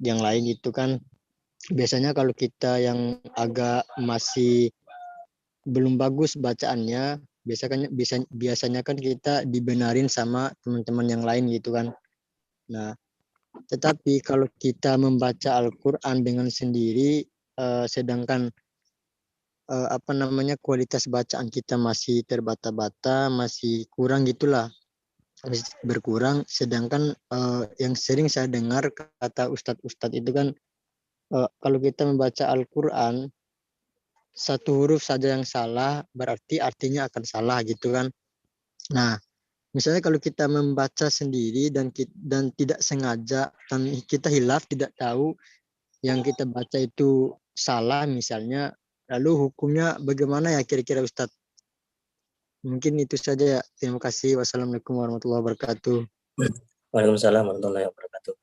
yang lain itu kan, biasanya kalau kita yang agak masih belum bagus bacaannya, biasanya kan kita dibenarin sama teman-teman yang lain gitu kan. Nah, tetapi kalau kita membaca Al-Quran dengan sendiri, sedangkan kualitas bacaan kita masih terbata-bata, masih kurang gitulah, masih berkurang. Sedangkan yang sering saya dengar kata ustadz itu kan, kalau kita membaca Al-Quran, satu huruf saja yang salah berarti artinya akan salah gitu kan. Nah, misalnya kalau kita membaca sendiri dan tidak sengaja dan kita hilaf, tidak tahu yang kita baca itu salah misalnya, lalu hukumnya bagaimana ya kira-kira Ustadz? Mungkin itu saja ya. Terima kasih. Wassalamualaikum warahmatullahi wabarakatuh. Waalaikumsalam warahmatullahi wabarakatuh.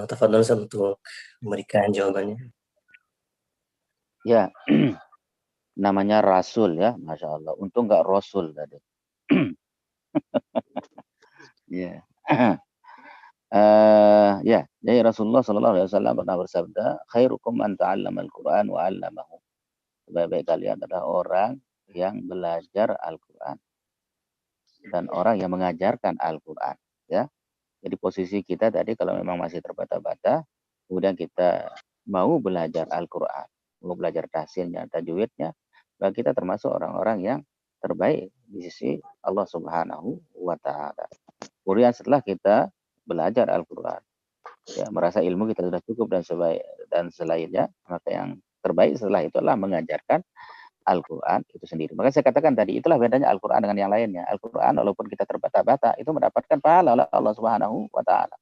Tafadhol Ustaz untuk memberikan jawabannya. Ya, namanya Rasul ya, Masya Allah. Untung nggak Rasul tadi. Ya. Ya, jadi Rasulullah SAW pernah bersabda, khairukum man ta'allama al-Quran wa 'allamahu. Sebaik-baik kalian adalah orang yang belajar Al-Quran dan orang yang mengajarkan Al-Quran. Ya, jadi posisi kita tadi kalau memang masih terbata-bata, kemudian kita mau belajar Al-Quran, mau belajar tahsinnya, tajwidnya, maka kita termasuk orang-orang yang terbaik di sisi Allah Subhanahu wa Ta'ala. Kemudian setelah kita belajar Al-Quran, ya merasa ilmu kita sudah cukup dan selainnya, maka yang terbaik setelah itu adalah mengajarkan Al-Quran itu sendiri. Maka saya katakan tadi, itulah bedanya Al-Quran dengan yang lainnya. Al-Quran walaupun kita terbata-bata, itu mendapatkan pahala oleh Allah Subhanahu wa Ta'ala.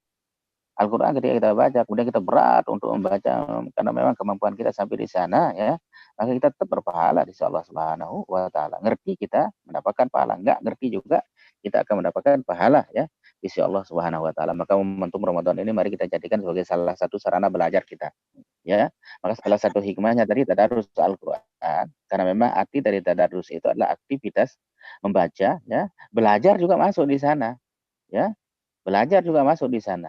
Al-Quran ketika kita baca, kemudian kita berat untuk membaca, karena memang kemampuan kita sampai di sana, ya, maka kita tetap berpahala di sisi Allah Subhanahu wa Ta'ala. Ngerti kita mendapatkan pahala, enggak ngerti juga kita akan mendapatkan pahala, ya, di sisi Allah Subhanahu wa Ta'ala. Maka momentum Ramadan ini mari kita jadikan sebagai salah satu sarana belajar kita, ya. Maka salah satu hikmahnya tadi tadarus Al-Quran, karena memang arti dari tadarus itu adalah aktivitas membaca, ya. Belajar juga masuk di sana, ya. Belajar juga masuk di sana.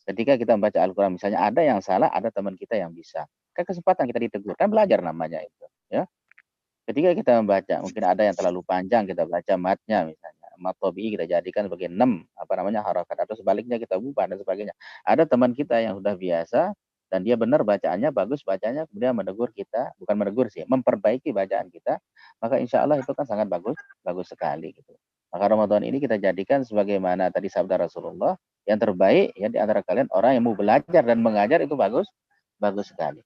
Ketika kita membaca Al-Quran, misalnya ada yang salah, ada teman kita yang bisa. Kan kesempatan kita ditegur, kan belajar namanya itu, ya. Ketika kita membaca, mungkin ada yang terlalu panjang, kita baca matnya misalnya. Mat tabi'i kita jadikan sebagai 6, harakat, atau sebaliknya kita ubah dan sebagainya. Ada teman kita yang sudah biasa, dan dia benar bacaannya, bagus bacanya, kemudian menegur kita, bukan menegur sih, memperbaiki bacaan kita, maka insya Allah itu kan sangat bagus, bagus sekali gitu. Maka Ramadan ini kita jadikan sebagaimana tadi sabda Rasulullah, yang terbaik ya di antara kalian orang yang mau belajar dan mengajar itu bagus, bagus sekali.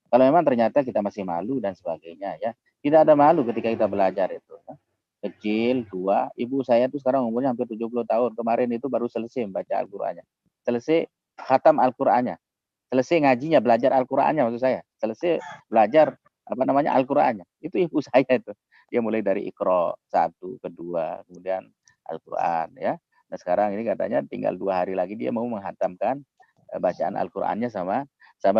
Kalau memang ternyata kita masih malu dan sebagainya, ya tidak ada malu ketika kita belajar itu. Ya. Kecil, tua, ibu saya tuh sekarang umurnya hampir 70 tahun. Kemarin itu baru selesai membaca Al-Qur'annya. Selesai khatam Al-Qur'annya. Selesai ngajinya, belajar Al-Qur'annya maksud saya. Selesai belajar Al-Qur'annya. Itu ibu saya itu. Dia mulai dari Iqra 1, kedua, kemudian Al-Qur'an ya. Nah sekarang ini katanya tinggal 2 hari lagi dia mau menghatamkan bacaan Al-Qur'annya sama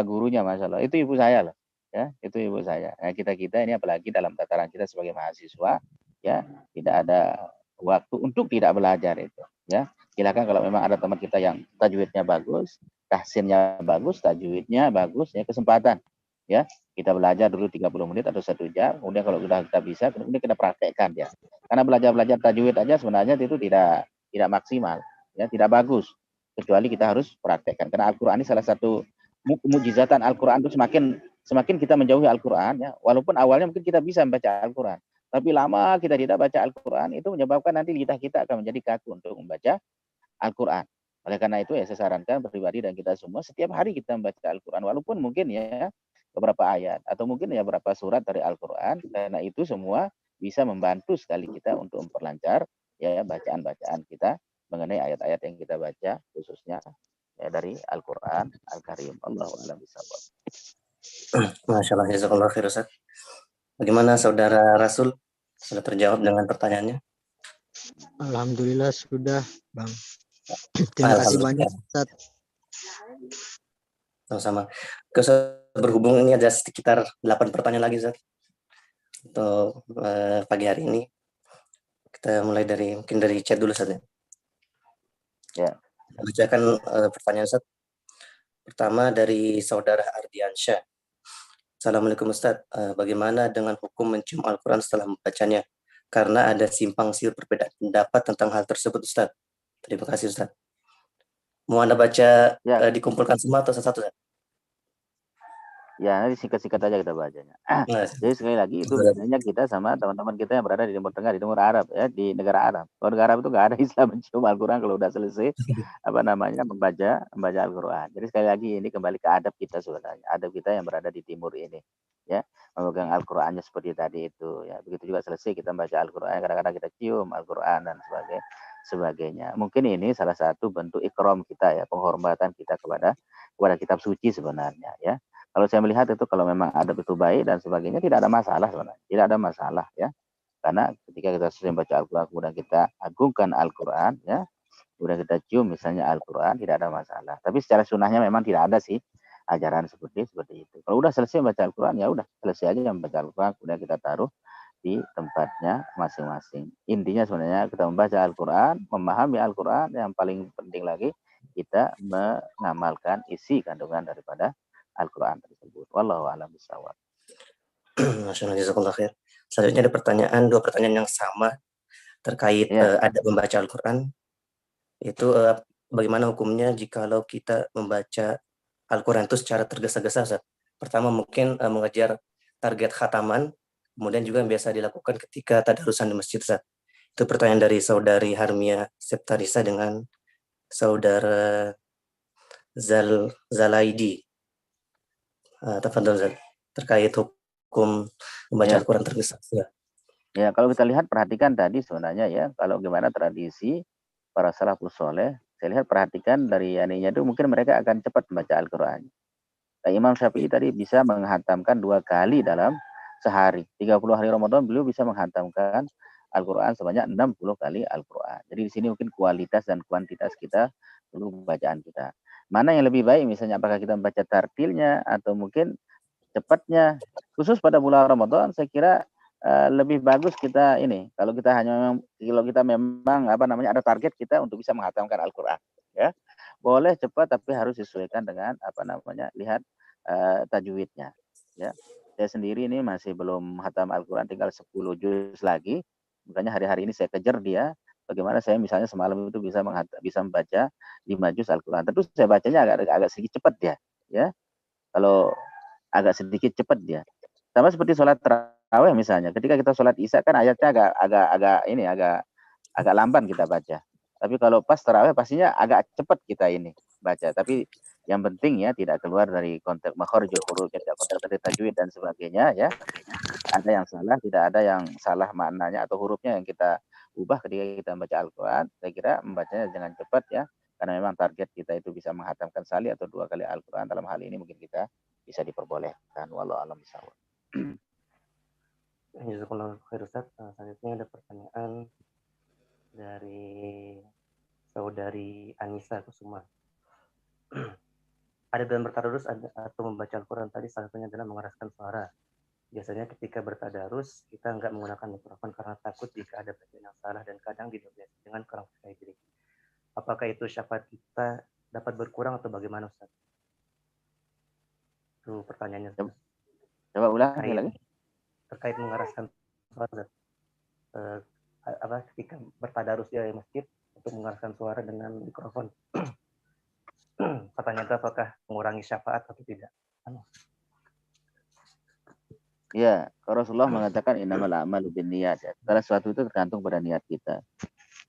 gurunya, Masya Allah. Itu ibu saya loh. Ya, itu ibu saya. Nah, kita ini apalagi dalam tataran kita sebagai mahasiswa, ya, tidak ada waktu untuk tidak belajar itu, ya. Silakan kalau memang ada teman kita yang tajwidnya bagus, tahsinnya bagus, tajwidnya bagus, ya kesempatan, ya. Kita belajar dulu 30 menit atau 1 jam, kemudian kalau sudah kita bisa, kemudian kita praktekkan ya. Karena belajar tajwid aja sebenarnya itu tidak maksimal, ya, tidak bagus. Kecuali kita harus praktekkan. Karena Al-Qur'an ini salah satu mukjizatan Al-Qur'an itu semakin kita menjauhi Al-Qur'an ya, walaupun awalnya mungkin kita bisa membaca Al-Qur'an, tapi lama kita tidak baca Al-Qur'an itu menyebabkan nanti lidah kita akan menjadi kaku untuk membaca Al-Qur'an. Oleh karena itu ya saya sarankan pribadi dan kita semua setiap hari kita membaca Al-Qur'an walaupun mungkin ya beberapa ayat atau mungkin ya beberapa surat dari Al-Qur'an, karena itu semua bisa membantu sekali kita untuk memperlancar ya bacaan-bacaan kita mengenai ayat-ayat yang kita baca khususnya ya dari Al-Qur'an Al-Karim. Allahu a'lam bishawab. Masya Allah, jazakallah khair Ustaz. Bagaimana saudara Rasul? Sudah terjawab dengan pertanyaannya? Alhamdulillah sudah, Bang. Terima kasih banyak, Ustaz. Sama-sama. Berhubung ini ada sekitar 8 pertanyaan lagi, Ustaz. Untuk pagi hari ini. Kita mulai mungkin dari chat dulu, Ustaz. Ya. Bacakan pertanyaan, Ustaz. Pertama dari saudara Ardiansyah. Assalamualaikum Ustaz, bagaimana dengan hukum mencium Al-Quran setelah membacanya? Karena ada simpang siur perbedaan pendapat tentang hal tersebut, Ustaz. Terima kasih, Ustaz. Mau Anda baca dikumpulkan semua atau satu-satu, Ustaz? Ya, nanti singkat-singkat aja kita bacanya. Nah, Jadi sekali lagi itu bedanya kita sama teman-teman kita yang berada di Timur Tengah, di Timur Arab ya, di negara Arab. Kalau negara Arab itu nggak ada istilah mencium Al-Quran kalau udah selesai membaca Al-Quran. Jadi sekali lagi ini kembali ke adab kita sebenarnya, adab kita yang berada di timur ini, ya, memegang Al-Qurannya seperti tadi itu, ya. Begitu juga selesai kita baca Al-Quran, kadang-kadang kita cium Al-Quran dan sebagainya. Mungkin ini salah satu bentuk ikram kita ya, penghormatan kita kepada kitab suci sebenarnya, ya. Kalau saya melihat itu kalau memang adab itu baik dan sebagainya tidak ada masalah sebenarnya. Tidak ada masalah ya. Karena ketika kita sudah baca Al-Quran kemudian kita agungkan Al-Quran ya, kemudian kita cium misalnya Al-Quran tidak ada masalah. Tapi secara sunnahnya memang tidak ada sih ajaran seperti itu. Kalau udah selesai baca Al-Quran ya udah selesai aja membaca Al-Quran kemudian kita taruh di tempatnya masing-masing. Intinya sebenarnya kita membaca Al-Quran, memahami Al-Quran, yang paling penting lagi kita mengamalkan isi kandungan daripada Al-Quran tersebut. Wallahu a'lam bishawab. Masya Allah, jazakallah khair. Selanjutnya ada dua pertanyaan yang sama terkait Ya. adab membaca Al-Quran. Itu bagaimana hukumnya jikalau kita membaca Al-Quran itu secara tergesa-gesa, Ustaz? Pertama mungkin mengejar target khataman, kemudian juga yang biasa dilakukan ketika tadarusan di masjid, Ustaz. Itu pertanyaan dari saudari Harmia Septarisa dengan saudara Zalaidi. Tafadhol, Ustaz, terkait hukum membaca Ya. Al-Quran tergesa-gesa. Ya, kalau kita lihat perhatikan tadi sebenarnya ya, kalau gimana tradisi para salafus soleh, saya lihat perhatikan dari aninya itu mungkin mereka akan cepat membaca Al-Quran. Nah, Imam Syafi'i tadi bisa menghantamkan 2 kali dalam sehari. 30 hari Ramadan beliau bisa menghantamkan Al-Quran sebanyak 60 kali Al-Quran. Jadi di sini mungkin kualitas dan kuantitas kita perlu bacaan kita. Mana yang lebih baik misalnya apakah kita membaca tartilnya atau mungkin cepatnya. Khusus pada bulan Ramadan saya kira lebih bagus kita ini kalau kita memang ada target kita untuk bisa menghatamkan Al-Qur'an ya. Boleh cepat tapi harus disesuaikan dengan lihat tajwidnya ya. Saya sendiri ini masih belum hatam Al-Qur'an, tinggal 10 juz lagi. Makanya hari-hari ini saya kejar dia bagaimana saya misalnya semalam itu bisa membaca 5 juz Al-Qur'an. Tentu saya bacanya agak sedikit cepat ya. Kalau agak sedikit cepat dia. Sama seperti sholat tarawih misalnya. Ketika kita sholat isya kan ayatnya agak lamban kita baca. Tapi kalau pas tarawih pastinya agak cepat kita ini baca. Tapi yang penting ya tidak keluar dari konteks makharijul huruf, tidak konteks dari tajwid dan sebagainya ya. Ada yang salah, tidak ada yang salah maknanya atau hurufnya yang kita ubah ketika kita membaca Al-Quran. Saya kira membacanya jangan cepat ya. Karena memang target kita itu bisa menghatamkan sekali atau 2 kali Al-Quran. Dalam hal ini mungkin kita bisa diperbolehkan. Wallahu a'lam bishawab. Jazakallahu khair, Ustaz. Selanjutnya ada pertanyaan dari saudari Anissa Kusuma. Ada dalam bertadarus atau membaca Al-Quran tadi salah satunya adalah mengeraskan suara. Biasanya ketika bertadarus kita nggak menggunakan mikrofon karena takut jika ada bacaan yang salah dan kadang didominasi dengan kurang percaya diri. Apakah itu syafaat kita dapat berkurang atau bagaimana, Ustaz? Itu pertanyaannya. Coba ulang lagi. Terkait mengeraskan suara, ketika bertadarus di masjid untuk mengeraskan suara dengan mikrofon. Pertanyaan itu apakah mengurangi syafaat atau tidak? Ya, Rasulullah mengatakan innamal a'malu binniyat. Segala sesuatu itu tergantung pada niat kita.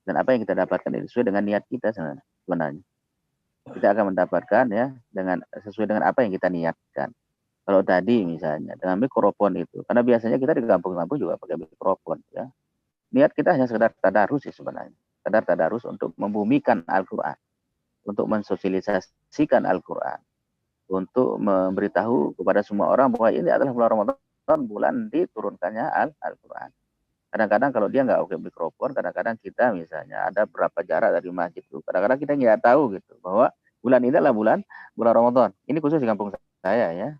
Dan apa yang kita dapatkan itu sesuai dengan niat kita sebenarnya. Kita akan mendapatkan ya sesuai dengan apa yang kita niatkan. Kalau tadi misalnya dengan mikrofon itu, karena biasanya kita di kampung-kampung juga pakai mikrofon ya. Niat kita hanya sekedar tadarus sih sebenarnya. Sekedar tadarus untuk membumikan Al-Quran. Untuk mensosialisasikan Al-Quran. Untuk memberitahu kepada semua orang bahwa ini adalah bulan Ramadan, bulan diturunkannya Al-Quran. Kadang-kadang kalau dia nggak oke mikrofon, kadang-kadang kita misalnya ada berapa jarak dari masjid itu. Kadang-kadang kita nggak tahu gitu bahwa bulan ini adalah bulan Ramadan. Ini khusus di kampung saya ya.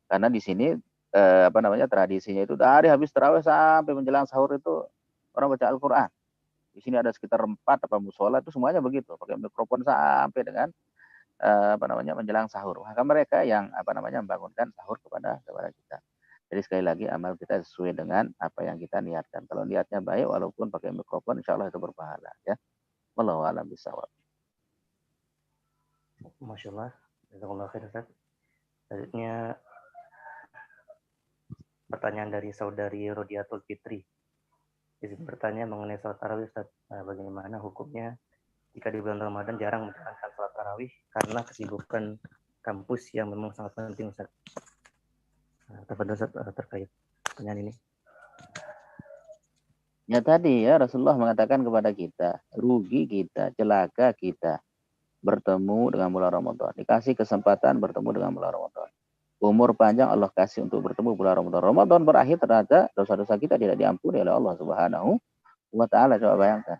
Karena di sini tradisinya itu dari habis tarawih sampai menjelang sahur itu orang baca Al-Quran. Di sini ada sekitar 4 musola itu semuanya begitu, pakai mikrofon sampai dengan menjelang sahur. Maka mereka yang membangunkan sahur kepada kita. Jadi sekali lagi amal kita sesuai dengan apa yang kita niatkan. Kalau niatnya baik walaupun pakai mikrofon insya Allah itu berpahala ya. Wallahu a'lam bishawab. Masya Allah. Jazakallahu khair, Ustaz. Selanjutnya pertanyaan dari saudari Rodiatul Fitri. Izin bertanya mengenai sholat tarawih, Ustaz. Bagaimana hukumnya jika di bulan Ramadan jarang menjalankan sholat tarawih karena kesibukan kampus yang memang sangat penting, Ustaz. Tafadhol, Ustaz, terkait pertanyaan ini. Ya tadi ya Rasulullah mengatakan kepada kita, rugi kita, celaka kita bertemu dengan bulan Ramadan. Dikasih kesempatan bertemu dengan bulan Ramadan. Umur panjang Allah kasih untuk bertemu bulan Ramadan. Ramadan berakhir ternyata dosa-dosa kita tidak diampuni oleh Allah Subhanahu wa taala. Coba bayangkan.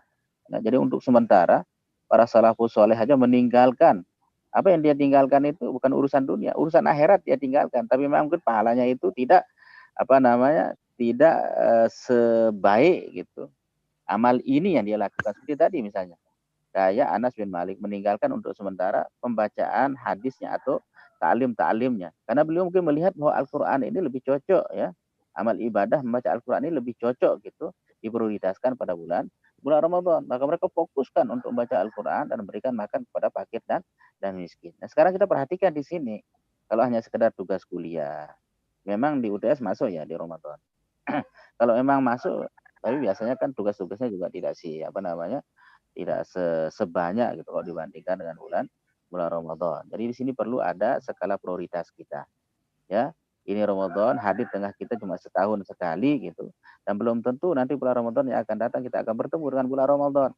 Nah, jadi untuk sementara para salafus soleh aja meninggalkan apa yang dia tinggalkan itu bukan urusan dunia, urusan akhirat dia tinggalkan. Tapi memang mungkin pahalanya itu tidak tidak sebaik gitu. Amal ini yang dia lakukan seperti tadi misalnya. Kayak Anas bin Malik meninggalkan untuk sementara pembacaan hadisnya atau ta'lim-ta'limnya. Karena beliau mungkin melihat bahwa Al-Quran ini lebih cocok ya. Amal ibadah membaca Al-Quran ini lebih cocok gitu. Diprioritaskan pada bulan Ramadan. Maka mereka fokuskan untuk membaca Al-Quran dan memberikan makan kepada fakir dan miskin. Nah sekarang kita perhatikan di sini. Kalau hanya sekedar tugas kuliah. Memang di UTS masuk ya di Ramadan. Kalau memang masuk, tapi biasanya kan tugas-tugasnya juga tidak tidak sebanyak gitu kalau dibandingkan dengan bulan Ramadan. Jadi di sini perlu ada skala prioritas kita. Ya, ini Ramadan hadir tengah kita cuma setahun sekali gitu. Dan belum tentu nanti bulan Ramadan yang akan datang kita akan bertemu dengan bulan Ramadan.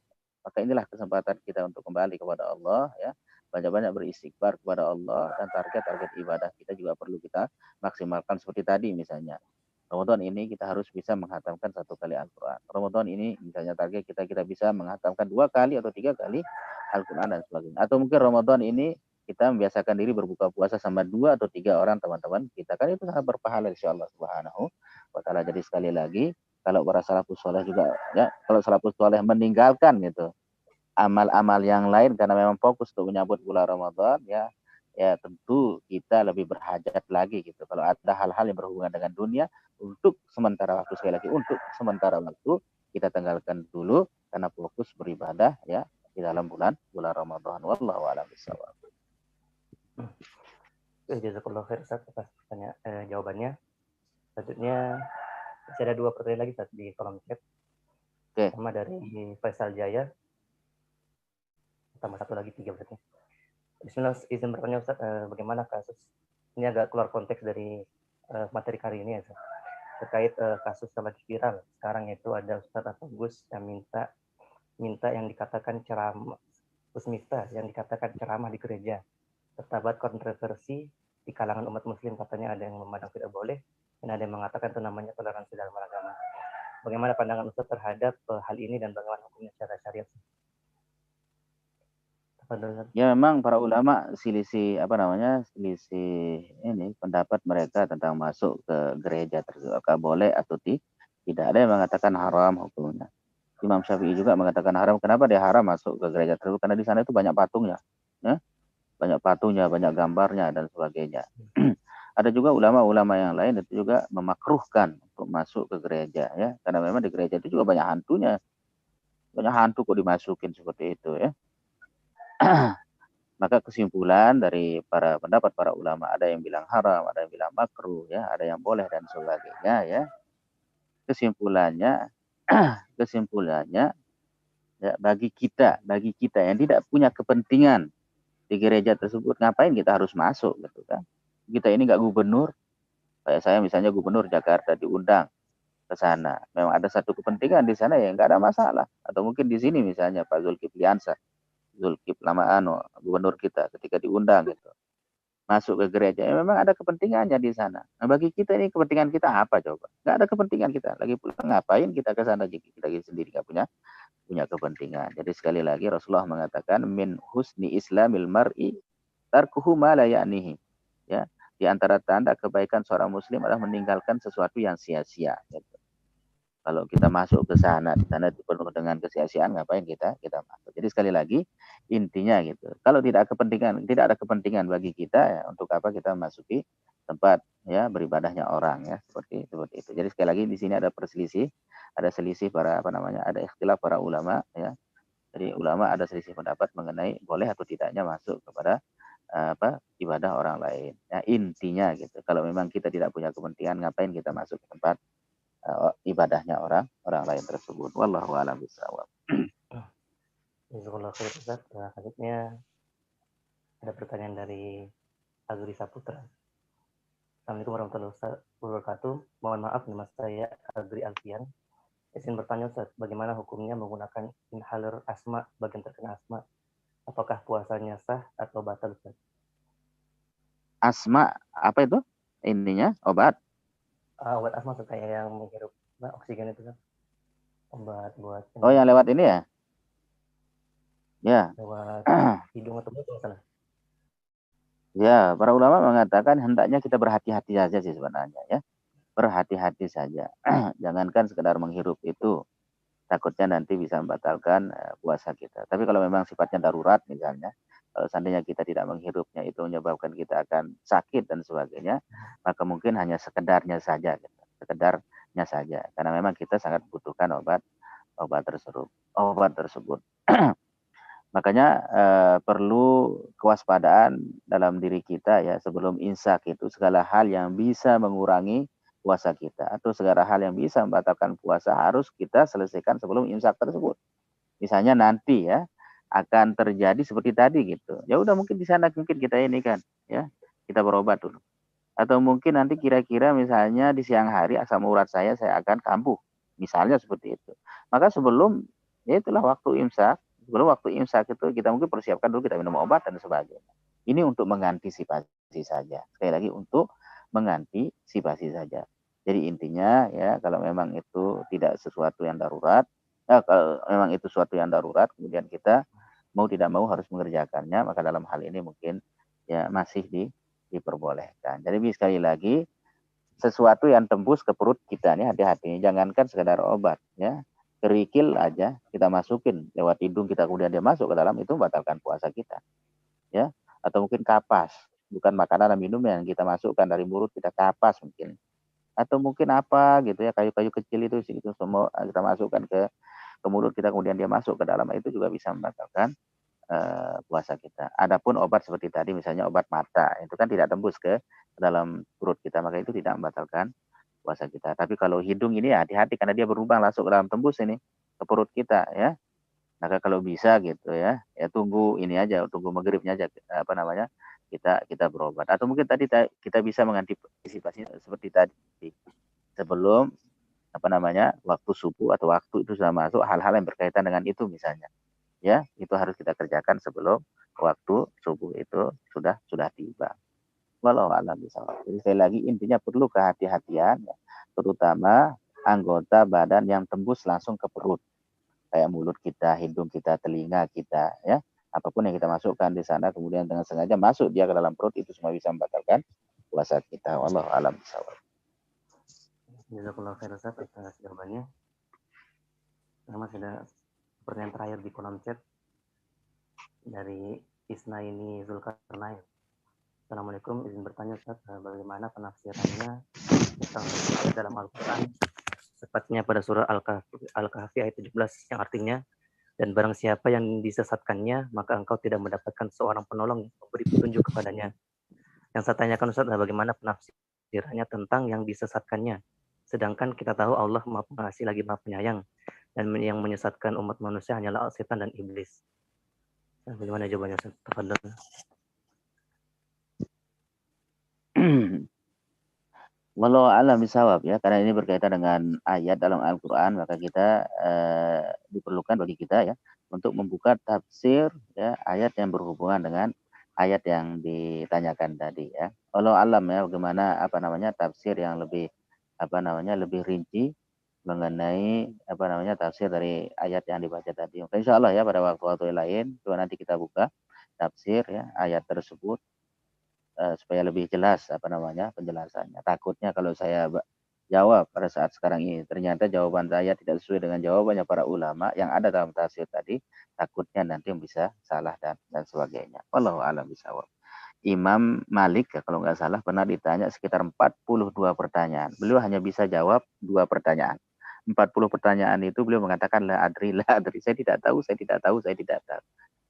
Maka inilah kesempatan kita untuk kembali kepada Allah ya. Banyak-banyak beristighfar kepada Allah dan target-target ibadah kita juga perlu kita maksimalkan seperti tadi misalnya. Ramadan ini kita harus bisa menghatamkan 1 kali Al-Quran. Ramadan ini misalnya target kita bisa menghatamkan 2 kali atau 3 kali Al-Quran dan sebagainya. Atau mungkin Ramadan ini kita membiasakan diri berbuka puasa sama 2 atau 3 orang teman-teman kita. Kan itu sangat berpahala insyaallah subhanahu wa ta'ala. Jadi sekali lagi, kalau para salafus soleh juga ya, kalau salafus soleh meninggalkan gitu amal-amal yang lain karena memang fokus untuk menyambut bulan Ramadan ya tentu kita lebih berhajat lagi gitu. Kalau ada hal-hal yang berhubungan dengan dunia untuk sementara waktu, sekali lagi untuk sementara waktu kita tinggalkan dulu karena fokus beribadah ya di dalam bulan Ramadan. Wallahu a'lam bishawab. Jazakallahu khair Ustaz atas jawabannya. Selanjutnya masih ada 2 pertanyaan lagi Ustaz di kolom chat. Sama dari Faisal Jaya. Tambah 1 lagi 3 berarti. Bismillah, izin bertanya Ustaz, bagaimana kasus ini agak keluar konteks dari materi kali ini ya Ustaz. Terkait kasus yang lagi viral sekarang, yaitu ada Ustaz atau Gus yang minta yang dikatakan ceramah, Gus Miftah yang dikatakan ceramah di gereja. Terdapat kontroversi di kalangan umat muslim, katanya ada yang memandang tidak boleh dan ada yang mengatakan itu namanya toleransi dalam beragama. Bagaimana pandangan Ustaz terhadap hal ini dan bagaimana hukumnya secara syariat? Ya memang para ulama selisih ini pendapat mereka tentang masuk ke gereja tersebut, apakah boleh atau tidak. Ada yang mengatakan haram hukumnya. Imam Syafi'i juga mengatakan haram. Kenapa dia haram masuk ke gereja tersebut? Karena di sana itu banyak patungnya, ya? Banyak patungnya, banyak gambarnya dan sebagainya. Ada juga ulama-ulama yang lain itu juga memakruhkan untuk masuk ke gereja ya, karena memang di gereja itu juga banyak hantunya. Banyak hantu kok dimasukin seperti itu ya. Maka kesimpulan dari pendapat para ulama, ada yang bilang haram, ada yang bilang makruh ya, ada yang boleh dan sebagainya ya. Kesimpulannya ya, bagi kita yang tidak punya kepentingan di gereja tersebut, ngapain kita harus masuk gitu kan? Kita ini nggak gubernur, kayak saya misalnya gubernur Jakarta diundang ke sana, memang ada satu kepentingan di sana ya nggak ada masalah. Atau mungkin di sini misalnya Pak Zulkifli gubernur kita ketika diundang gitu masuk ke gereja, ya memang ada kepentingannya di sana. Nah bagi kita ini kepentingan kita apa coba? Nggak ada kepentingan kita. Lagi pula ngapain kita ke sana jika kita sendiri nggak punya kepentingan. Jadi sekali lagi Rasulullah mengatakan min husni islamil mar'i tarkuhu ma la ya'nihi. Ya, di antara tanda kebaikan seorang muslim adalah meninggalkan sesuatu yang sia-sia gitu. Kalau kita masuk ke sana, di sana penuh dengan kesia-siaan, ngapain kita masuk? Jadi sekali lagi intinya gitu. Kalau tidak ada kepentingan bagi kita, ya, untuk apa kita masuki tempat ya beribadahnya orang ya seperti itu. Jadi sekali lagi di sini ada selisih ada ikhtilaf para ulama ya. Jadi ulama ada selisih pendapat mengenai boleh atau tidaknya masuk kepada ibadah orang lain. Ya, intinya gitu. Kalau memang kita tidak punya kepentingan, ngapain kita masuk ke tempat ibadahnya orang lain tersebut. Wallahu a'lam bishawab. Jazakallah khair Ustaz. Selanjutnya ada pertanyaan dari Agri Saputra. Assalamualaikum warahmatullahi wabarakatuh. Mohon maaf nama saya Agri Alfian. Izin bertanya Ustaz, bagaimana hukumnya menggunakan inhaler asma bagi yang terkena asma? Apakah puasanya sah atau batal Ustaz? Asma apa itu? Ininya obat? Obat asma kayak yang menghirup oksigen itu kan? Obat buat Oh, yang lewat ini ya? Ya. Lewat hidung atau mulut salah. Ya, para ulama mengatakan hendaknya kita berhati-hati saja sih sebenarnya ya. Berhati-hati saja. Jangankan sekedar menghirup itu, takutnya nanti bisa membatalkan puasa kita. Tapi kalau memang sifatnya darurat misalnya, kalau seandainya kita tidak menghirupnya itu menyebabkan kita akan sakit dan sebagainya, maka mungkin hanya sekedarnya saja, gitu. Sekedarnya saja. Karena memang kita sangat butuhkan obat tersebut. Makanya perlu kewaspadaan dalam diri kita ya sebelum imsak itu segala hal yang bisa mengurangi puasa kita atau segala hal yang bisa membatalkan puasa harus kita selesaikan sebelum imsak tersebut. Misalnya nanti ya akan terjadi seperti tadi gitu. Ya udah mungkin di sana mungkin kita ini kan ya kita berobat dulu. Atau mungkin nanti kira-kira misalnya di siang hari asam urat saya akan kambuh. Misalnya seperti itu. Maka sebelum ya itulah waktu imsak. Sebelum waktu imsak itu kita mungkin persiapkan dulu, kita minum obat dan sebagainya. Ini untuk mengantisipasi saja. Sekali lagi untuk mengantisipasi saja. Jadi intinya ya kalau memang itu tidak sesuatu yang darurat, kalau memang itu sesuatu yang darurat, kemudian kita mau tidak mau harus mengerjakannya, maka dalam hal ini mungkin ya masih diperbolehkan. Jadi sekali lagi sesuatu yang tembus ke perut kita nih hati-hati, jangankan sekedar obat ya. Kerikil aja kita masukin lewat hidung kita kemudian dia masuk ke dalam itu membatalkan puasa kita ya. Atau mungkin kapas, bukan makanan dan minum yang kita masukkan dari mulut kita kapas mungkin, atau mungkin apa gitu ya kayu-kayu kecil itu semua kita masukkan ke mulut kita kemudian dia masuk ke dalam itu juga bisa membatalkan puasa kita. Adapun obat seperti tadi misalnya obat mata itu kan tidak tembus ke dalam perut kita, maka itu tidak membatalkan puasa kita. Tapi kalau hidung ini ya hati-hati karena dia berlubang masuk ke dalam tembus ini ke perut kita ya. Maka kalau bisa gitu ya tunggu ini aja, tunggu maghribnya aja kita berobat. Atau mungkin tadi kita bisa mengantisipasi seperti tadi sebelum waktu subuh atau waktu itu sudah masuk hal-hal yang berkaitan dengan itu misalnya. Ya, itu harus kita kerjakan sebelum waktu subuh itu sudah tiba. Walau alam bishawab. Jadi sekali lagi intinya perlu kehati-hatian, ya, terutama anggota badan yang tembus langsung ke perut, kayak mulut kita, hidung kita, telinga kita, ya, apapun yang kita masukkan di sana kemudian dengan sengaja masuk dia ke dalam perut itu semua bisa membatalkan puasa kita. Wallahu alam bishawab. Jazakallahu khairan Ustaz atas jawabannya. Masih ada pertanyaan terakhir di kolom chat dari Isnaini Zulkarnain. Assalamualaikum, izin bertanya Ustaz, bagaimana penafsirannya dalam Al-Quran tepatnya pada surah Al-Kahfi ayat 17 yang artinya dan barang siapa yang disesatkannya maka engkau tidak mendapatkan seorang penolong yang memberi petunjuk kepadanya. Yang saya tanyakan Ustaz adalah bagaimana penafsirannya tentang yang disesatkannya, sedangkan kita tahu Allah Maha Pengasih lagi Maha Penyayang dan yang menyesatkan umat manusia hanyalah setan dan iblis. Nah, bagaimana jawabannya Ustaz? Tafadhol. Walau alam bisawab ya, karena ini berkaitan dengan ayat dalam Al-Quran, maka kita diperlukan bagi kita ya untuk membuka tafsir ya ayat yang berhubungan dengan ayat yang ditanyakan tadi ya. Walau alam ya, bagaimana tafsir yang lebih lebih rinci mengenai tafsir dari ayat yang dibaca tadi. Maka insya Allah ya pada waktu-waktu lain coba nanti kita buka tafsir ya ayat tersebut supaya lebih jelas penjelasannya. Takutnya kalau saya jawab pada saat sekarang ini ternyata jawaban saya tidak sesuai dengan jawabannya para ulama yang ada dalam tafsir tadi, takutnya nanti bisa salah dan sebagainya. Wallahu a'lam bishawab. Imam Malik kalau nggak salah pernah ditanya sekitar 42 pertanyaan. Beliau hanya bisa jawab 2 pertanyaan. 40 pertanyaan itu beliau mengatakan la adri. Saya tidak tahu.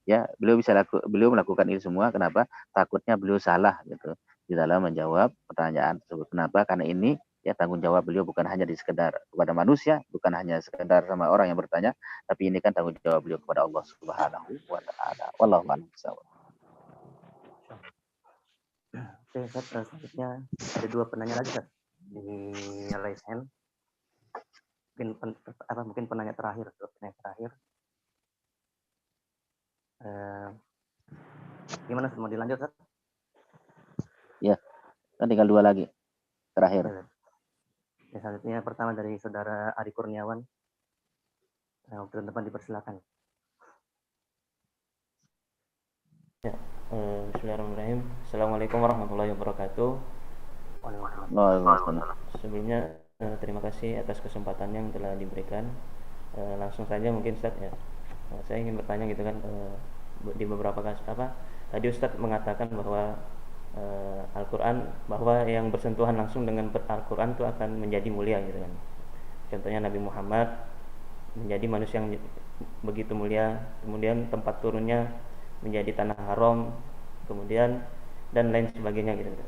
Ya, beliau melakukan ini semua. Kenapa? Takutnya beliau salah gitu di dalam menjawab pertanyaan tersebut. Kenapa? Karena ini ya tanggung jawab beliau bukan hanya di sekedar kepada manusia, bukan hanya sekedar sama orang yang bertanya, tapi ini kan tanggung jawab beliau kepada Allah Subhanahu wa taala. Wallahu a'lam bishawab. Oke, Ustaz, selanjutnya ada 2 penanya lagi, Ustaz. Di raise hand. Mungkin penanya terakhir, gimana mau dilanjut, Ustaz? Ya, kan tinggal 2 lagi terakhir. Ya, selanjutnya pertama dari saudara Ari Kurniawan. Teman-teman dipersilakan. Ya, bismillahirrahmanirrahim. Assalamualaikum warahmatullahi wabarakatuh. Waalaikumsalam. Sebelumnya terima kasih atas kesempatan yang telah diberikan. Langsung saja mungkin Ustaz ya. Saya ingin bertanya gitu kan, di beberapa kasus tadi Ustaz mengatakan bahwa Al-Quran, bahwa yang bersentuhan langsung dengan Al-Quran itu akan menjadi mulia gitu kan. Contohnya Nabi Muhammad menjadi manusia yang begitu mulia, kemudian tempat turunnya menjadi tanah haram, kemudian dan lain sebagainya gitu.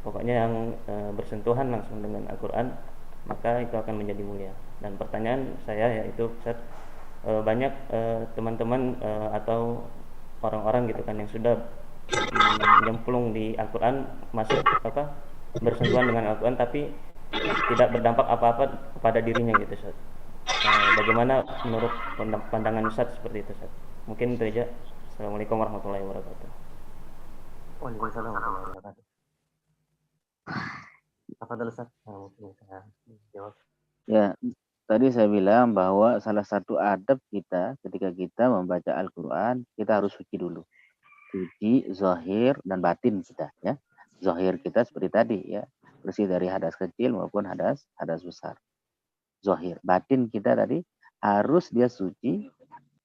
Pokoknya yang bersentuhan langsung dengan Al-Quran, maka itu akan menjadi mulia. Dan pertanyaan saya yaitu Ustaz, banyak teman-teman atau orang-orang gitu kan yang sudah nyemplung di Al-Quran, masuk bersentuhan dengan Al-Quran, tapi tidak berdampak apa-apa kepada dirinya gitu Ustaz. Bagaimana menurut pandangan Ustaz seperti itu Ustaz? Mungkin itu aja. Assalamualaikum warahmatullahi wabarakatuh. Waalaikumsalam warahmatullahi wabarakatuh. Apa dulu Ustaz? Mungkin saya jawab. Ya, tadi saya bilang bahwa salah satu adab kita ketika kita membaca Al-Quran, kita harus suci dulu. Suci zahir dan batin kita ya. Zahir kita seperti tadi ya, bersih dari hadas kecil maupun hadas besar. Zahir. Batin kita tadi harus dia suci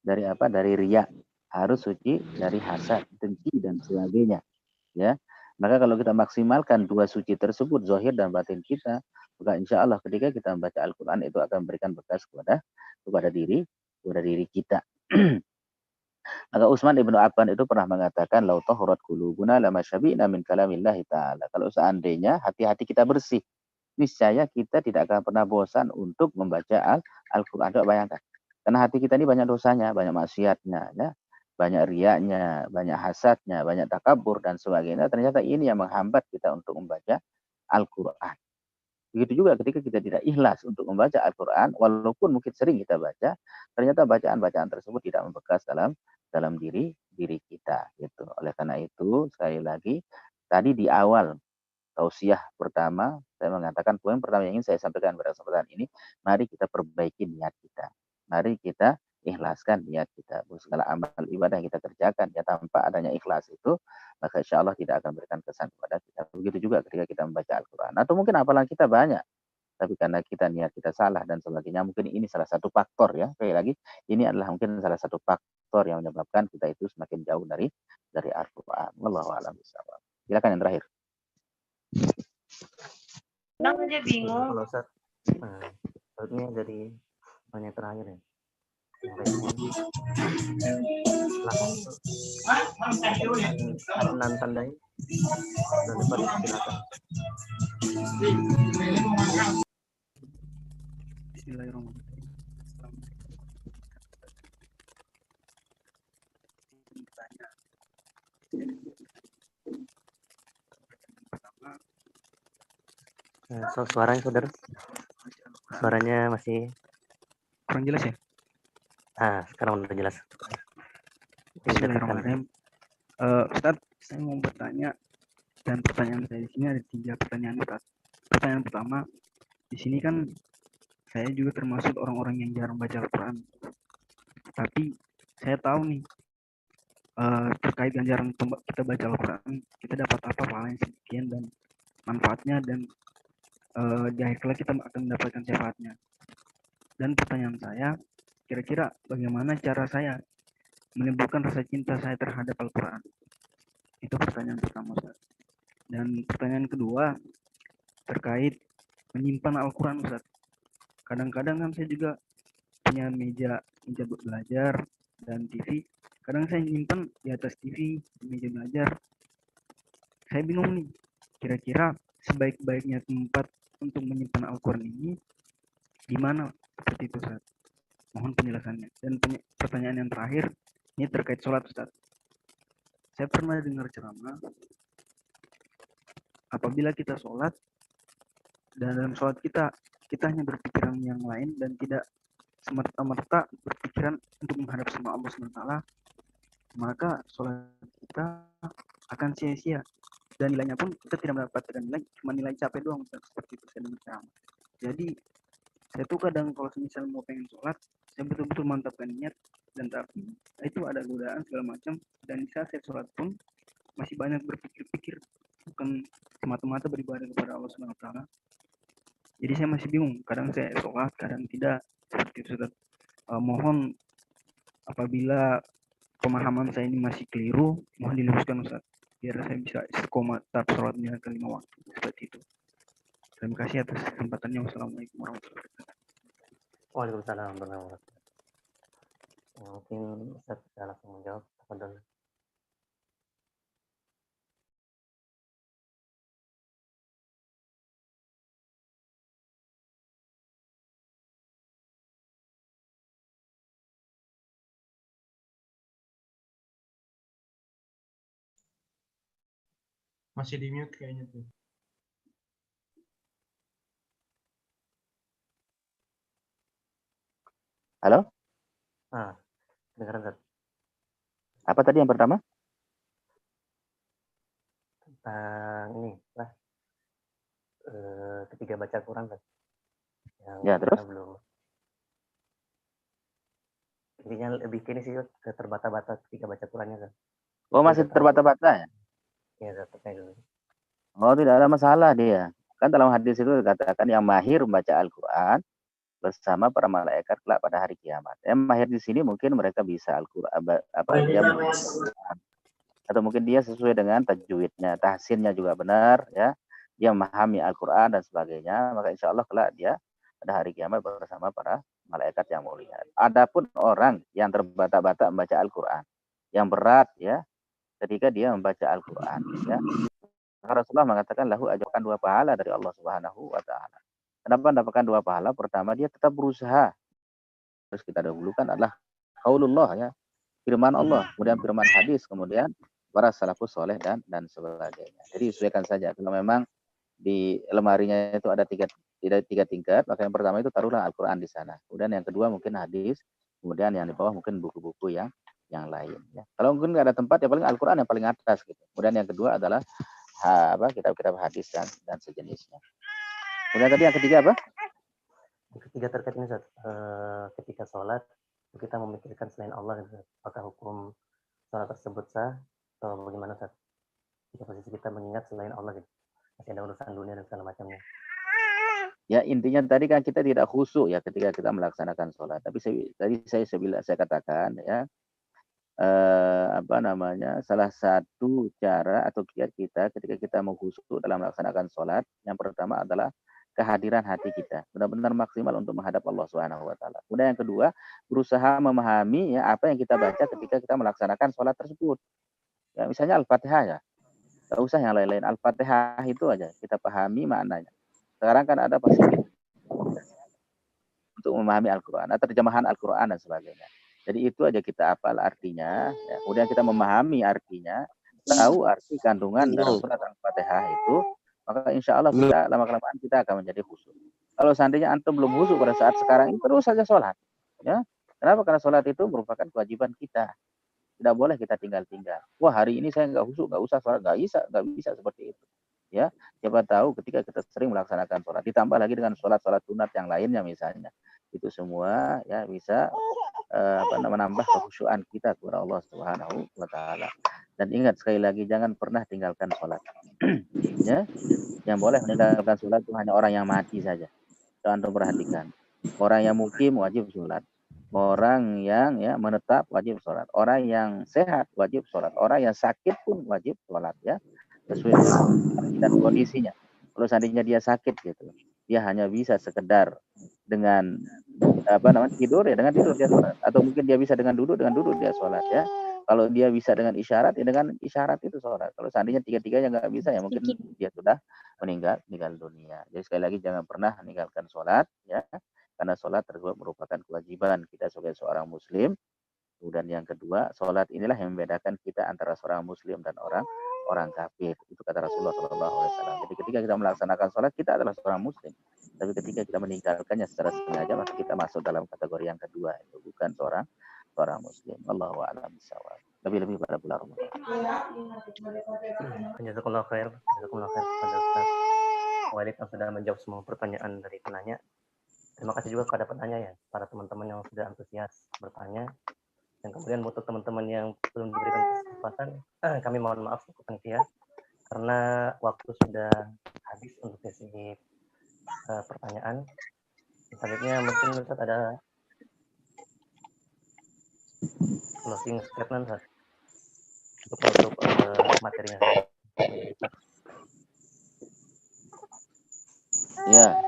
dari apa? Dari riya. Harus suci dari hasad, dengki dan sebagainya. Ya. Maka kalau kita maksimalkan 2 suci tersebut, zahir dan batin kita, maka insya Allah ketika kita membaca Al-Quran itu akan memberikan bekas kepada diri kita. Maka Utsman ibnu Affan itu pernah mengatakan, "Lau tahurat qulubuna lama syabi'na min kalamillahi ta'ala." Kalau seandainya hati-hati kita bersih, niscaya kita tidak akan pernah bosan untuk membaca Al-Quran. Coba bayangkan, karena hati kita ini banyak dosanya, banyak maksiatnya, ya, banyak riaknya, banyak hasadnya, banyak takabur dan sebagainya. Ternyata ini yang menghambat kita untuk membaca Al-Quran. Begitu juga ketika kita tidak ikhlas untuk membaca Al-Quran, walaupun mungkin sering kita baca, ternyata bacaan-bacaan tersebut tidak membekas dalam diri kita. Gitu. Oleh karena itu, sekali lagi, tadi di awal tausiah pertama, saya mengatakan poin pertama yang ingin saya sampaikan pada kesempatan ini, mari kita perbaiki niat kita. Mari kita ikhlaskan niat kita. Segala amal ibadah yang kita kerjakan, ya tanpa adanya ikhlas itu, maka insya Allah tidak akan berikan kesan kepada kita. Begitu juga ketika kita membaca Al-Quran. Atau mungkin hafalan kita banyak, tapi karena kita niat kita salah dan sebagainya, mungkin ini salah satu faktor ya. Sekali lagi, ini adalah mungkin salah satu faktor yang menyebabkan kita itu semakin jauh dari Al-Quran. Wallahu a'lam bishawab. Silakan yang terakhir. Aja bingung. Kalau Ustaz, ini dari pertanyaan terakhir ya. Adnan Tandai dan dapat silakan. Bismillahirrahmanirrahim. Suaranya saudara, suaranya masih kurang jelas ya? Sekarang udah jelas. Bismillahirrahmanirrahim. Ustaz, saya mau bertanya, dan pertanyaan saya di sini ada 3 pertanyaan Ustaz. Pertanyaan pertama, di sini kan saya juga termasuk orang-orang yang jarang baca Al-Quran. Tapi saya tahu nih, terkait dengan jarang kita baca Al-Quran, kita dapat apa pahalanya sekian dan manfaatnya, dan di akhir kelak kita akan mendapatkan syafaatnya. Dan pertanyaan saya, kira-kira bagaimana cara saya menimbulkan rasa cinta saya terhadap Al-Quran? Itu pertanyaan pertama, Ustaz. Dan pertanyaan kedua, terkait menyimpan Al-Quran, Ustaz. Kadang-kadang kan saya juga punya meja belajar dan TV. kadang saya nyimpan di atas TV, di meja belajar. Saya bingung nih, kira-kira sebaik-baiknya tempat untuk menyimpan Al-Quran ini di mana? Seperti itu, Ustaz. Mohon penjelasannya. Dan pertanyaan yang terakhir, ini terkait sholat, Ustaz. Saya pernah dengar ceramah, apabila kita sholat, dan dalam sholat kita hanya berpikiran yang lain dan tidak semerta-merta berpikiran untuk menghadap sama Allah SWT, maka sholat kita akan sia-sia. Dan nilainya pun kita tidak mendapatkan nilai, cuma nilai capek doang, seperti itu saya dengar ceramah. Jadi saya tuh kadang kalau misalnya mau pengen sholat, saya betul-betul mantapkan niat, dan tapi itu ada godaan segala macam, dan di saat saya sholat pun masih banyak berpikir-pikir, bukan semata-mata beribadah kepada Allah SWT. Jadi saya masih bingung, kadang saya sholat, kadang tidak, seperti itu, Ustaz. Mohon apabila pemahaman saya ini masih keliru, mohon diluruskan, Ustaz, biar saya bisa istiqomah tetap sholatnya ke 5 waktu, seperti itu. Terima kasih atas kesempatannya. Wassalamualaikum warahmatullahi wabarakatuh. Waalaikumsalam warahmatullahi wabarakatuh. Mungkin Ustaz bisa langsung menjawab. Tafadhol. Masih di mute kayaknya tuh. Halo? Dengar, Ustaz. Apa tadi yang pertama? Tentang ini lah, ketika baca Quran, Ustaz. Yang Ya, terus? belum. Intinya lebih kini sih, ke terbata-bata ketika baca Qurannya, Ustaz. Oh, masih terbata-bata ya? Iya, Ustaz, terkait dulu. Oh, tidak ada masalah dia. Kan dalam hadis itu dikatakan yang mahir membaca Al-Quran bersama para malaikat kelak pada hari kiamat. Yang mahir di sini mungkin mereka bisa Al-Quran, dia atau mungkin dia sesuai dengan tajwidnya, tahsinnya juga benar, ya. Dia memahami Al-Quran dan sebagainya, maka insya Allah kelak dia pada hari kiamat bersama para malaikat yang mulia. Adapun orang yang terbata-bata membaca Al-Quran, yang berat, ya, ketika dia membaca Al-Quran, ya. Rasulullah mengatakan lahu ajarkan 2 pahala dari Allah Subhanahu wa taala. Kenapa mendapatkan 2 pahala? Pertama, dia tetap berusaha. Terus kita dahulukan adalah qaulullah, ya, firman Allah, kemudian firman hadis, kemudian para salafus soleh dan sebagainya. Jadi sesuaikan saja. Kalau memang di lemarinya itu ada tiga tingkat, maka yang pertama itu taruhlah Al-Quran di sana. Kemudian yang kedua mungkin hadis, kemudian yang di bawah mungkin buku-buku yang lain. Ya. Kalau mungkin nggak ada tempat, ya paling Al-Quran yang paling atas gitu. Kemudian yang kedua adalah kitab-kitab hadis dan sejenisnya. Kemudian tadi yang ketiga apa? Yang ketiga terkait ini, Ustaz. Ketika sholat kita memikirkan selain Allah, Ustaz. Apakah hukum sholat tersebut sah atau bagaimana, Ustaz? Jika posisi kita mengingat selain Allah, gitu. Masih ada urusan dunia dan segala macamnya. Ya, intinya tadi kan kita tidak khusyuk ya ketika kita melaksanakan sholat. Tapi saya katakan, ya, salah satu cara atau kiat kita ketika kita mau khusyuk dalam melaksanakan sholat, yang pertama adalah kehadiran hati kita benar-benar maksimal untuk menghadap Allah Subhanahu wa taala. Kemudian yang kedua, berusaha memahami ya apa yang kita baca ketika kita melaksanakan sholat tersebut. Ya, misalnya Al-Fatihah, ya. Enggak usah yang lain-lain. Al-Fatihah itu aja kita pahami maknanya. Sekarang kan ada fasilitas untuk memahami Al-Quran, terjemahan Al-Quran dan sebagainya. Jadi itu aja kita hafal artinya, ya. Kemudian kita memahami artinya, tahu arti kandungan dalam surat Al-Fatihah itu, maka insya Allah kita lama-kelamaan kita akan menjadi khusyuk. Kalau seandainya antum belum khusyuk pada saat sekarang ini, terus saja sholat. Ya. Kenapa? Karena sholat itu merupakan kewajiban kita. Tidak boleh kita tinggal-tinggal. Wah, hari ini saya nggak khusyuk, nggak usah sholat, nggak bisa seperti itu. Ya, siapa tahu ketika kita sering melaksanakan sholat, ditambah lagi dengan sholat-sholat sunat yang lainnya misalnya, itu semua ya bisa menambah kekhusyuan kita kepada Allah Subhanahu wa taala. Dan ingat sekali lagi, jangan pernah tinggalkan sholat. Ya, yang boleh meninggalkan sholat itu hanya orang yang mati saja. Jangan perhatikan. Orang yang mukim wajib sholat. Orang yang ya menetap wajib sholat. Orang yang sehat wajib sholat. Orang yang sakit pun wajib sholat, ya. Sesuai dengan kondisinya. Kalau seandainya dia sakit gitu, dia hanya bisa sekedar dengan tidur, ya dengan tidur dia sholat. Atau mungkin dia bisa dengan duduk dia sholat, ya. Kalau dia bisa dengan isyarat, ya dengan isyarat itu sholat. Kalau seandainya tiga-tiganya nggak bisa, ya mungkin dia sudah meninggal dunia. Jadi sekali lagi jangan pernah meninggalkan sholat, ya, karena sholat merupakan kewajiban kita sebagai seorang muslim. Kemudian yang kedua, sholat inilah yang membedakan kita antara seorang muslim dan orang kafir. Itu kata Rasulullah SAW. Jadi ketika kita melaksanakan sholat, kita adalah seorang muslim. Tapi ketika kita meninggalkannya secara sengaja, maka kita masuk dalam kategori yang kedua, itu bukan seorang muslim. Wallahu a'lam bishawab. Lebih-lebih pada bulan Ramadan. Jazakallahu khair. Jazakallahu khair kepada Ustaz Walid yang sudah menjawab semua pertanyaan dari penanya. Terima kasih juga kepada penanya ya, para teman-teman yang sudah antusias bertanya. Dan kemudian untuk teman-teman yang belum diberikan kesempatan, kami mohon maaf cukup panitia karena waktu sudah habis untuk sesi pertanyaan. Selanjutnya mungkin Ustaz ada closing statement Ustaz, untuk menutup materinya. Ya,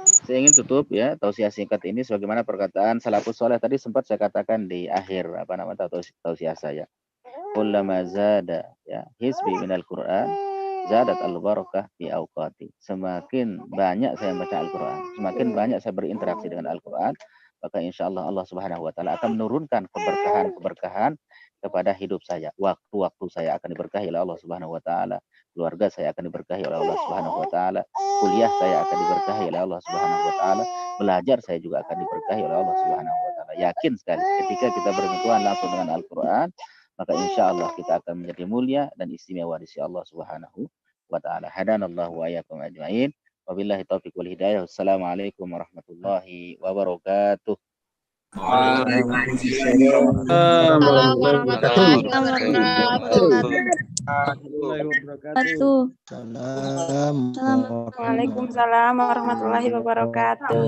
saya ingin tutup ya tausiah singkat ini sebagaimana perkataan salafus saleh tadi sempat saya katakan di akhir tausiah saya. Kullama zada ya hisbi minal Qur'an zadat al-barakah fi awqati. Semakin banyak saya membaca Al-Qur'an, semakin banyak saya berinteraksi dengan Al-Qur'an, maka insyaallah Allah Subhanahu wa taala akan menurunkan keberkahan kepada hidup saya. Waktu-waktu saya akan diberkahi oleh Allah Subhanahu wa taala. Keluarga saya akan diberkahi oleh Allah Subhanahu wa taala. Kuliah saya akan diberkahi oleh Allah Subhanahu wa taala. Belajar saya juga akan diberkahi oleh Allah Subhanahu wa taala. Yakin sekali ketika kita bersentuhan langsung dengan Al-Qur'an, maka insya Allah kita akan menjadi mulia dan istimewa di sisi Allah Subhanahu wa taala. Hadanallahu wa iyyakum ajmain. Wabillahi taufiq wal hidayah. Wassalamualaikum warahmatullahi wabarakatuh. Waalaikumsalam warahmatullahi wabarakatuh.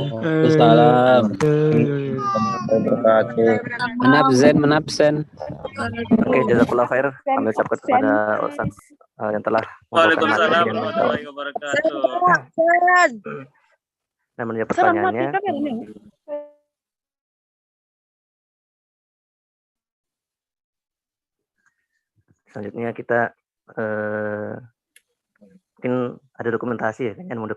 Menabsen. Oke, jazakallahu khair. Kami ucapkan kepada Ustaz yang telah Waalaikumsalam warahmatullahi wabarakatuh. Dan menjawab pertanyaannya. Selanjutnya kita mungkin ada dokumentasi ya, kan mau dokumentasi.